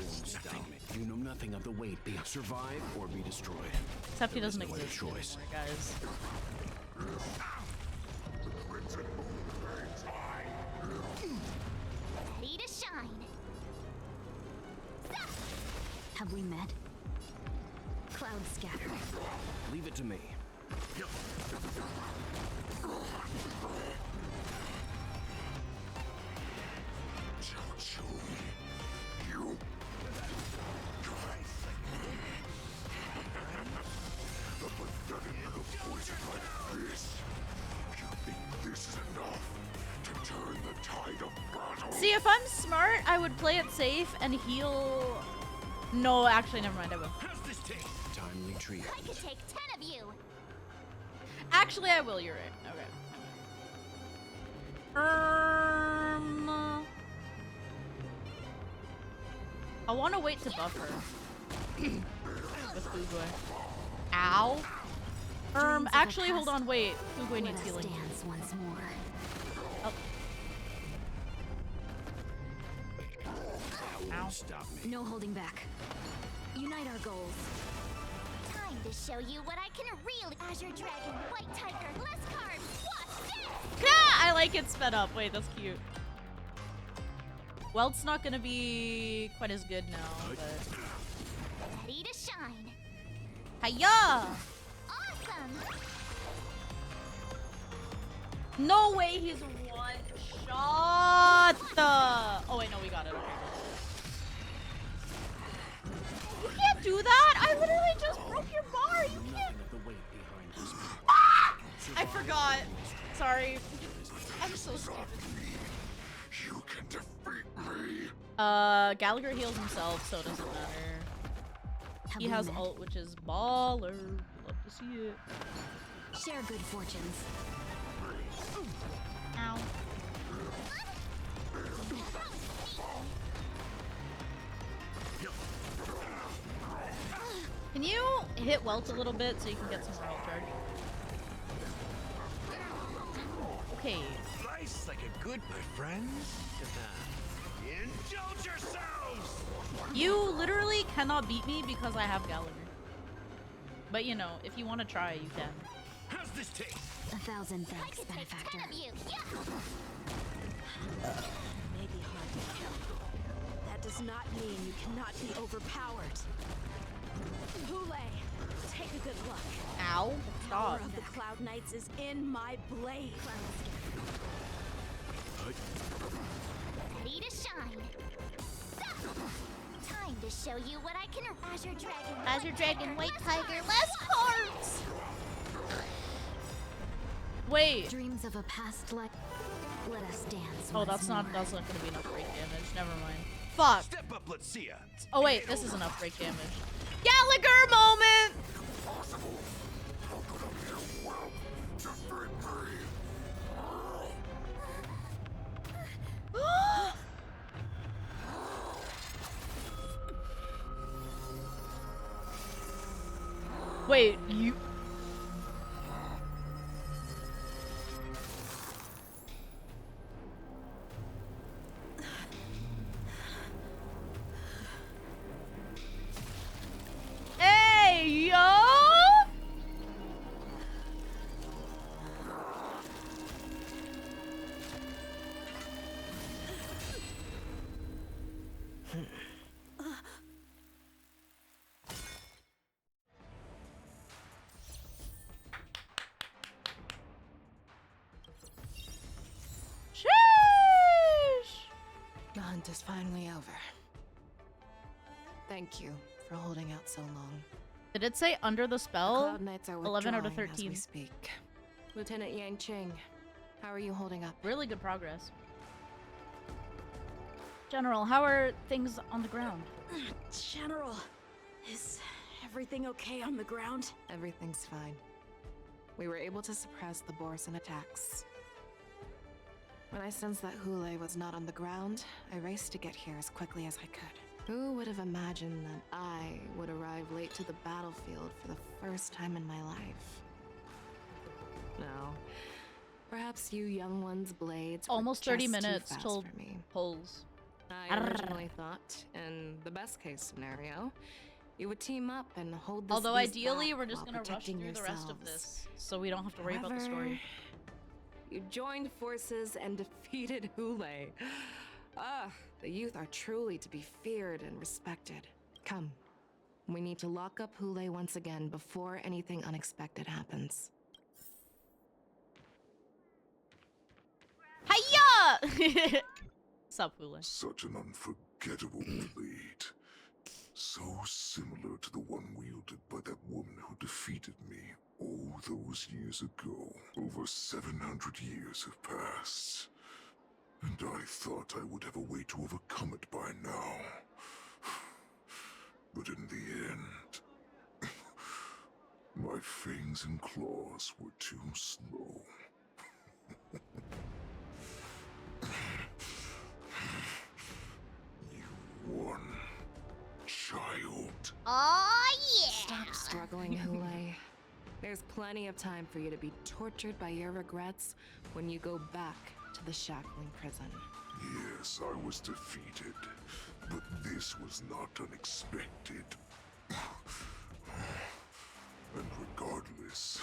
Stop it. You know nothing of the weight behind. Survive or be destroyed. Except he doesn't There is no other exist choice. anymore, guys. Ready to shine. Have we met? Cloud scattered. Leave it to me. You. A pathetic little poison like this. You think this is enough to turn the tide of battle? See, if I'm smart, I would play it safe and heal. No, actually, never mind. I will. Timely treatment. I could take 10 of you. Actually, I will. You're right. Okay. I want to wait to buff her with Fugui. Ow. Actually, hold on. Wait. Fugui needs healing. Dance once more. Oh. That won't stop me. No holding back. Unite our goals. Time to show you what I can really. Azure Dragon, White Tiger, less carbs. Watch this. I like it sped up. Wait, that's cute. Well, it's not gonna be quite as good now, but... Ready to shine. Hiya! Awesome. No way he's one shot! Oh wait, no, we got it. Okay, good. You can't do that! I literally just broke your bar! You can't... I forgot. Sorry. I'm so stupid. You can defeat me. Gallagher heals himself, so it doesn't matter. He has ult, which is baller. Love to see it. Share good fortunes. Ow. Can you hit Welt a little bit so you can get some more ult charge? Okay. Life's like a good, my friends. Indulge yourselves! You literally cannot beat me because I have Gallagher. But you know, if you want to try, you can. How's this taste? 1,000 thanks, benefactor. You. Yeah. May be hard to kill. That does not mean you cannot be overpowered. Boule, take a good look. Ow. The power of the Cloud Knights is in my blade. Ready to shine. Time to show you what I can. Azure Dragon. Azure Dragon, White Tiger, less cards! Wait. Dreams of a past life. Let us dance. Oh, that's not gonna be enough break damage. Never mind. Fuck. Step up, let's see ya. Oh wait, this is enough break damage. Gallagher moment! Wait, you... Hey, yo! The hunt is finally over. Thank you for holding out so long. Did it say under the The spell? Cloud Knights are 11 out of withdrawing as 13. we speak. Lieutenant Yang Ching, how are you holding up? Really good progress. General, how are things on the ground? General, is everything okay on the ground? Everything's fine. We were able to suppress the Borson attacks. When I sensed that Hule was not on the ground, I raced to get here as quickly as I could. Who would have imagined that I would arrive late to the battlefield for the first time in my life? No. Perhaps you young ones' blades were Almost 30 just too minutes fast till for me. polls. I originally thought, in the best case scenario, you would team up and hold this Although beast ideally, back we're just while gonna rush protecting through the rest of yourselves. this, so we don't have to worry about the However, story. You joined forces and defeated Hule. Ah, the youth are truly to be feared and respected. Come, we need to lock up Hule once again before anything unexpected happens. Hiya! Sup, Hule? Such an unforgettable blade. So similar to the one wielded by that woman who defeated me all those years ago. Over 700 years have passed. And I thought I would have a way to overcome it by now. But in the end, my fangs and claws were too slow. You won, child. Oh yeah! Stop struggling, Hule. There's plenty of time for you to be tortured by your regrets when you go back to the shackling prison. Yes, I was defeated, but this was not unexpected. And regardless,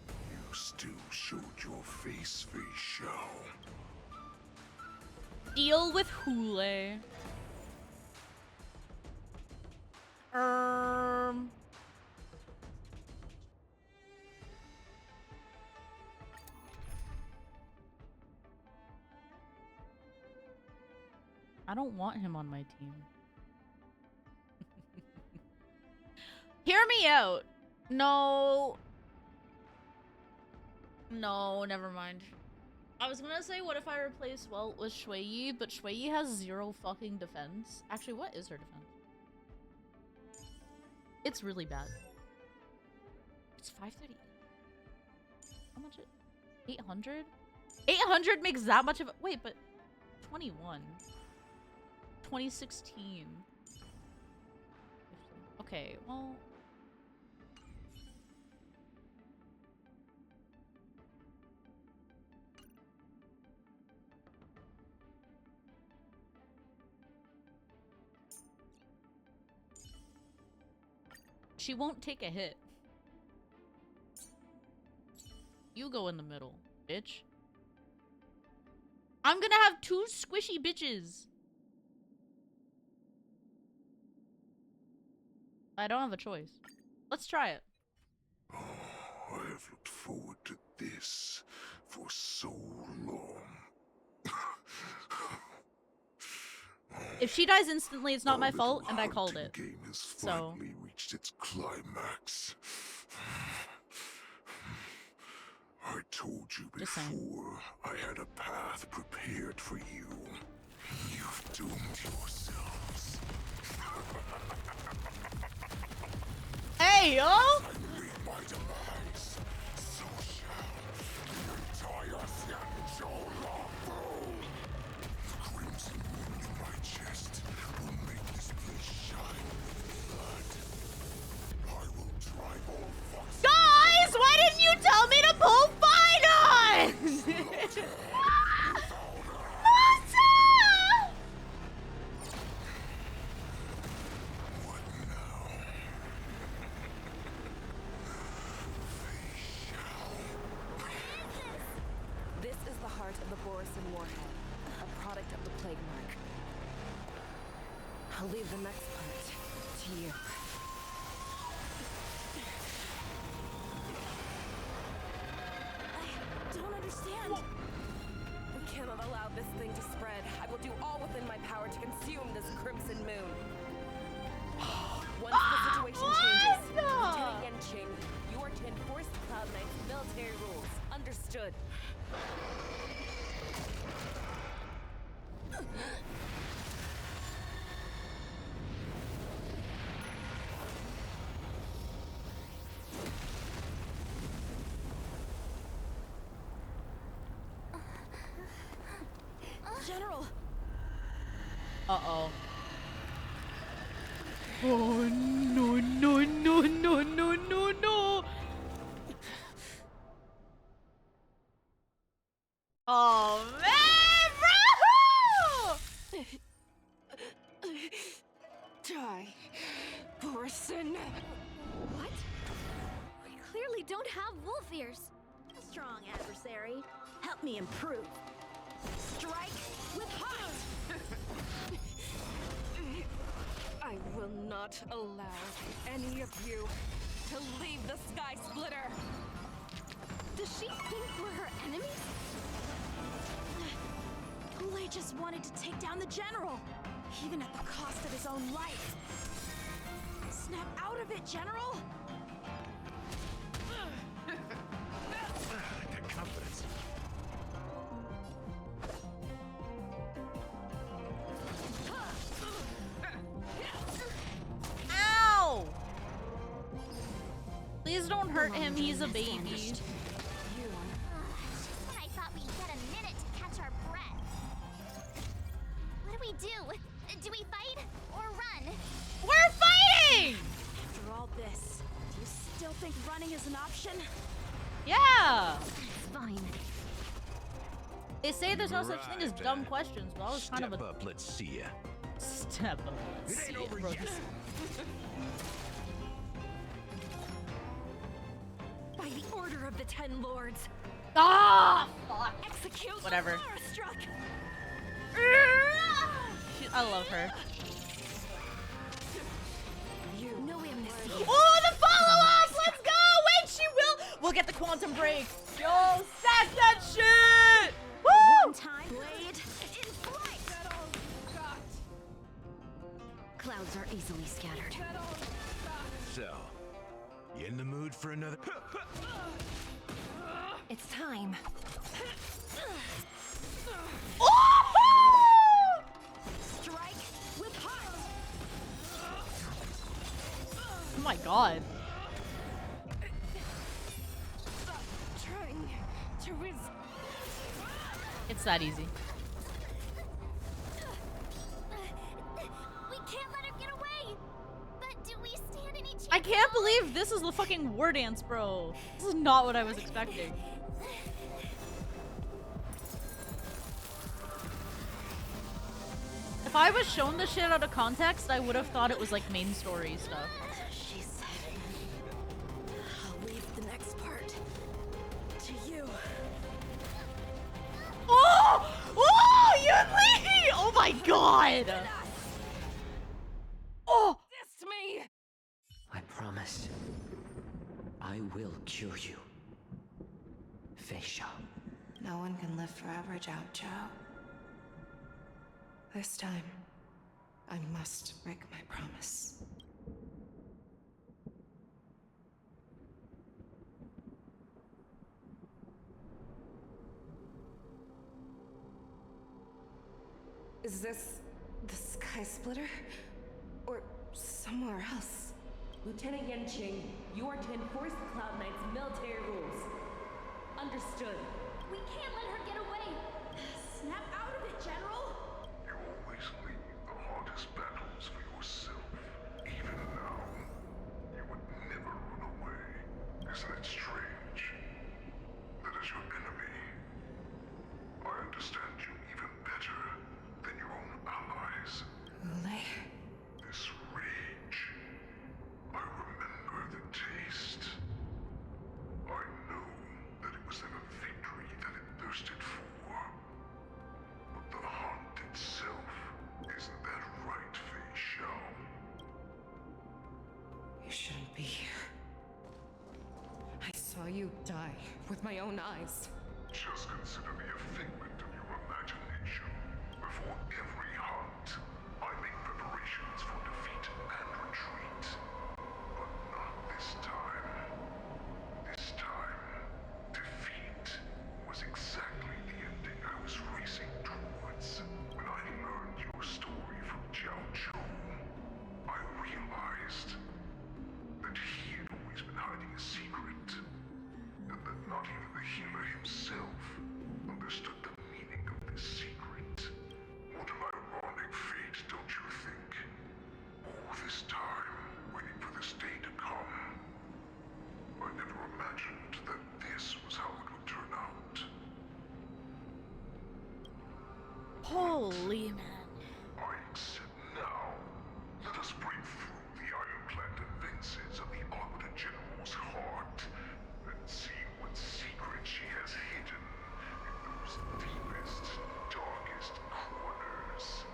you still showed your face, Shao. Deal with Hule. I don't want him on my team. Hear me out. No. No, never mind. I was gonna say, what if I replace Welt with Shui Yi, but Shui Yi has 0 fucking defense. Actually, what is her defense? It's really bad. It's 530. How much? 800? 800 makes that much of a— wait, but 21. 2016. Okay, well. She won't take a hit. You go in the middle, bitch. I'm gonna have 2 squishy bitches. I don't have a choice. Let's try it. Oh, I have looked forward to this for so long. If she dies instantly, it's not my fault, and I called it. Game has So finally reached its climax. I told you before, I had a path prepared for you. You've doomed yourselves. Hey, yo! I made my demise. So shall the entire Xianzhou Longbow. The crimson wound in my chest will make this place shine with blood. I will drive all foxes. Guys, why didn't you tell me to pull finance? This is the heart of the Borisin Warhead, a product of the Plague Mark. I'll leave the next part to you. I don't understand. We cannot allow this thing to spread. I will do all within my power to consume this crimson moon. Once the situation changes, Lieutenant Yanqing, you are to enforce the Cloud Knight's military rules. Understood. General! Uh-oh. Oh, no, no, no, no, no, no, no. Oh, man, bro! Die, person. What? We clearly don't have wolf ears. Strong adversary. Help me improve. Strike with heart! I will not allow any of you to leave the Sky Splitter. Does she think we're her enemies? Goulet just wanted to take down the general, even at the cost of his own life. Snap out of it, General! That confidence. Ow! Please don't hurt him, he's a baby. Just when I thought we'd get a minute to catch our breath. What do we do? Do we fight or run? We're fighting! After all this, do you still think running is an option? Yeah! It's fine. They say there's no such thing as dumb questions, but I was kind of a... Step up, let's see ya. Step up, let's It see ain't over bro. yet. By the order of the Ten Lords. Ah! Fuck. Execute Whatever. the Struck. I love her. You know we have Oh, the follow-up! Let's go! Wait, she will! We'll get the quantum break. Yo, stack that shit! Woo! One time, blade in flight! Clouds are easily scattered. So, you in the mood for another? It's time. Oh! Strike with heart! Oh my god. Trying to resist. It's that easy. We can't let him get away. But do we stand any chance? I can't believe this is the fucking Wardance, bro. This is not what I was expecting. If I was shown this shit out of context, I would have thought it was like main story stuff. She said, I'll leave the next part to you. Oh! Oh! Yunli! Oh my god! Oh! Assist me! I promise. I will cure you. Fei Shao. No one can live forever, Zhao Zhao. This time, I must break my promise. Is this the Sky Splitter? Or somewhere else? Lieutenant Yanqing, you are to enforce the Cloud Knight's military rules. Understood. We can't let her get away. Snap out of it, General! You always leave the hardest battles for yourself. Even now, you would never run away. Isn't it strange? That is your enemy. I understand you even better than your own allies. Goulet? This rage. I remember the taste. I know that it was never victory that it thirsted for. But the hunt itself, isn't that right, Fei Shao? You shouldn't be here. I saw you die with my own eyes. Just consider me a figment of your imagination. Before every hunt, I make preparations for defeat and retreat. But not this time. This time, defeat was exactly the ending I was racing towards. When I learned your story from Zhao Zhou, I realized that he had always been hiding a secret, and that not even the healer himself understood the Holy man. I accept now. Let us break through the ironclad defenses of the Arbiter General's heart and see what secret she has hidden in those deepest, darkest corners.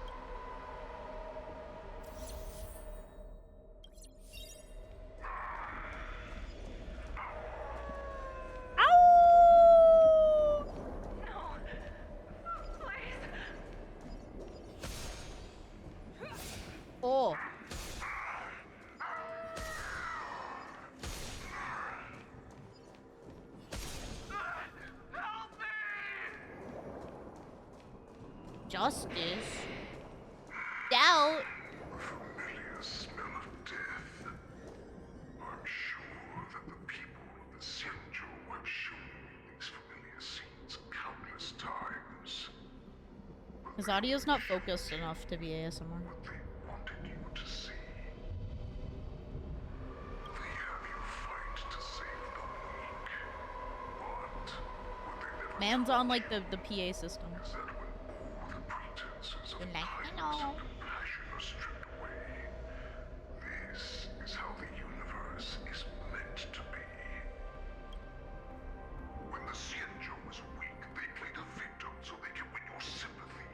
Oh. Justice? Doubt? Familiar smell of death. I'm sure that the people of the Xianzhou have shown me these familiar scenes countless times. His audio's not focused enough to be ASMR. Wanted you to see. They have you fight to save the weak. But what they never Man's on like the PA system. is that when all the pretenses of Good night. kindness and compassion are stripped away, this is how the universe is meant to be. When the Xianzhou is weak, they play the victim so they can win your sympathy.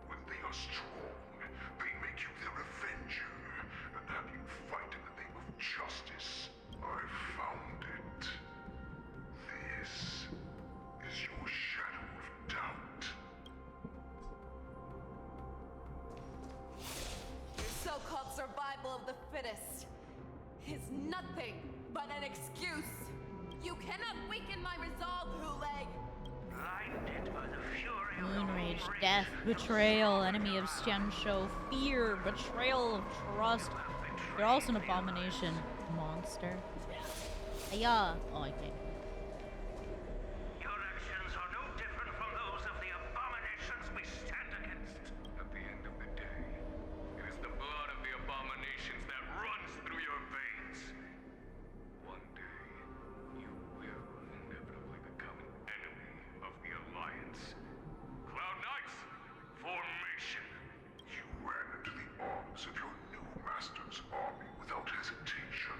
When they are strong, they make you their avenger and have you fight in the name of justice. I found it. This is your shadow of doubt. Your so-called survival of the fittest is nothing but an excuse. You cannot weaken my resolve, Hule. Blinded by the fury of Moon rage, death, betrayal, enemy of Xianzhou, fear, betrayal of trust. You're also an abomination, monster. Aya. Oh, I can't. Your actions are no different from those of the abominations we stand against. At the end of the day, it is the blood of the abominations that runs through your veins. One day, you will inevitably become an enemy of the Alliance. Cloud Knights, formation! You ran into the arms of your new master's army without hesitation.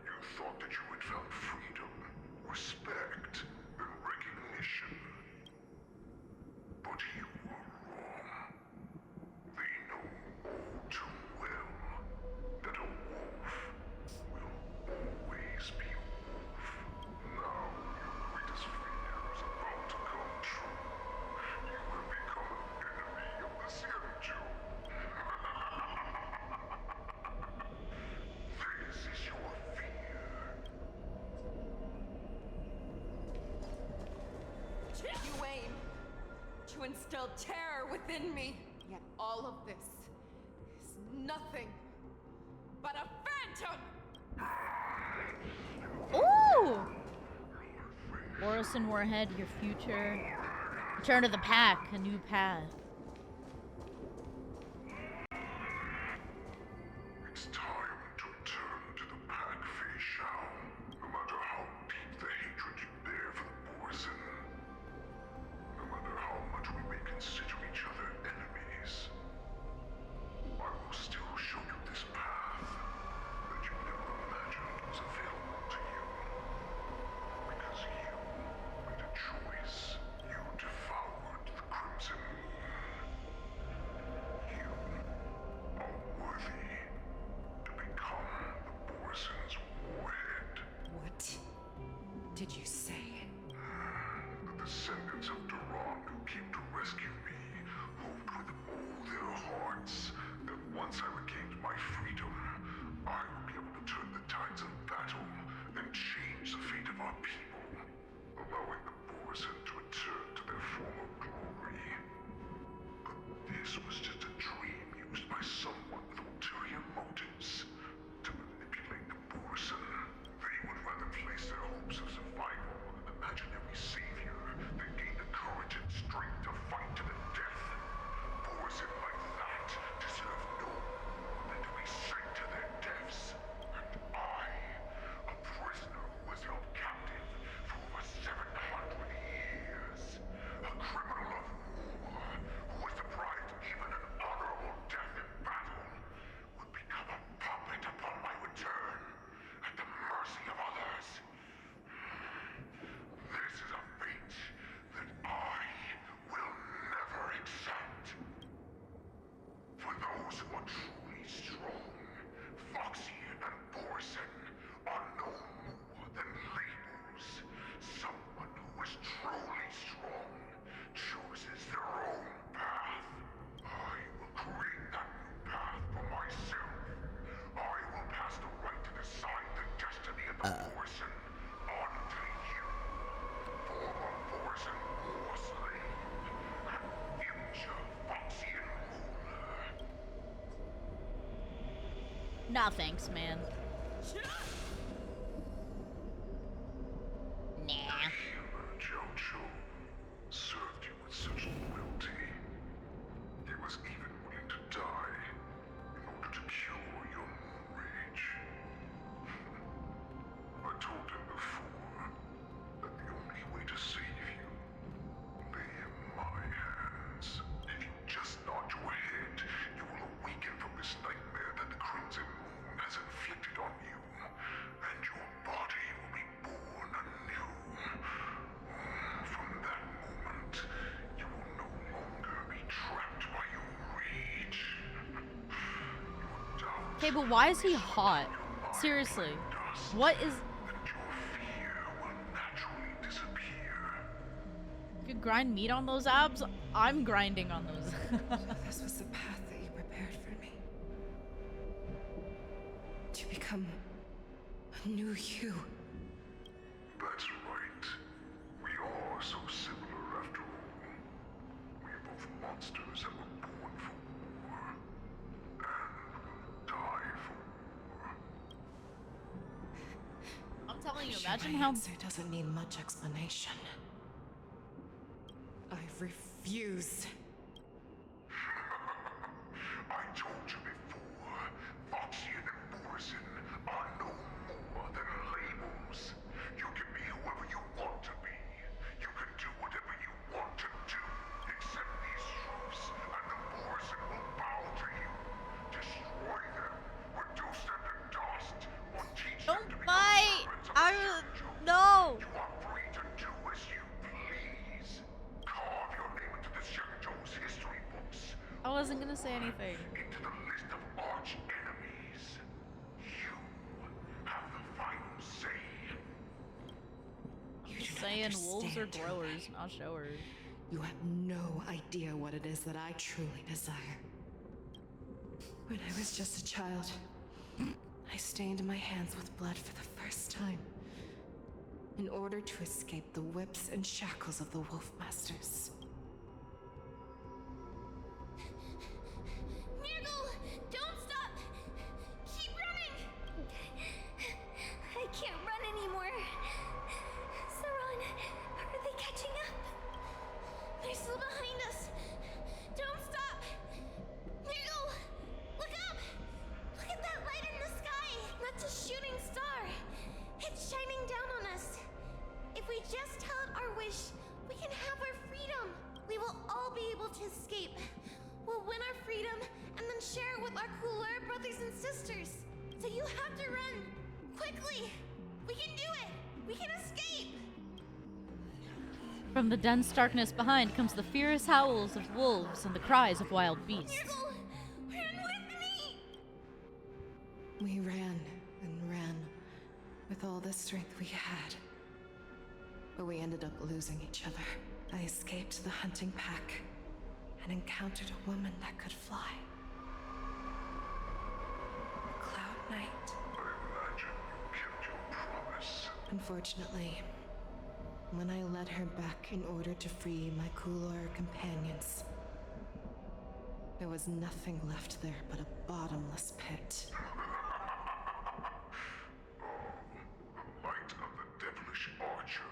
You thought that you had found freedom, respect, and recognition. But you were wrong. They know all too well that a wolf will always be a wolf. Now your greatest fear is about to come true. You will become an enemy of the Xianzhou. This is your fear. You aim to instill terror within me, yet all of this is nothing but a phantom! Ooh! Orison Warhead, your future. Return to the pack, a new path. It's time to return to the pack, Fei Shao. No matter how deep the hatred you bear for the Poison. No matter how much we may consider each other enemies. I will still show you this path that you never imagined was available to you. Because you made a choice. You devoured the Crimson Moon. You are worthy to become the Poison's warhead. What did you say? The descendants of Duran who came to rescue me hoped with all their hearts that once I regained my freedom, I would be able to turn the tides of battle and change the fate of our people, allowing the Poison to return to their former glory. But this was just a dream used by someone with ulterior motives to manipulate the Poison. They would rather place their hopes of survival on an imaginary savior than gain the courage and strength to fight to the death. Poison like that deserve no more than to be sent to their deaths. And I, a prisoner who was held captive for over 700 years, Nah, thanks, man. Nah. Served you with such loyalty. He was even willing to die in order to cure your moon rage. I told him before that the only way to save you lay in my hands. If you just nod your head, you will awaken from this nightmare that the Crimson Moon has inflicted on you, and your body will be born anew. From that moment, you will no longer be trapped by your rage. Okay, but why is he hot? Seriously. What is... You could grind meat on those abs? I'm grinding on those. This was the path that you prepared for me. To become a new you. That's right. We are so similar after all. We are both monsters that were born for war. And will die for war. I'm telling you, I'm imagine sure my how... answer doesn't need much explanation. I refuse. I told you before, Foxian and Morrison are no more than labels. You can be whoever you want to be. You can do whatever you want to do. Accept these truths, and the Morrison will bow to you. Destroy them, reduce them to dust, or teach them to be servants of No! You are free to do as you please. Carve your name into this young Joe's history books. I wasn't gonna say anything. Into the list of arch enemies. You have the final say. You do not Saying wolves are understand, growers, not showers. You have no idea what it is that I truly desire. When I was just a child, I stained my hands with blood for the first time. In order to escape the whips and shackles of the Wolf Masters. Nurgle, don't stop! Keep running! I can't run anymore. Sauron, are they catching up? They're still behind us. Don't stop! Nurgle, look up! Look at that light in the sky! That's a shooting star! It's shining down on us. If we just tell it our wish, we can have our freedom. We will all be able to escape. We'll win our freedom and then share it with our cooler brothers and sisters. So you have to run. Quickly. We can do it. We can escape. From the dense darkness behind comes the fierce howls of wolves and the cries of wild beasts. Nurgle, run with me. We ran and ran with all the strength we had. But we ended up losing each other. I escaped the hunting pack and encountered a woman that could fly. Cloud Knight. I imagine you kept your promise. Unfortunately, when I led her back in order to free my Kulor companions, there was nothing left there but a bottomless pit. Light of the devilish archer.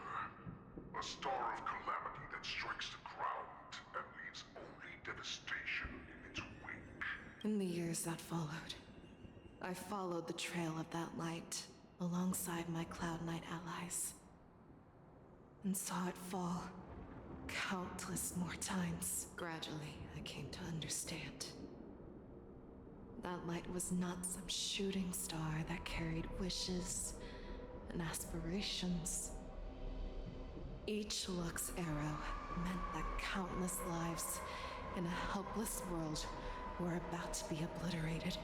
A star of calamity that strikes the ground and leaves only devastation in its wake. In the years that followed, I followed the trail of that light alongside my Cloud Knight allies, and saw it fall countless more times. Gradually, I came to understand. That light was not some shooting star that carried wishes and aspirations. Each Lux arrow meant that countless lives in a helpless world were about to be obliterated.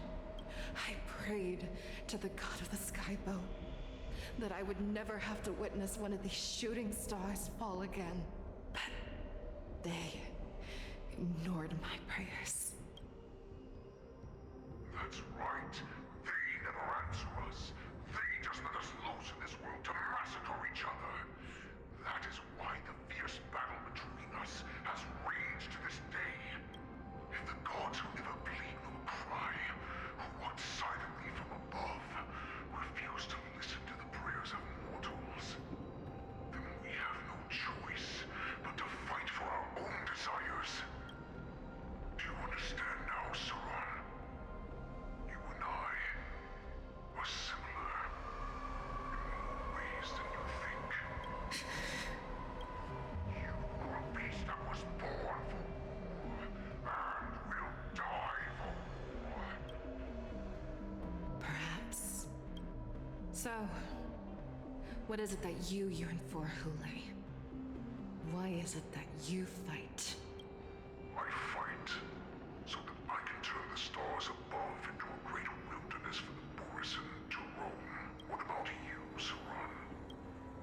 I prayed to the god of the skybow that I would never have to witness one of these shooting stars fall again. But they ignored my prayers. That's right. They never answer us. They just let us loose in this world to massacre each other. That is why the fierce battle between us has raged to this day. The gods who never bleed nor cry, who walk silently from So, what is it that you yearn for, Hule? Why is it that you fight? I fight so that I can turn the stars above into a great wilderness for the poison to roam. What about you, Saran?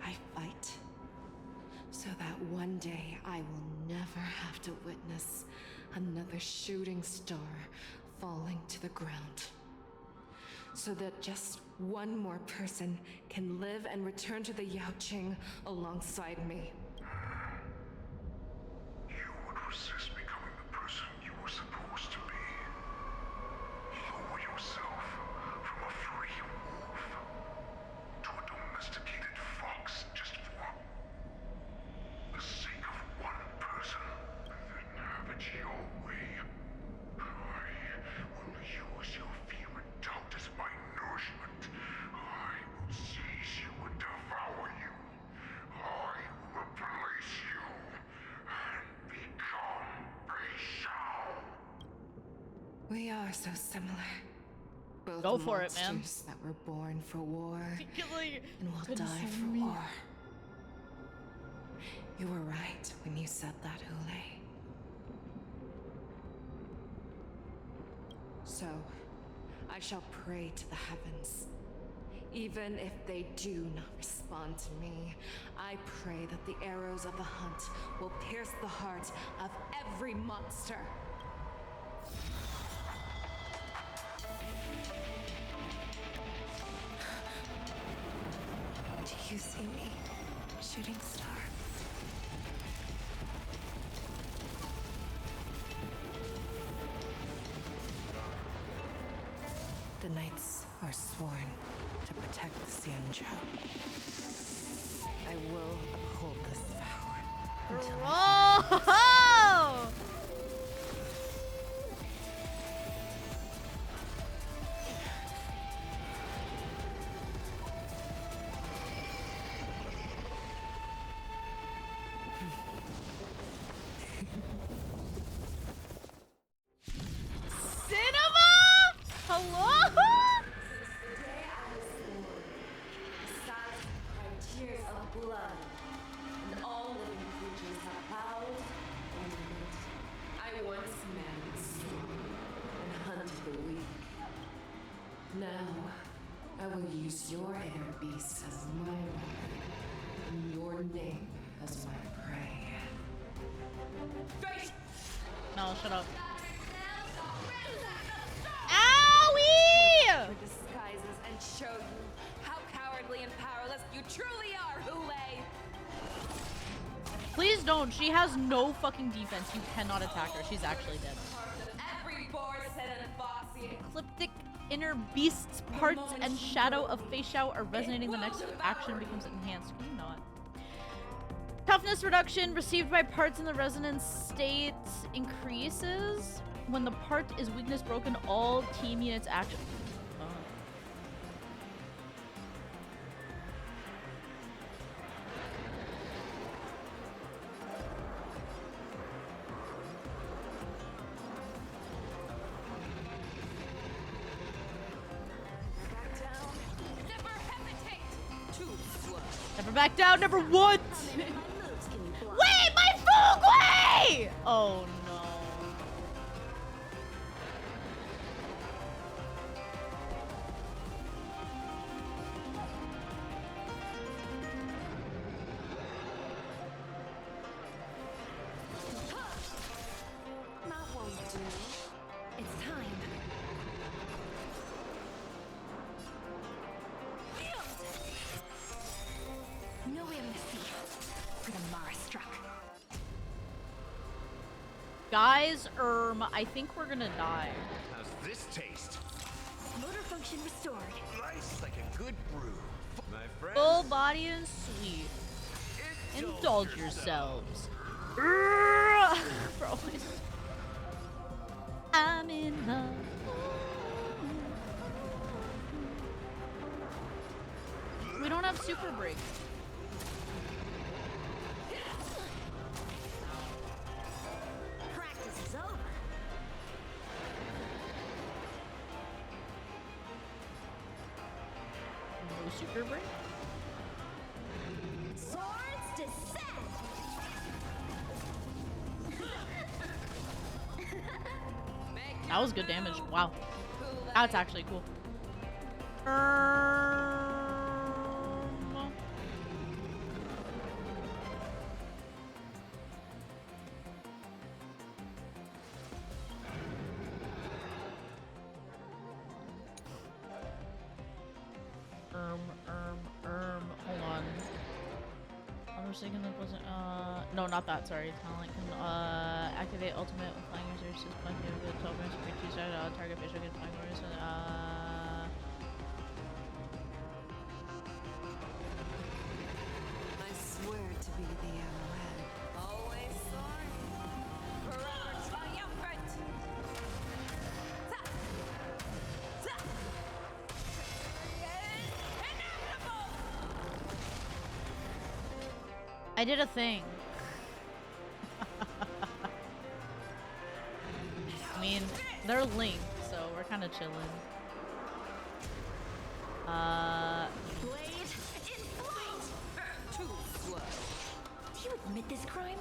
I fight so that one day I will never have to witness another shooting star falling to the ground. So that just one more person can live and return to the Yaoqing alongside me. You would resist becoming the person you were supposed to be. Lower yourself from a free wolf to a domesticated fox just for the sake of one person. Then have it your way. I will use your fear and doubt as my nourishment. I will seize you and devour you. I will replace you and become Beishao. We are so similar. Both Go for it, man. monsters that were born for war Like, and will die for me. war. You were right when you said that, Hule. So, I shall pray to the heavens. Even if they do not respond to me, I pray that the arrows of the hunt will pierce the heart of every monster. Do you see me, shooting star? The knights are sworn to protect the Xianzhou. I will uphold this vow until Oh! Cinema? Hello? Tears of blood, and all living creatures have bowed and knelt. I once managed the strong and hunted the weak. Now, I will use your inner beast as my weapon, and your name as my prey. Face! No, shut up. Owie! For disguises and show you how cowardly and powerless you truly are, Hule! Please don't. She has no fucking defense. You cannot attack her. She's actually dead. Every Borson and Foxy. Ecliptic inner beast's parts and shadow of Feishao are resonating. The next action becomes enhanced. Can you not? Toughness reduction received by parts in the resonance state increases. When the part is weakness broken, all team units action. Oh. Never hesitate! Too slow. Never back down, never what? Wait, my Fugway! Oh no. That won't do. It's time. No amnesty for the Mara struck. Guys, I think we're gonna die. How's this taste? Motor function restored. Nice, like a good brew. My friend. Full body and sweet. Indulge yourselves. Bro. I'm in love. We don't have super break. Practice is over. No Super break? Swords descend! That was good damage. Wow. That's actually cool. Hold on. I was thinking that wasn't, no, not that, sorry. Talent can, activate ultimate with flying resources, plenty of good tokens for 2 side, target visual get flying resources, I swear to be the arrowhead. Always soaring. Forever triumphant. I did a thing. I mean, they're linked, so we're kind of chilling. Blade in flight! Too slow. Do you admit this crime?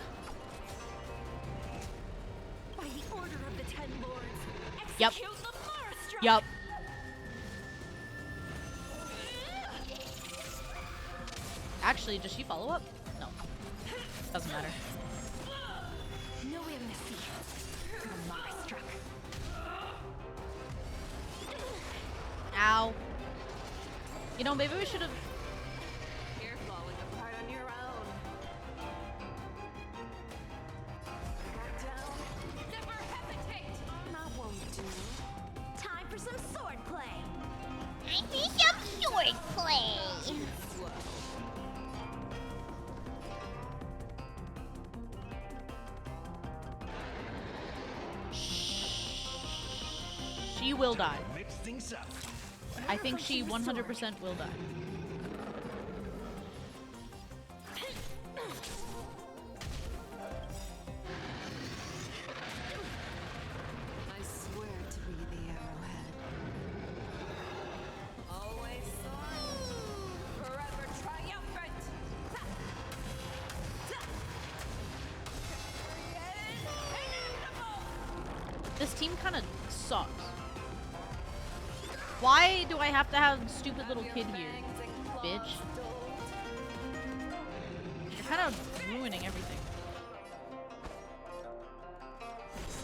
By the order of the 10 lords, Yep. execute the Mara strike! Yup. Actually, does she follow up? No. Doesn't matter. No way I'm gonna see the Mara struck. Ow. You know, maybe we should have. You're falling apart on your own. Got down. Never hesitate. That won't do. Time for some sword play! I need some sword play. Slow. She will die. Mix things up. I think she 100% will die. I swear to be the arrowhead. Always soaring. Forever triumphant. This team kind of sucks. Why do I have to have stupid little kid here, bitch? You're kind of ruining everything.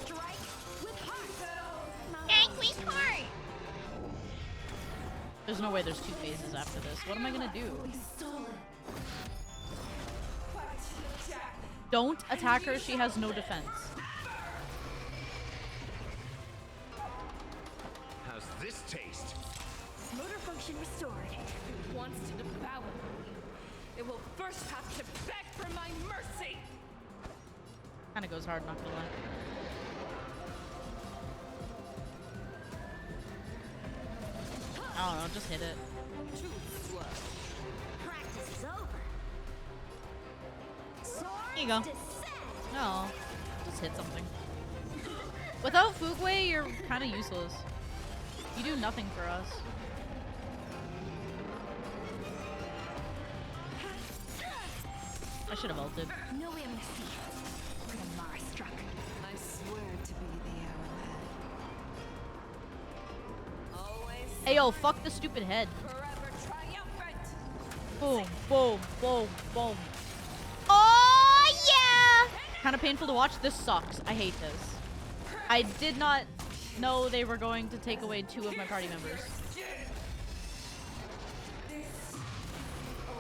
Strike with heart! Strike with heart. There's no way there's 2 phases after this. What am I gonna do? Don't attack her. She has no defense. How's this taste? Motor function restored. It wants to devour me. It will first have to beg for my mercy. Kind of goes hard, not gonna lie. I don't know, just hit it. Too slow. Practice is over. There you go. Descend! No, just hit something. Without Fugway, you're kind of useless. You do nothing for us. I should have ulted. No way I'm gonna see the Mara struck. I swear to be the arrowhead. Always Hey yo, fuck the stupid head. forever triumphant. Boom, boom, boom, boom. Oh yeah! Kind of painful to watch. This sucks. I hate this. I did not know they were going to take away 2 of my party members.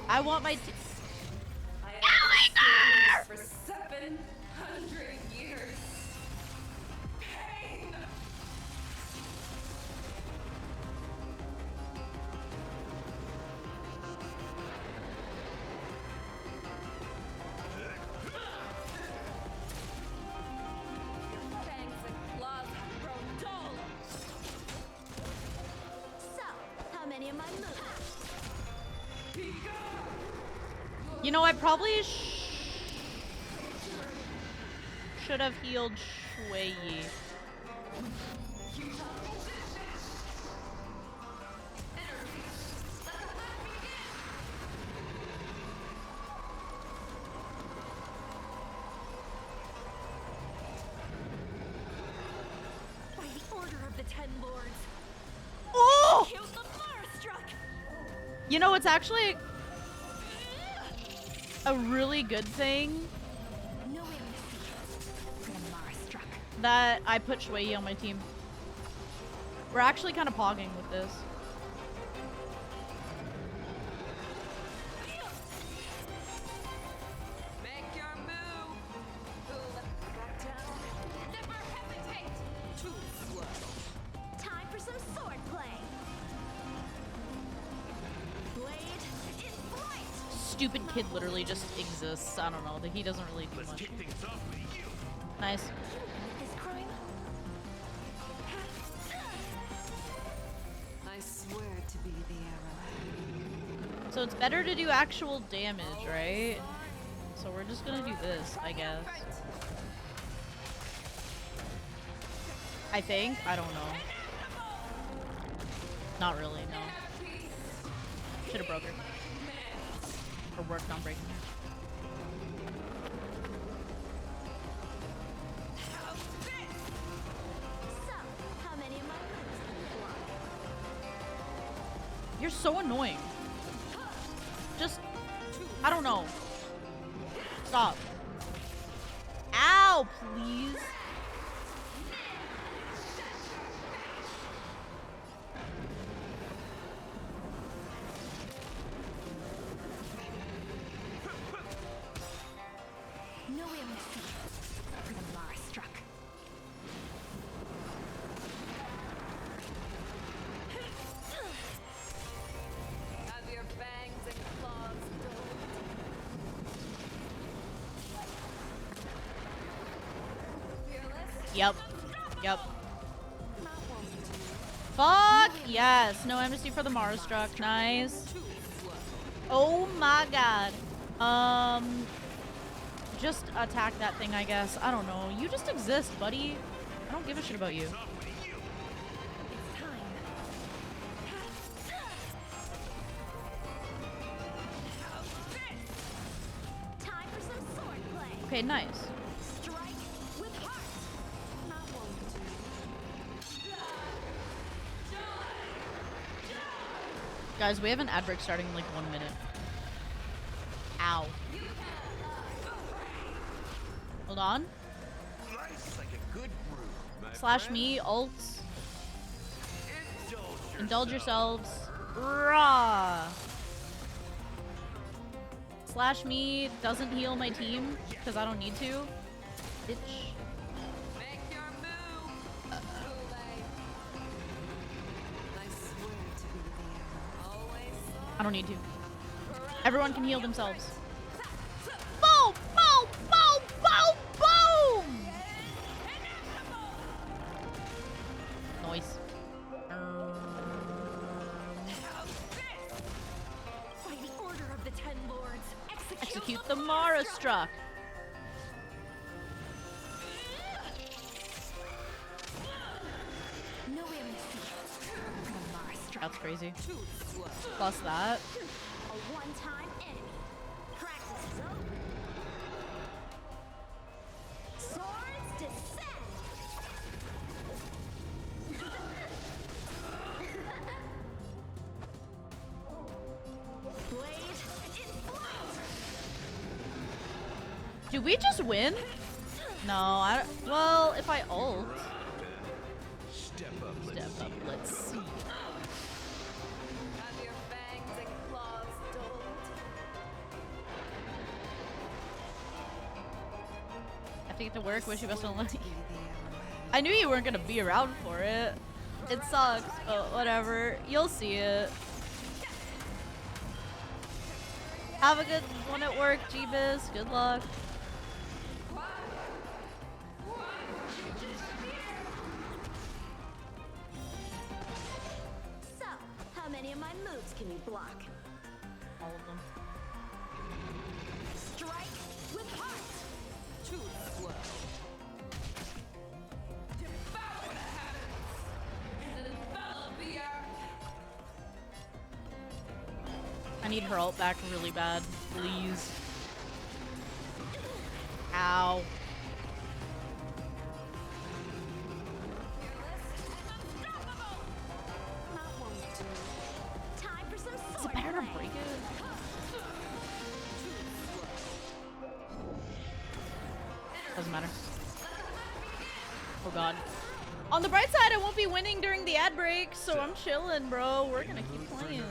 I want my. For 700 years. Pain. Your fangs and claws have grown dull. So, how many of my moves? You know, I probably should have healed Shui Yi. Ten Lords. Oh! Killed the Marastruck. You know, it's actually a really good thing No amnesty for the Marastruck. that I put Shui on my team. We're actually kind of pogging with this. Make your move. Who let the back down? Never hesitate. Too slow. Time for some sword play. Blade in flight. Stupid kid literally just exists. I don't know. He doesn't really do much. Nice. This crime. I swear to be the arrow. So it's better to do actual damage, right? So we're just gonna do this, I guess. I think. I don't know. Not really, no. Should have broke her. Or worked on breaking her. So, how many of my moves can you block? You're so annoying. Just, I don't know. Stop. Ow, please. No amnesty for the Marastruck. Have your fangs and claws dulled. Fearless. Yep. Yep. Fuck yes. No amnesty for the Marastruck. Nice. Oh my god. Just attack that thing, I guess. I don't know. You just exist, buddy. I don't give a shit about you. It's time. Time for some sword play. Okay, nice. Strike with heart. Not one to. Guys, we have an ad break starting in like 1 minute. Ow. Hold on. Life's like a good brew, my Slash friend. me, alt. Indulge yourselves. Raw. Slash me doesn't heal my team because I don't need to. Bitch. Make your move. I swear to be the arrow. Always I don't need to. Everyone can heal themselves. Boom! Boom! Boom! Boom! Boom! Noise. By the order of the Ten Lords, Execute the Marastruck. No amnesty for the Marastruck. That's crazy. Plus that. A one-time enemy. Practice is over. Swords descend. Blade in flight. Do we just win? No, I. Well, if I ult. Step up, Let's see. Have your fangs and claws dulled. I have to get to work. Wish you best of luck. I knew you weren't gonna be around for it. It sucks, but whatever. You'll see it. Have a good one at work, Jeebus. Good luck. So, how many of my moves can you block? All of them. Strike with heart. Too slow. Devour the heavens and envelop the earth. I need her ult back really bad, please. Ow. matter. Oh god. On the bright side, I won't be winning during the ad break, so I'm chilling, bro. We're gonna keep playing.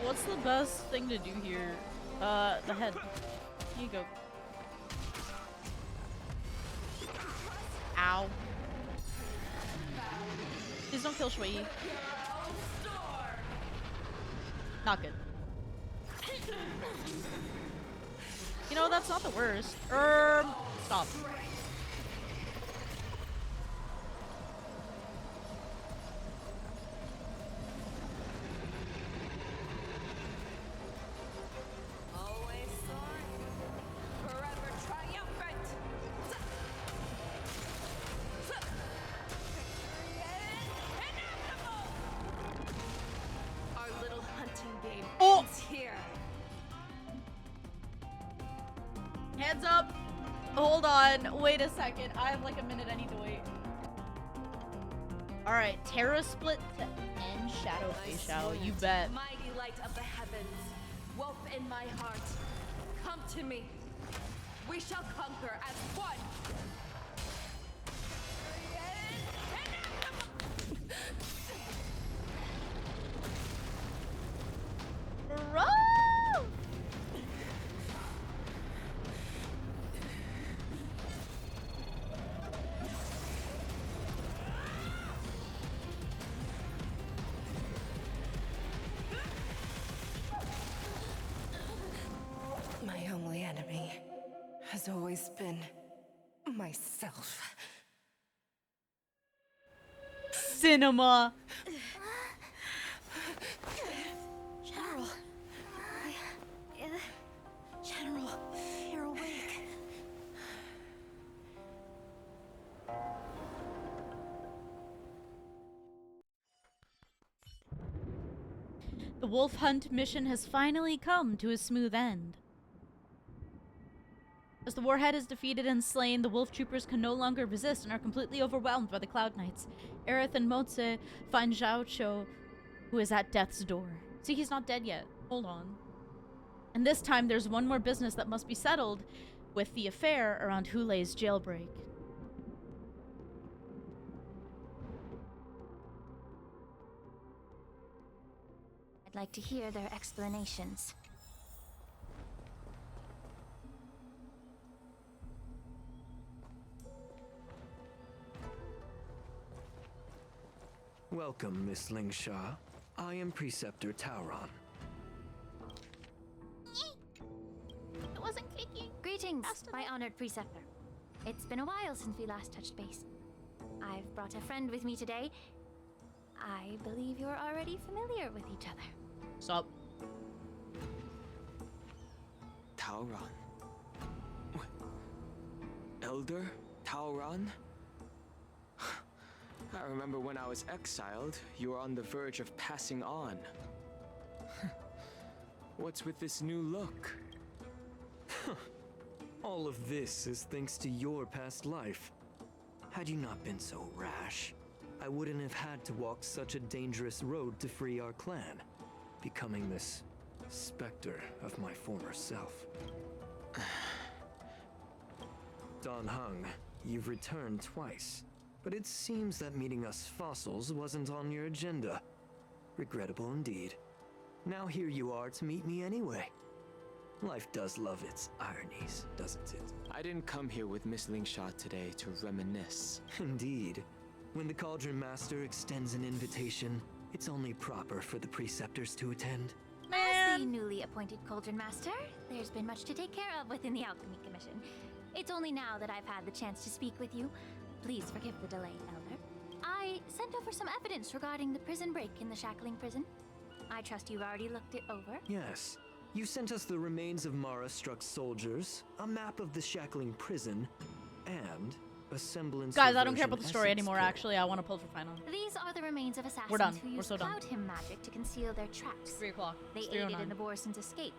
What's the best thing to do here? The head. Here you go. Ow. Please don't kill Shui. Not good. You know, that's not the worst. Stop. Always soaring, forever triumphant. Our little hunting game ends here. Heads up. Hold on. Wait a second. I have like a minute. I need to wait. All right. Terra split to end Shadow Face Out. You bet. Mighty light of the heavens, wolf in my heart, come to me. We shall conquer as one. Bro! My only enemy has always been myself. Cinema. General. General, you're awake. The wolf hunt mission has finally come to a smooth end. As the warhead is defeated and slain, the wolf troopers can no longer resist and are completely overwhelmed by the Cloud Knights. Aerith and Motse find Zhao Cho, who is at death's door. See, he's not dead yet. Hold on. And this time, there's one more business that must be settled with the affair around Hulei's jailbreak. I'd like to hear their explanations. Welcome, Miss Lingsha. I am Preceptor Tauron. It wasn't clicking. Greetings, my honored preceptor. It's been a while since we last touched base. I've brought a friend with me today. I believe you're already familiar with each other. Sup? Tauron? Elder Tauron? I remember when I was exiled, you were on the verge of passing on. What's with this new look? All of this is thanks to your past life. Had you not been so rash, I wouldn't have had to walk such a dangerous road to free our clan, becoming this specter of my former self. Dan Heng, you've returned twice. But it seems that meeting us fossils wasn't on your agenda. Regrettable indeed. Now here you are to meet me anyway. Life does love its ironies, doesn't it? I didn't come here with Miss Lingsha today to reminisce. Indeed. When the Cauldron Master extends an invitation, it's only proper for the Preceptors to attend. As the newly appointed Cauldron Master, there's been much to take care of within the Alchemy Commission. It's only now that I've had the chance to speak with you. Please forgive the delay, Elder. I sent over some evidence regarding the prison break in the Shackling prison. I trust you've already looked it over. Yes. You sent us the remains of Mara-struck soldiers, a map of the Shackling prison, and a semblance Guys, of I don't care version about the story essence anymore, kit. actually. I want to pull for final. These are the remains of assassins We're done. who We're used so done. Cloud Hymn magic to conceal their tracks. 3 o'clock. They It's aided 3:09. in the Borison's escape,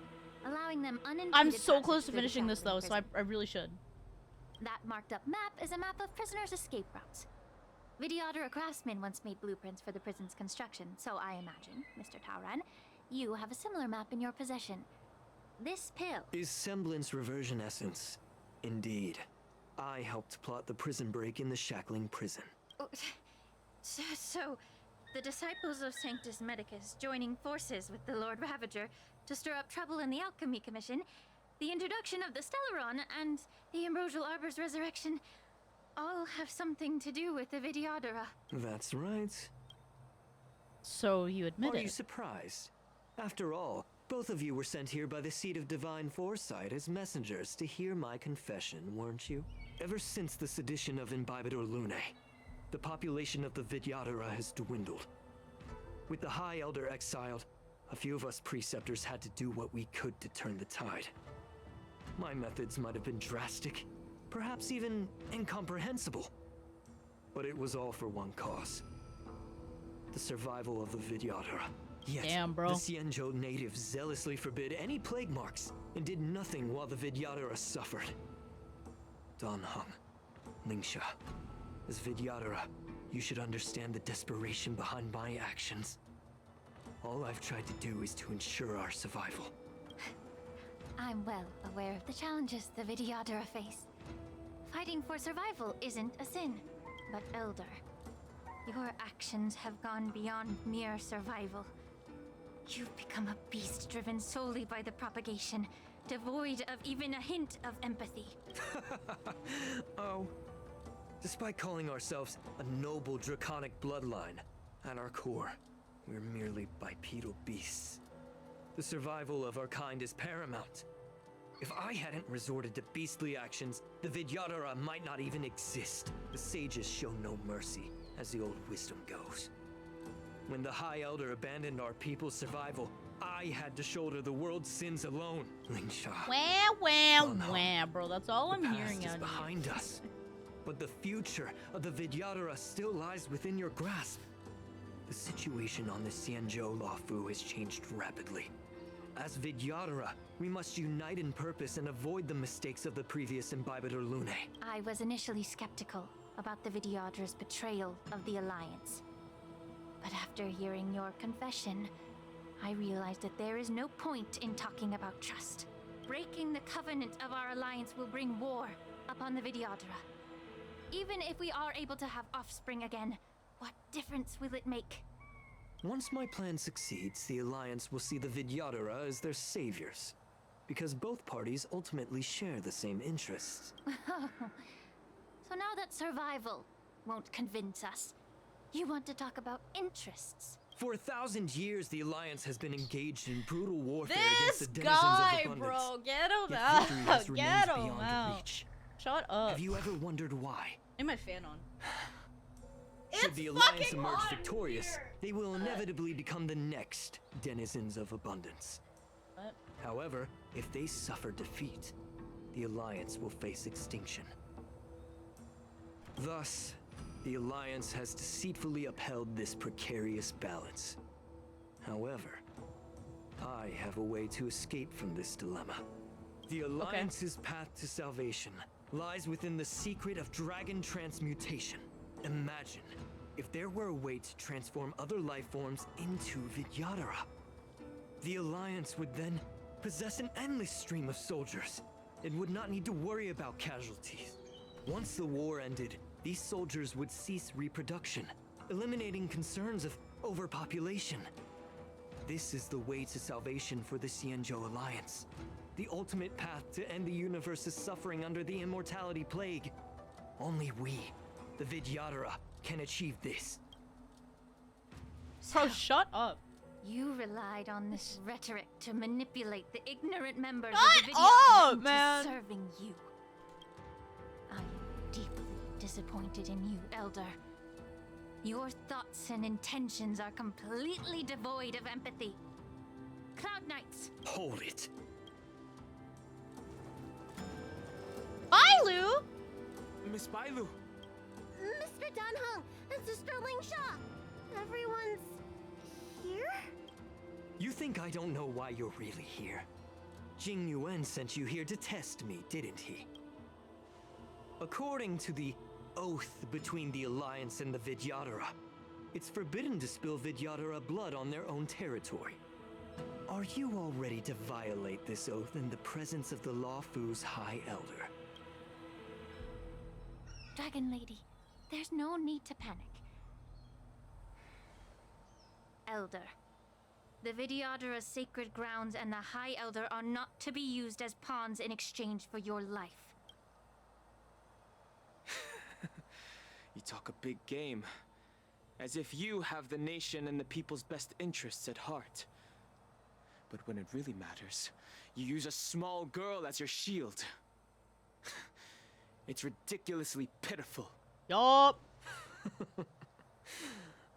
allowing them unimpeded I'm so passage close to through the finishing this, Shackling though, so prison. I really should. That marked up map is a map of prisoners' escape routes. Vidyadhara craftsman once made blueprints for the prison's construction, so I imagine, Mr. Tauron, you have a similar map in your possession. This pill. Is semblance reversion essence. Indeed. I helped plot the prison break in the Shackling prison. So, the disciples of Sanctus Medicus joining forces with the Lord Ravager to stir up trouble in the Alchemy Commission, the introduction of the Stellaron, and the Ambrosial Arbor's resurrection all have something to do with the Vidyadhara. That's right. So you admit Are it? you surprised? After all, both of you were sent here by the seat of divine foresight as messengers to hear my confession, weren't you? Ever since the sedition of Imbibitor Lunae, the population of the Vidyadhara has dwindled. With the High Elder exiled, a few of us preceptors had to do what we could to turn the tide. My methods might have been drastic, perhaps even incomprehensible. But it was all for one cause. The survival of the Vidyadhara. Yet, damn, bro. The Xianzhou natives zealously forbid any plague marks and did nothing while the Vidyadhara suffered. Danheng, Lingsha, as Vidyadhara, you should understand the desperation behind my actions. All I've tried to do is to ensure our survival. I'm well aware of the challenges the Vidyadhara face. Fighting for survival isn't a sin, but Elder. Your actions have gone beyond mere survival. You've become a beast driven solely by the propagation, devoid of even a hint of empathy. Oh. Despite calling ourselves a noble draconic bloodline, at our core, we're merely bipedal beasts. The survival of our kind is paramount. If I hadn't resorted to beastly actions, the Vidyadhara might not even exist. The sages show no mercy, as the old wisdom goes. When the High Elder abandoned our people's survival, I had to shoulder the world's sins alone. Lingsha. Wah, bro. That's all I'm hearing The past is out behind us. But the future of the Vidyadhara still lies within your grasp. The situation on the Xianzhou Luofu has changed rapidly. As Vidyadhara, we must unite in purpose and avoid the mistakes of the previous Imbibitor Lunae. I was initially skeptical about the Vidyadhara's betrayal of the Alliance. But after hearing your confession, I realized that there is no point in talking about trust. Breaking the covenant of our alliance will bring war upon the Vidyadhara. Even if we are able to have offspring again, what difference will it make? Once my plan succeeds, the Alliance will see the Vidyadhara as their saviors. Because both parties ultimately share the same interests. So now that survival won't convince us, you want to talk about interests? For 1,000 years, the Alliance has been engaged in brutal warfare This against the denizens guy, of abundance. bro. Get him Yet out. victory has Get remained him beyond out. reach. Shut up. Have you ever wondered why? Ain't my fan on. Should the Alliance emerge victorious, they will inevitably become the next denizens of abundance. What? However, if they suffer defeat, the Alliance will face extinction. Thus, the Alliance has deceitfully upheld this precarious balance. However, I have a way to escape from this dilemma. The Alliance's path to salvation lies within the secret of dragon transmutation. Imagine if there were a way to transform other life forms into Vidyadhara. The Alliance would then possess an endless stream of soldiers and would not need to worry about casualties. Once the war ended, these soldiers would cease reproduction, eliminating concerns of overpopulation. This is the way to salvation for the Xianzhou Alliance. The ultimate path to end the universe's suffering under the immortality plague. Only we, the Vidyadhara, can achieve this. Bro, shut up. You relied on this rhetoric to manipulate the ignorant members Shut of the up, Vidyadhara man. into serving you. I am deeply disappointed in you, Elder. Your thoughts and intentions are completely devoid of empathy. Cloud Knights! Hold it. Bailu! Miss Bailu! Mr. Danheng and Sister Lingsha! Everyone's here? You think I don't know why you're really here? Jing Yuan sent you here to test me, didn't he? According to the oath between the Alliance and the Vidyadhara, it's forbidden to spill Vidyadhara blood on their own territory. Are you all ready to violate this oath in the presence of the Luofu's High Elder? Dragon Lady, there's no need to panic. Elder. The Vidyadhara's sacred grounds and the High Elder are not to be used as pawns in exchange for your life. You talk a big game. As if you have the nation and the people's best interests at heart. But when it really matters, you use a small girl as your shield. It's ridiculously pitiful. Yup.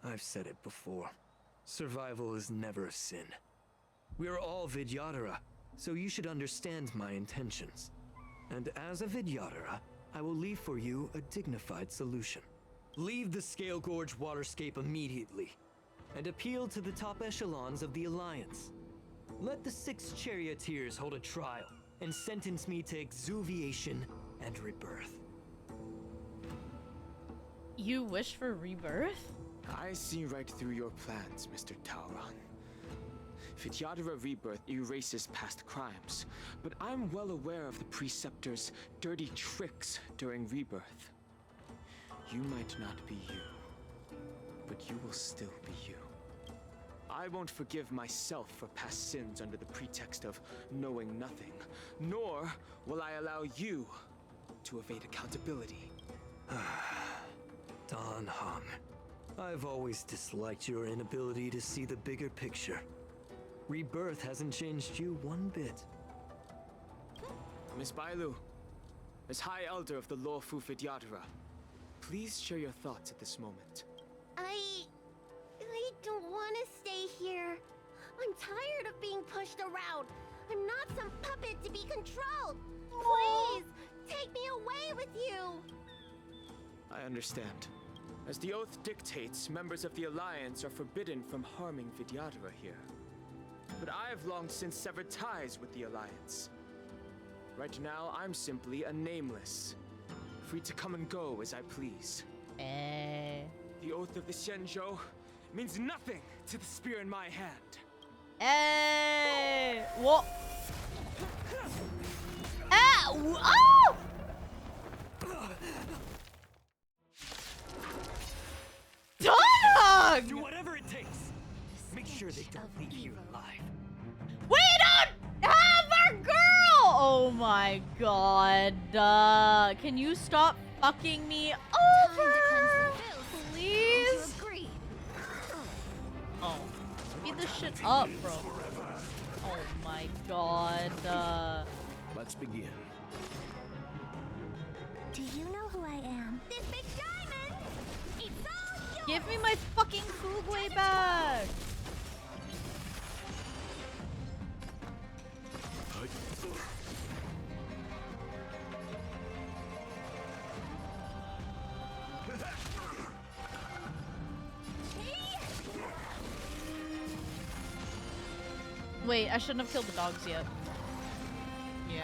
I've said it before. Survival is never a sin. We are all Vidyadhara, so you should understand my intentions. And as a Vidyadhara, I will leave for you a dignified solution. Leave the Scale Gorge waterscape immediately, and appeal to the top echelons of the Alliance. Let the 6 charioteers hold a trial, and sentence me to exuviation and rebirth. You wish for rebirth? I see right through your plans, Mr. Tauron. Vidyadhara Rebirth erases past crimes, but I'm well aware of the Preceptor's dirty tricks during Rebirth. You might not be you, but you will still be you. I won't forgive myself for past sins under the pretext of knowing nothing, nor will I allow you to evade accountability. Dan Heng, I've always disliked your inability to see the bigger picture. Rebirth hasn't changed you one bit. Miss Bailu, as High Elder of the Lawfu Vidyadhara, please share your thoughts at this moment. I don't want to stay here. I'm tired of being pushed around. I'm not some puppet to be controlled. Please, take me away with you. I understand. As the oath dictates, members of the Alliance are forbidden from harming Vidyadhara here. But I've long since severed ties with the Alliance. Right now, I'm simply a nameless, free to come and go as I please. The oath of the Xianzhou means nothing to the spear in my hand. What? Oh! Dog! Do whatever it takes. Make sure they don't leave you alive. We don't have our girl! Oh my god. Can you stop fucking me over? Please? Oh. Speed this shit up, bro. Oh my god. Let's begin. Do you know who I am? This big diamond! It's all yours! Give me my fucking Fugway back! Wait, I shouldn't have killed the dogs yet. Yeah.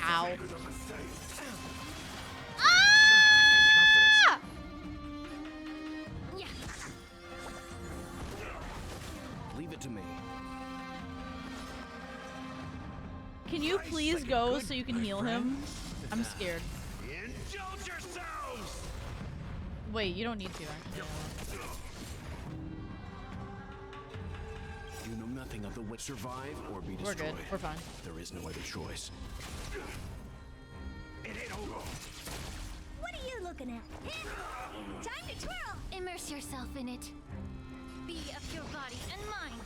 Ow. Ah! Leave it to me. Can you please go so you can heal him? I'm scared. Indulge yourselves! Wait, you don't need to, actually. You know nothing of the way. Survive or be destroyed. We're good. We're fine. There is no other choice. It ain't over. What are you looking at? Time to twirl! Immerse yourself in it. Be of your body and mind.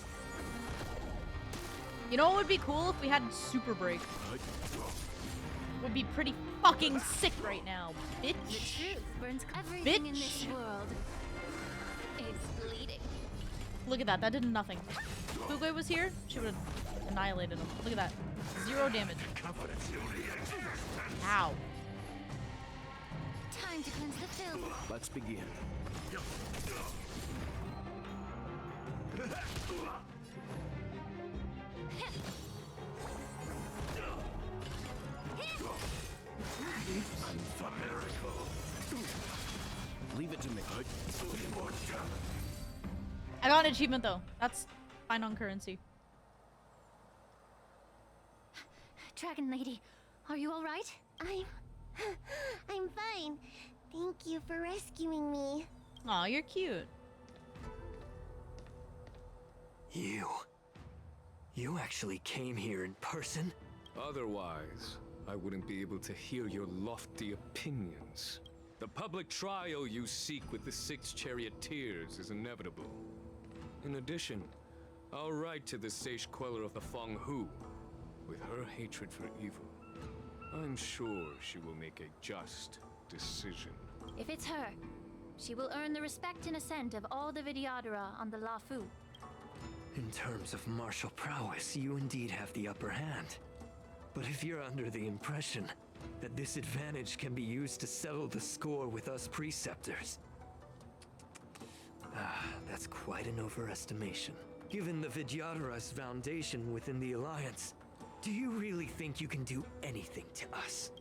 You know what would be cool if we had super break? Would be pretty fucking sick right now, bitch. The truth burns everything in this world. It's bleeding. Look at that. That did nothing. Fugway was here, she would have annihilated him. Look at that. 0 damage. Ow. Time to cleanse the filth. Let's begin. Leave it to me. I got an achievement though. That's fine on currency. Dragon Lady, are you alright? you're cute. You actually came here in person? Otherwise, I wouldn't be able to hear your lofty opinions. The public trial you seek with the 6 charioteers is inevitable. In addition, I'll write to the Sage Queller of the Feng Hu. With her hatred for evil, I'm sure she will make a just decision. If it's her, she will earn the respect and assent of all the Vidyadhara on the Lafu. In terms of martial prowess, you indeed have the upper hand. But if you're under the impression that this advantage can be used to settle the score with us preceptors, that's quite an overestimation. Given the Vidyadhara's foundation within the Alliance, do you really think you can do anything to us?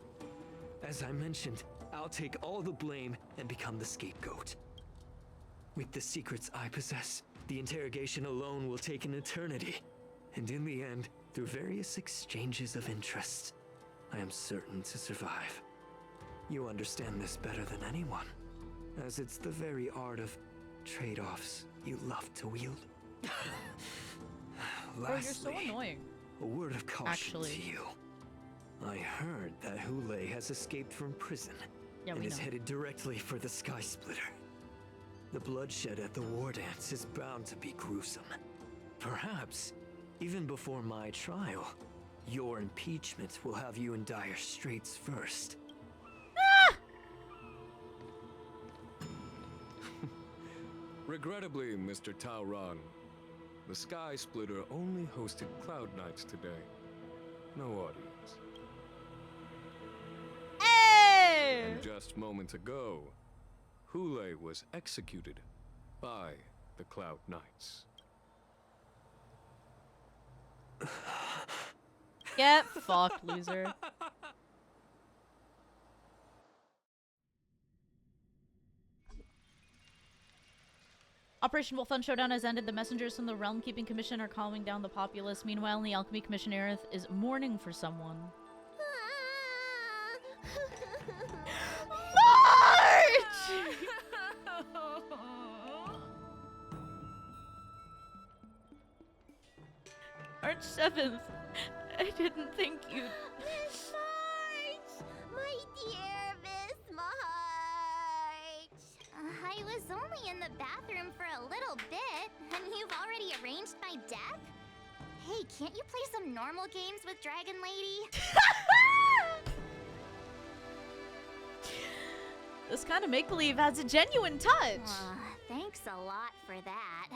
As I mentioned, I'll take all the blame and become the scapegoat. With the secrets I possess, the interrogation alone will take an eternity. And in the end, through various exchanges of interest, I am certain to survive. You understand this better than anyone, as it's the very art of trade-offs you love to wield. Bro, you're so annoying. A word of caution to you. I heard that Hule has escaped from prison and is headed directly for the Sky Splitter. The bloodshed at the Wardance is bound to be gruesome. Perhaps, even before my trial, your impeachment will have you in dire straits first. Regrettably, Mr. Tauron, the Sky Splitter only hosted Cloud Knights today. No audience. Hey! And just moments ago, Hule was executed by the Cloud Knights. Get fucked, loser. Operation Wolf Showdown has ended. The messengers from the Realm Keeping Commission are calming down the populace. Meanwhile, in the Alchemy Commission, Aerith is mourning for someone. March! March 7th. I didn't think you'd... Miss March! My dear Miss March! I was only in the bathroom for a little bit, and you've already arranged my deck? Hey, can't you play some normal games with Dragon Lady? This kind of make-believe has a genuine touch. Thanks a lot for that.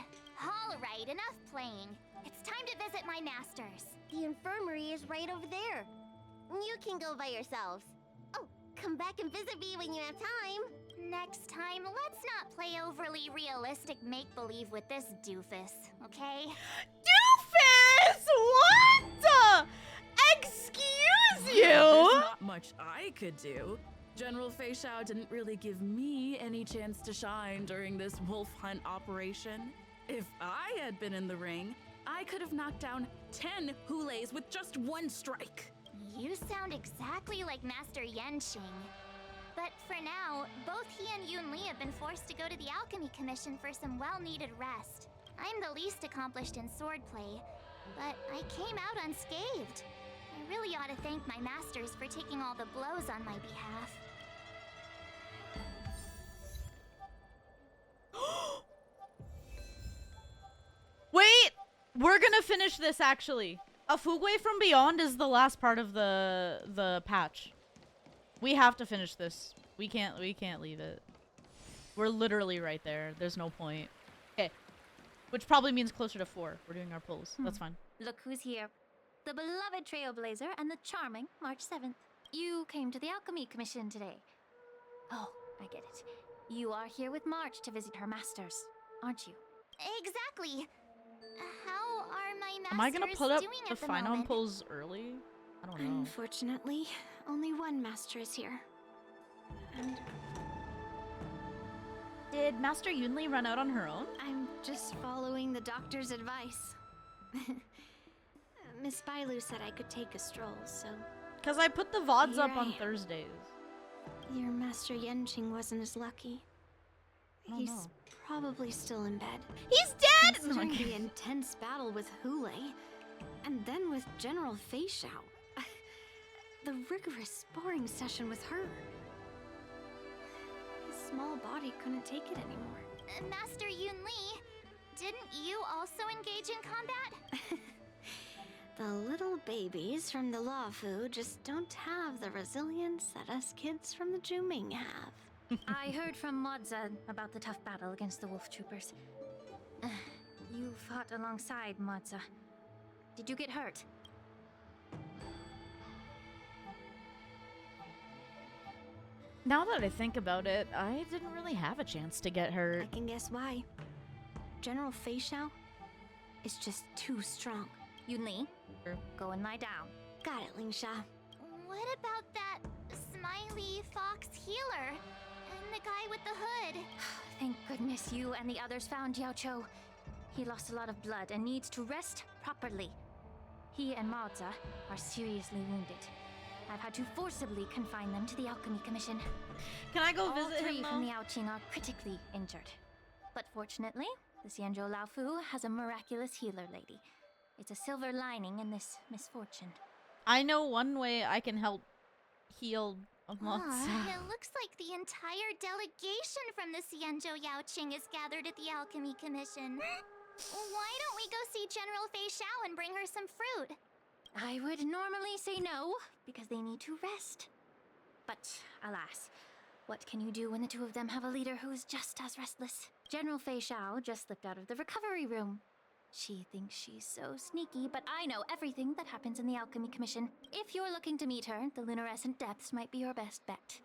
All right, enough playing. It's time to visit my masters. The infirmary is right over there. You can go by yourselves. Oh, come back and visit me when you have time. Next time, let's not play overly realistic make-believe with this doofus, okay? Doofus! What? Excuse you? There's not much I could do. General Fei Xiao didn't really give me any chance to shine during this wolf hunt operation. If I had been in the ring, I could have knocked down 10 Hules with just one strike. You sound exactly like Master Yenqing. But for now, both he and Yun Li have been forced to go to the Alchemy Commission for some well-needed rest. I'm the least accomplished in swordplay, but I came out unscathed. I really ought to thank my masters for taking all the blows on my behalf. Wait! We're gonna finish this, actually. A Fugway from Beyond is the last part of the patch. We have to finish this. We can't leave it. We're literally right there. There's no point. Okay. Which probably means closer to 4. We're doing our pulls. That's fine. Look who's here. The beloved Trailblazer and the charming March 7th. You came to the Alchemy Commission today. Oh, I get it. You are here with March to visit her masters, aren't you? Exactly. How are my masters Am I gonna put up doing the at the Finon moment? pulls early? I don't know. Unfortunately, only one master is here. And did Master Yunli run out on her own? I'm just following the doctor's advice. Miss Bailu said I could take a stroll, so... Because I put the VODs Here up on I am. Thursdays. Your Master Yenqing wasn't as lucky. He's probably still in bed. He's dead! Considering the intense battle with Hule, and then with General Fei Xiao. The rigorous sparring session with her. His small body couldn't take it anymore. Master Yun Li, didn't you also engage in combat? The little babies from the Luofu just don't have the resilience that us kids from the Zhuming have. I heard from Modza about the tough battle against the wolf troopers. You fought alongside Modza. Did you get hurt? Now that I think about it, I didn't really have a chance to get hurt. I can guess why. General Fei Xiao is just too strong. Yun Li, go and lie down. Got it, Lingsha. What about that smiley fox healer? And the guy with the hood? Thank goodness you and the others found Yao Cho. He lost a lot of blood and needs to rest properly. He and Maoza are seriously wounded. I've had to forcibly confine them to the Alchemy Commission. Can I go All visit three him, from though? the Yaoqing are critically injured. But fortunately, the Xianzhou Laofu has a miraculous healer lady. It's a silver lining in this misfortune. I know one way I can help heal Maoza. It looks like the entire delegation from the Xianzhou Yaoqing is gathered at the Alchemy Commission. Why don't we go see General Fei Xiao and bring her some fruit? I would normally say no, because they need to rest. But alas, what can you do when the two of them have a leader who is just as restless? General Fei Xiao just slipped out of the recovery room. She thinks she's so sneaky, but I know everything that happens in the Alchemy Commission. If you're looking to meet her, the Lunarescent Depths might be your best bet.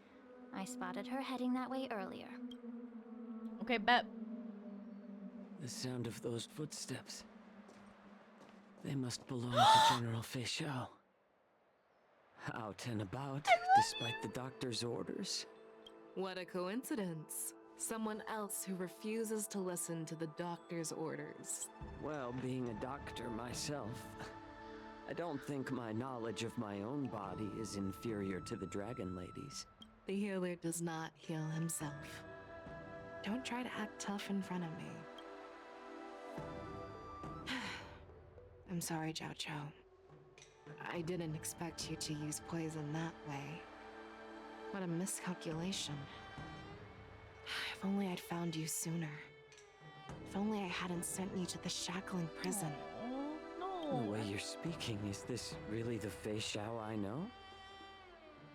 I spotted her heading that way earlier. Okay, bet. The sound of those footsteps. They must belong to General Fei Xiao. Out and about, despite the doctor's orders. What a coincidence. Someone else who refuses to listen to the doctor's orders. Well, being a doctor myself, I don't think my knowledge of my own body is inferior to the Dragon Lady's. The healer does not heal himself. Don't try to act tough in front of me. I'm sorry, Zhao Cho. I didn't expect you to use poison that way. What a miscalculation. If only I'd found you sooner. If only I hadn't sent you to the shackling prison. Oh, The way you're speaking, is this really the Fei Xiao I know?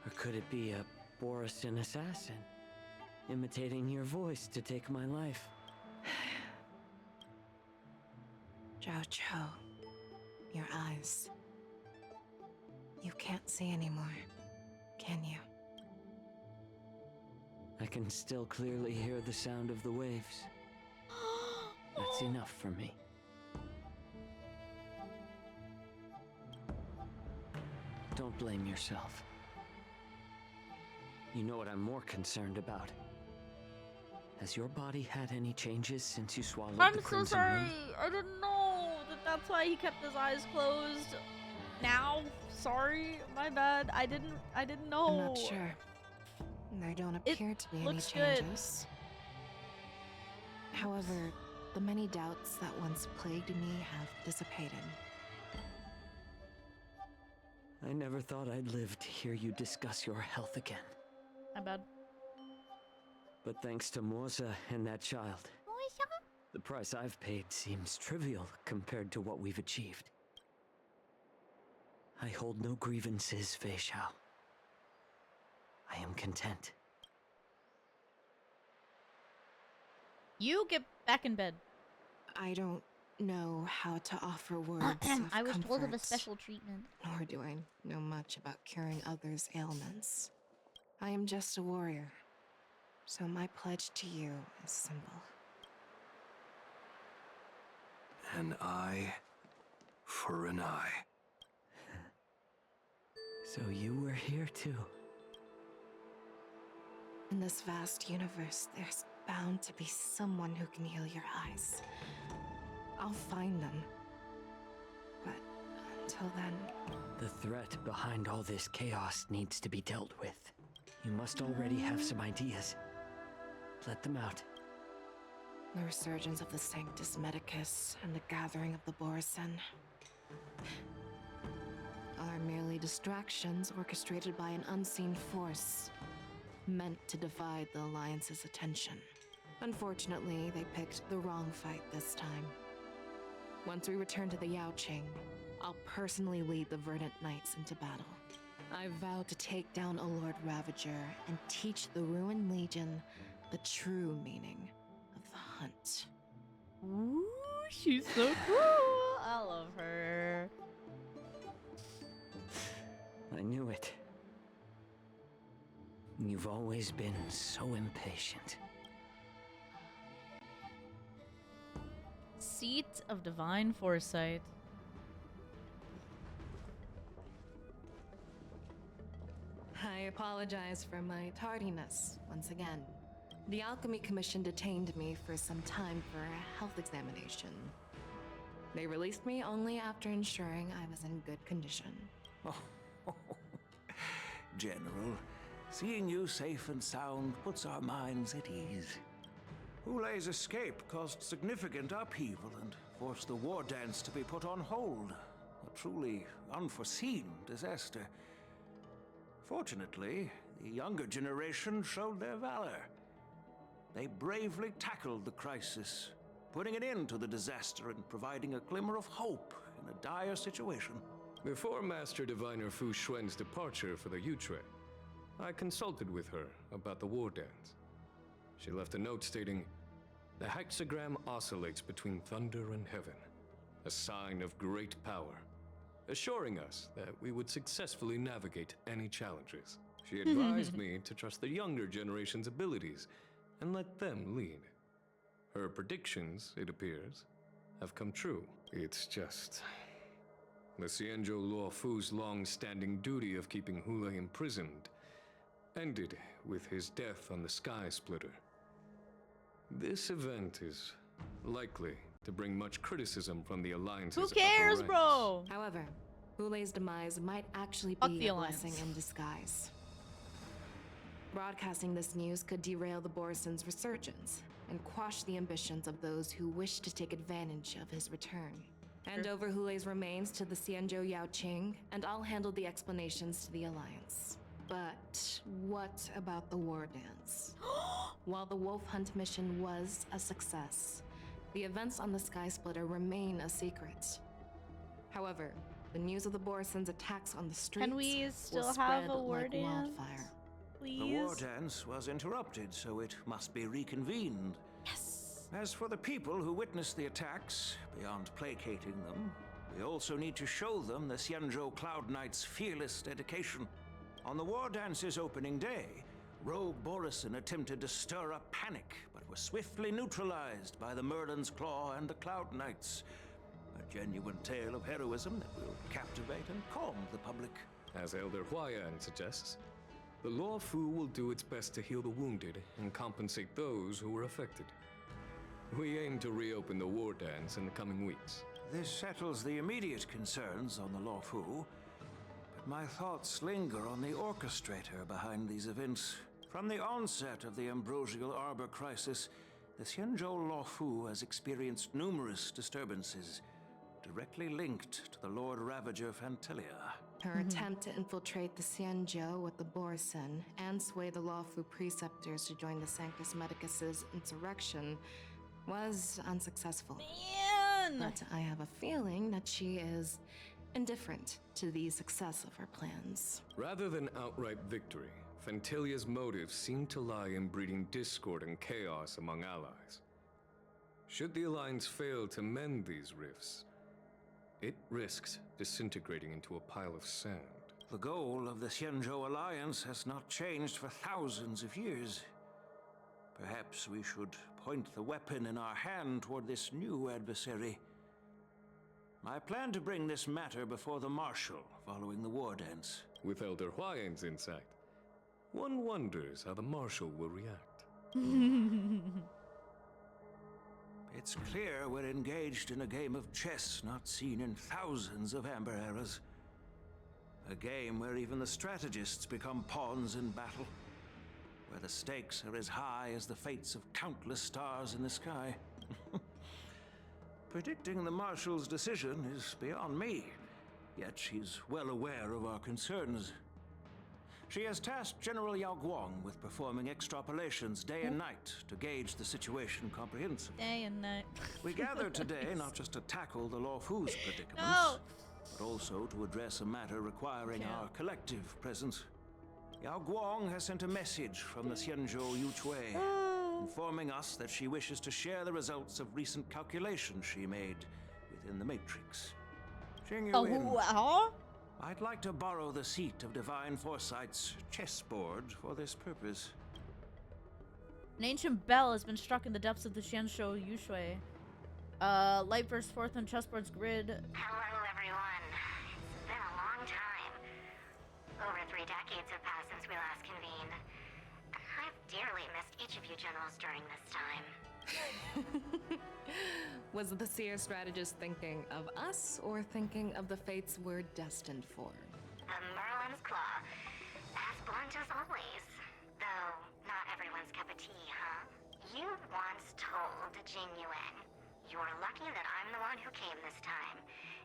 Or could it be a Borisin assassin, imitating your voice to take my life? Zhao Cho, your eyes. You can't see anymore, can you? I can still clearly hear the sound of the waves. That's enough for me. Don't blame yourself. You know what I'm more concerned about? Has your body had any changes since you swallowed I'm the so crimson sorry. ring? I didn't know that's why he kept his eyes closed. Now, sorry, my bad. I didn't know. I'm not sure. There don't appear to be any looks good. changes. However, the many doubts that once plagued me have dissipated. I never thought I'd live to hear you discuss your health again. My bad. But thanks to Moza and that child, the price I've paid seems trivial compared to what we've achieved. I hold no grievances, Fei Xiao. I am content. You get back in bed. I don't know how to offer words of I was told of a comfort, special treatment. nor do I know much about curing others' ailments. I am just a warrior, so my pledge to you is simple. An eye for an eye. So you were here too. In this vast universe, there's bound to be someone who can heal your eyes. I'll find them. But until then... The threat behind all this chaos needs to be dealt with. You must already have some ideas. Let them out. The resurgence of the Sanctus Medicus and the gathering of the Borison are merely distractions orchestrated by an unseen force, meant to divide the Alliance's attention. Unfortunately, they picked the wrong fight this time. Once we return to the Yaoqing, I'll personally lead the Verdant Knights into battle. I vow to take down a Lord Ravager and teach the Ruined Legion the true meaning of the hunt. Ooh, she's so cool. I love her. I knew it. You've always been so impatient. Seat of Divine Foresight. I apologize for my tardiness once again. The Alchemy Commission detained me for some time for a health examination. They released me only after ensuring I was in good condition. Oh, General, seeing you safe and sound puts our minds at ease. Hulei's escape caused significant upheaval and forced the Wardance to be put on hold. A truly unforeseen disaster. Fortunately, the younger generation showed their valor. They bravely tackled the crisis, putting an end to the disaster and providing a glimmer of hope in a dire situation. Before Master Diviner Fu Xuan's departure for the Yutre, I consulted with her about the Wardance. She left a note stating, "The hexagram oscillates between thunder and heaven, a sign of great power, assuring us that we would successfully navigate any challenges. She advised me to trust the younger generation's abilities and let them lead. Her predictions, it appears, have come true. It's just... the Xianzhou Luofu's long-standing duty of keeping Hulei imprisoned ended with his death on the Sky Splitter. This event is likely to bring much criticism from the Alliance's Who upper cares, ranks. bro? However, Hulei's demise might actually Fuck be the a Alliance. blessing in disguise. Broadcasting this news could derail the Borison's resurgence and quash the ambitions of those who wish to take advantage of his return. Hand over Hulei's remains to the Xianzhou Yaoqing, and I'll handle the explanations to the Alliance. But what about the Wardance? While the Wolf Hunt mission was a success, the events on the Sky Splitter remain a secret. However, the news of the Borison's attacks on the streets Can we will still have spread a like Wardance? wildfire. Please? The Wardance was interrupted, so it must be reconvened. Yes. As for the people who witnessed the attacks, beyond placating them, we also need to show them the Xianzhou Cloud Knight's fearless dedication. On the Wardance's opening day, Rogue Borison attempted to stir up panic, but was swiftly neutralized by the Merlin's Claw and the Cloud Knights. A genuine tale of heroism that will captivate and calm the public. As Elder Huayan suggests, the Luofu will do its best to heal the wounded and compensate those who were affected. We aim to reopen the Wardance in the coming weeks. This settles the immediate concerns on the Luofu, but my thoughts linger on the orchestrator behind these events. From the onset of the Ambrosial Arbor crisis, the Xianzhou Luofu has experienced numerous disturbances, directly linked to the Lord Ravager Fantilia. Her attempt to infiltrate the Xianzhou with the Borison and sway the Luofu preceptors to join the Sanctus Medicus's insurrection was unsuccessful. Man! But I have a feeling that she is indifferent to the success of her plans. Rather than outright victory, Fantilia's motives seem to lie in breeding discord and chaos among allies. Should the Alliance fail to mend these rifts, it risks disintegrating into a pile of sand. The goal of the Xianzhou Alliance has not changed for thousands of years. Perhaps we should point the weapon in our hand toward this new adversary. I plan to bring this matter before the Marshal following the Wardance. With Elder Huayan's insight, one wonders how the Marshal will react. It's clear we're engaged in a game of chess not seen in thousands of Amber Eras. A game where even the strategists become pawns in battle. Where the stakes are as high as the fates of countless stars in the sky. Predicting the Marshal's decision is beyond me, yet she's well aware of our concerns. She has tasked General Yao Guang with performing extrapolations day and night to gauge the situation comprehensively. Day and night. We gathered today not just to tackle the Luofu's predicaments, No. but also to address a matter requiring our collective presence. Yao Guang has sent a message from the Xianzhou Yuchui, informing us that she wishes to share the results of recent calculations she made within the Matrix. I'd like to borrow the seat of Divine Foresight's chessboard for this purpose. An ancient bell has been struck in the depths of the Xianzhou Yushui. Light bursts forth on chessboard's grid. Hello, everyone. It's been a long time. Over 3 decades have passed since we last convened. I've dearly missed each of you generals during this time. Was the seer strategist thinking of us or thinking of the fates we're destined for? The Merlin's Claw. As blunt as always. Though, not everyone's cup of tea, huh? You once told Jing Yuan, "You're lucky that I'm the one who came this time.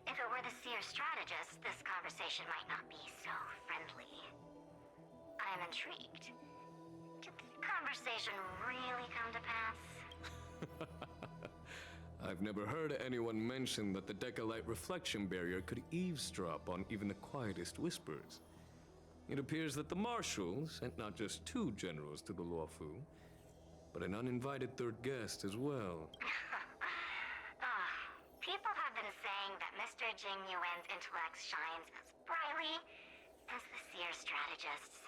If it were the seer strategist, this conversation might not be so friendly." I'm intrigued. Did the conversation really come to pass? I've never heard anyone mention that the Decalite reflection barrier could eavesdrop on even the quietest whispers. It appears that the Marshal sent not just 2 generals to the Luofu, but an uninvited 3rd guest as well. People have been saying that Mr. Jing Yuan's intellect shines as brightly as the seer strategist's.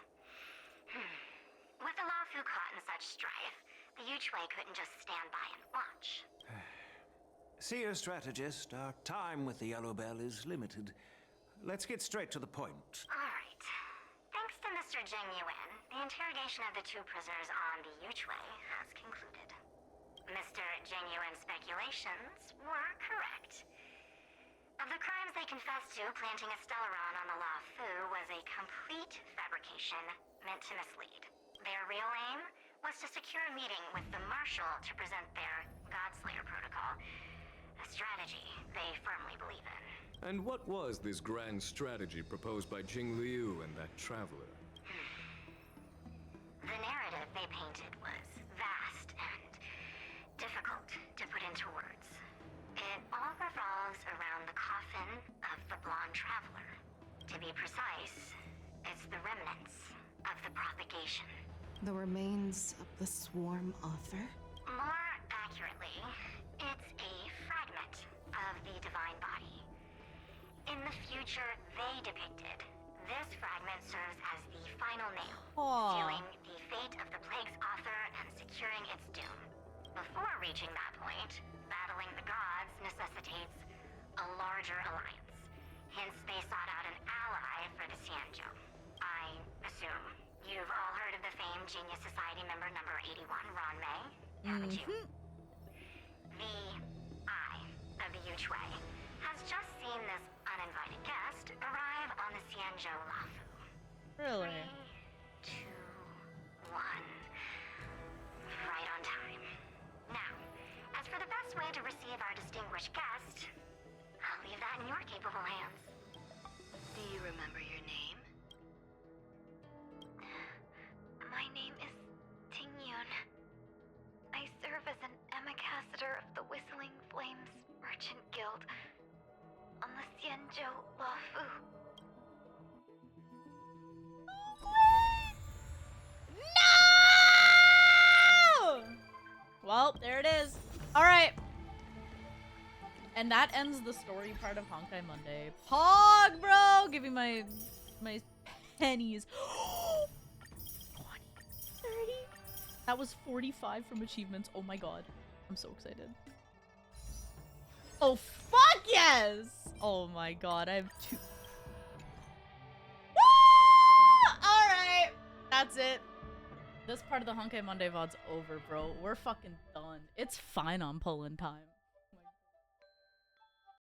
With the Luofu caught in such strife, the Yuchui couldn't just stand by and watch. Seer strategist, our time with the Yellow Bell is limited. Let's get straight to the point. Alright. Thanks to Mr. Jing Yuan, the interrogation of the 2 prisoners on the Yuchui has concluded. Mr. Jing Yuan's speculations were correct. Of the crimes they confessed to, planting a Stellaron on the Luofu was a complete fabrication meant to mislead. Their real aim was to secure a meeting with the Marshal to present their Godslayer protocol, a strategy they firmly believe in. And what was this grand strategy proposed by Jing Liu and that traveler? The narrative they painted was vast and difficult to put into words. It all revolves around the coffin of the blonde traveler. To be precise, it's the remnants of the propagation. The remains of the swarm author? More accurately, it's a fragment of the divine body. In the future they depicted, this fragment serves as the final nail, sealing the fate of the plague's author and securing its doom. Before reaching that point, battling the gods necessitates a larger alliance. Hence, they sought out an ally for the Xianzhou. I assume you've all heard of the famed Genius Society member number 81, Ron Mei, haven't you? The Eye of the Yuchui has just seen this uninvited guest arrive on the Xianzhou Luofu. Really? 3, 2, 1. Right on time. Now, as for the best way to receive our distinguished guest, I'll leave that in your capable hands. Do you remember your name? My name is Ting Yun. I serve as an ambassador of the Whistling Flames Merchant Guild on the Xianzhou Luofu. No! Well, there it is. All right. And that ends the story part of Honkai Monday. Pog, bro! Give me my pennies. 20, 30. That was 45 from achievements. Oh my god. I'm so excited. Oh, fuck yes! Oh my god, I have 2. Alright. That's it. This part of the Honkai Monday VOD's over, bro. We're fucking done. It's fine on Poland time.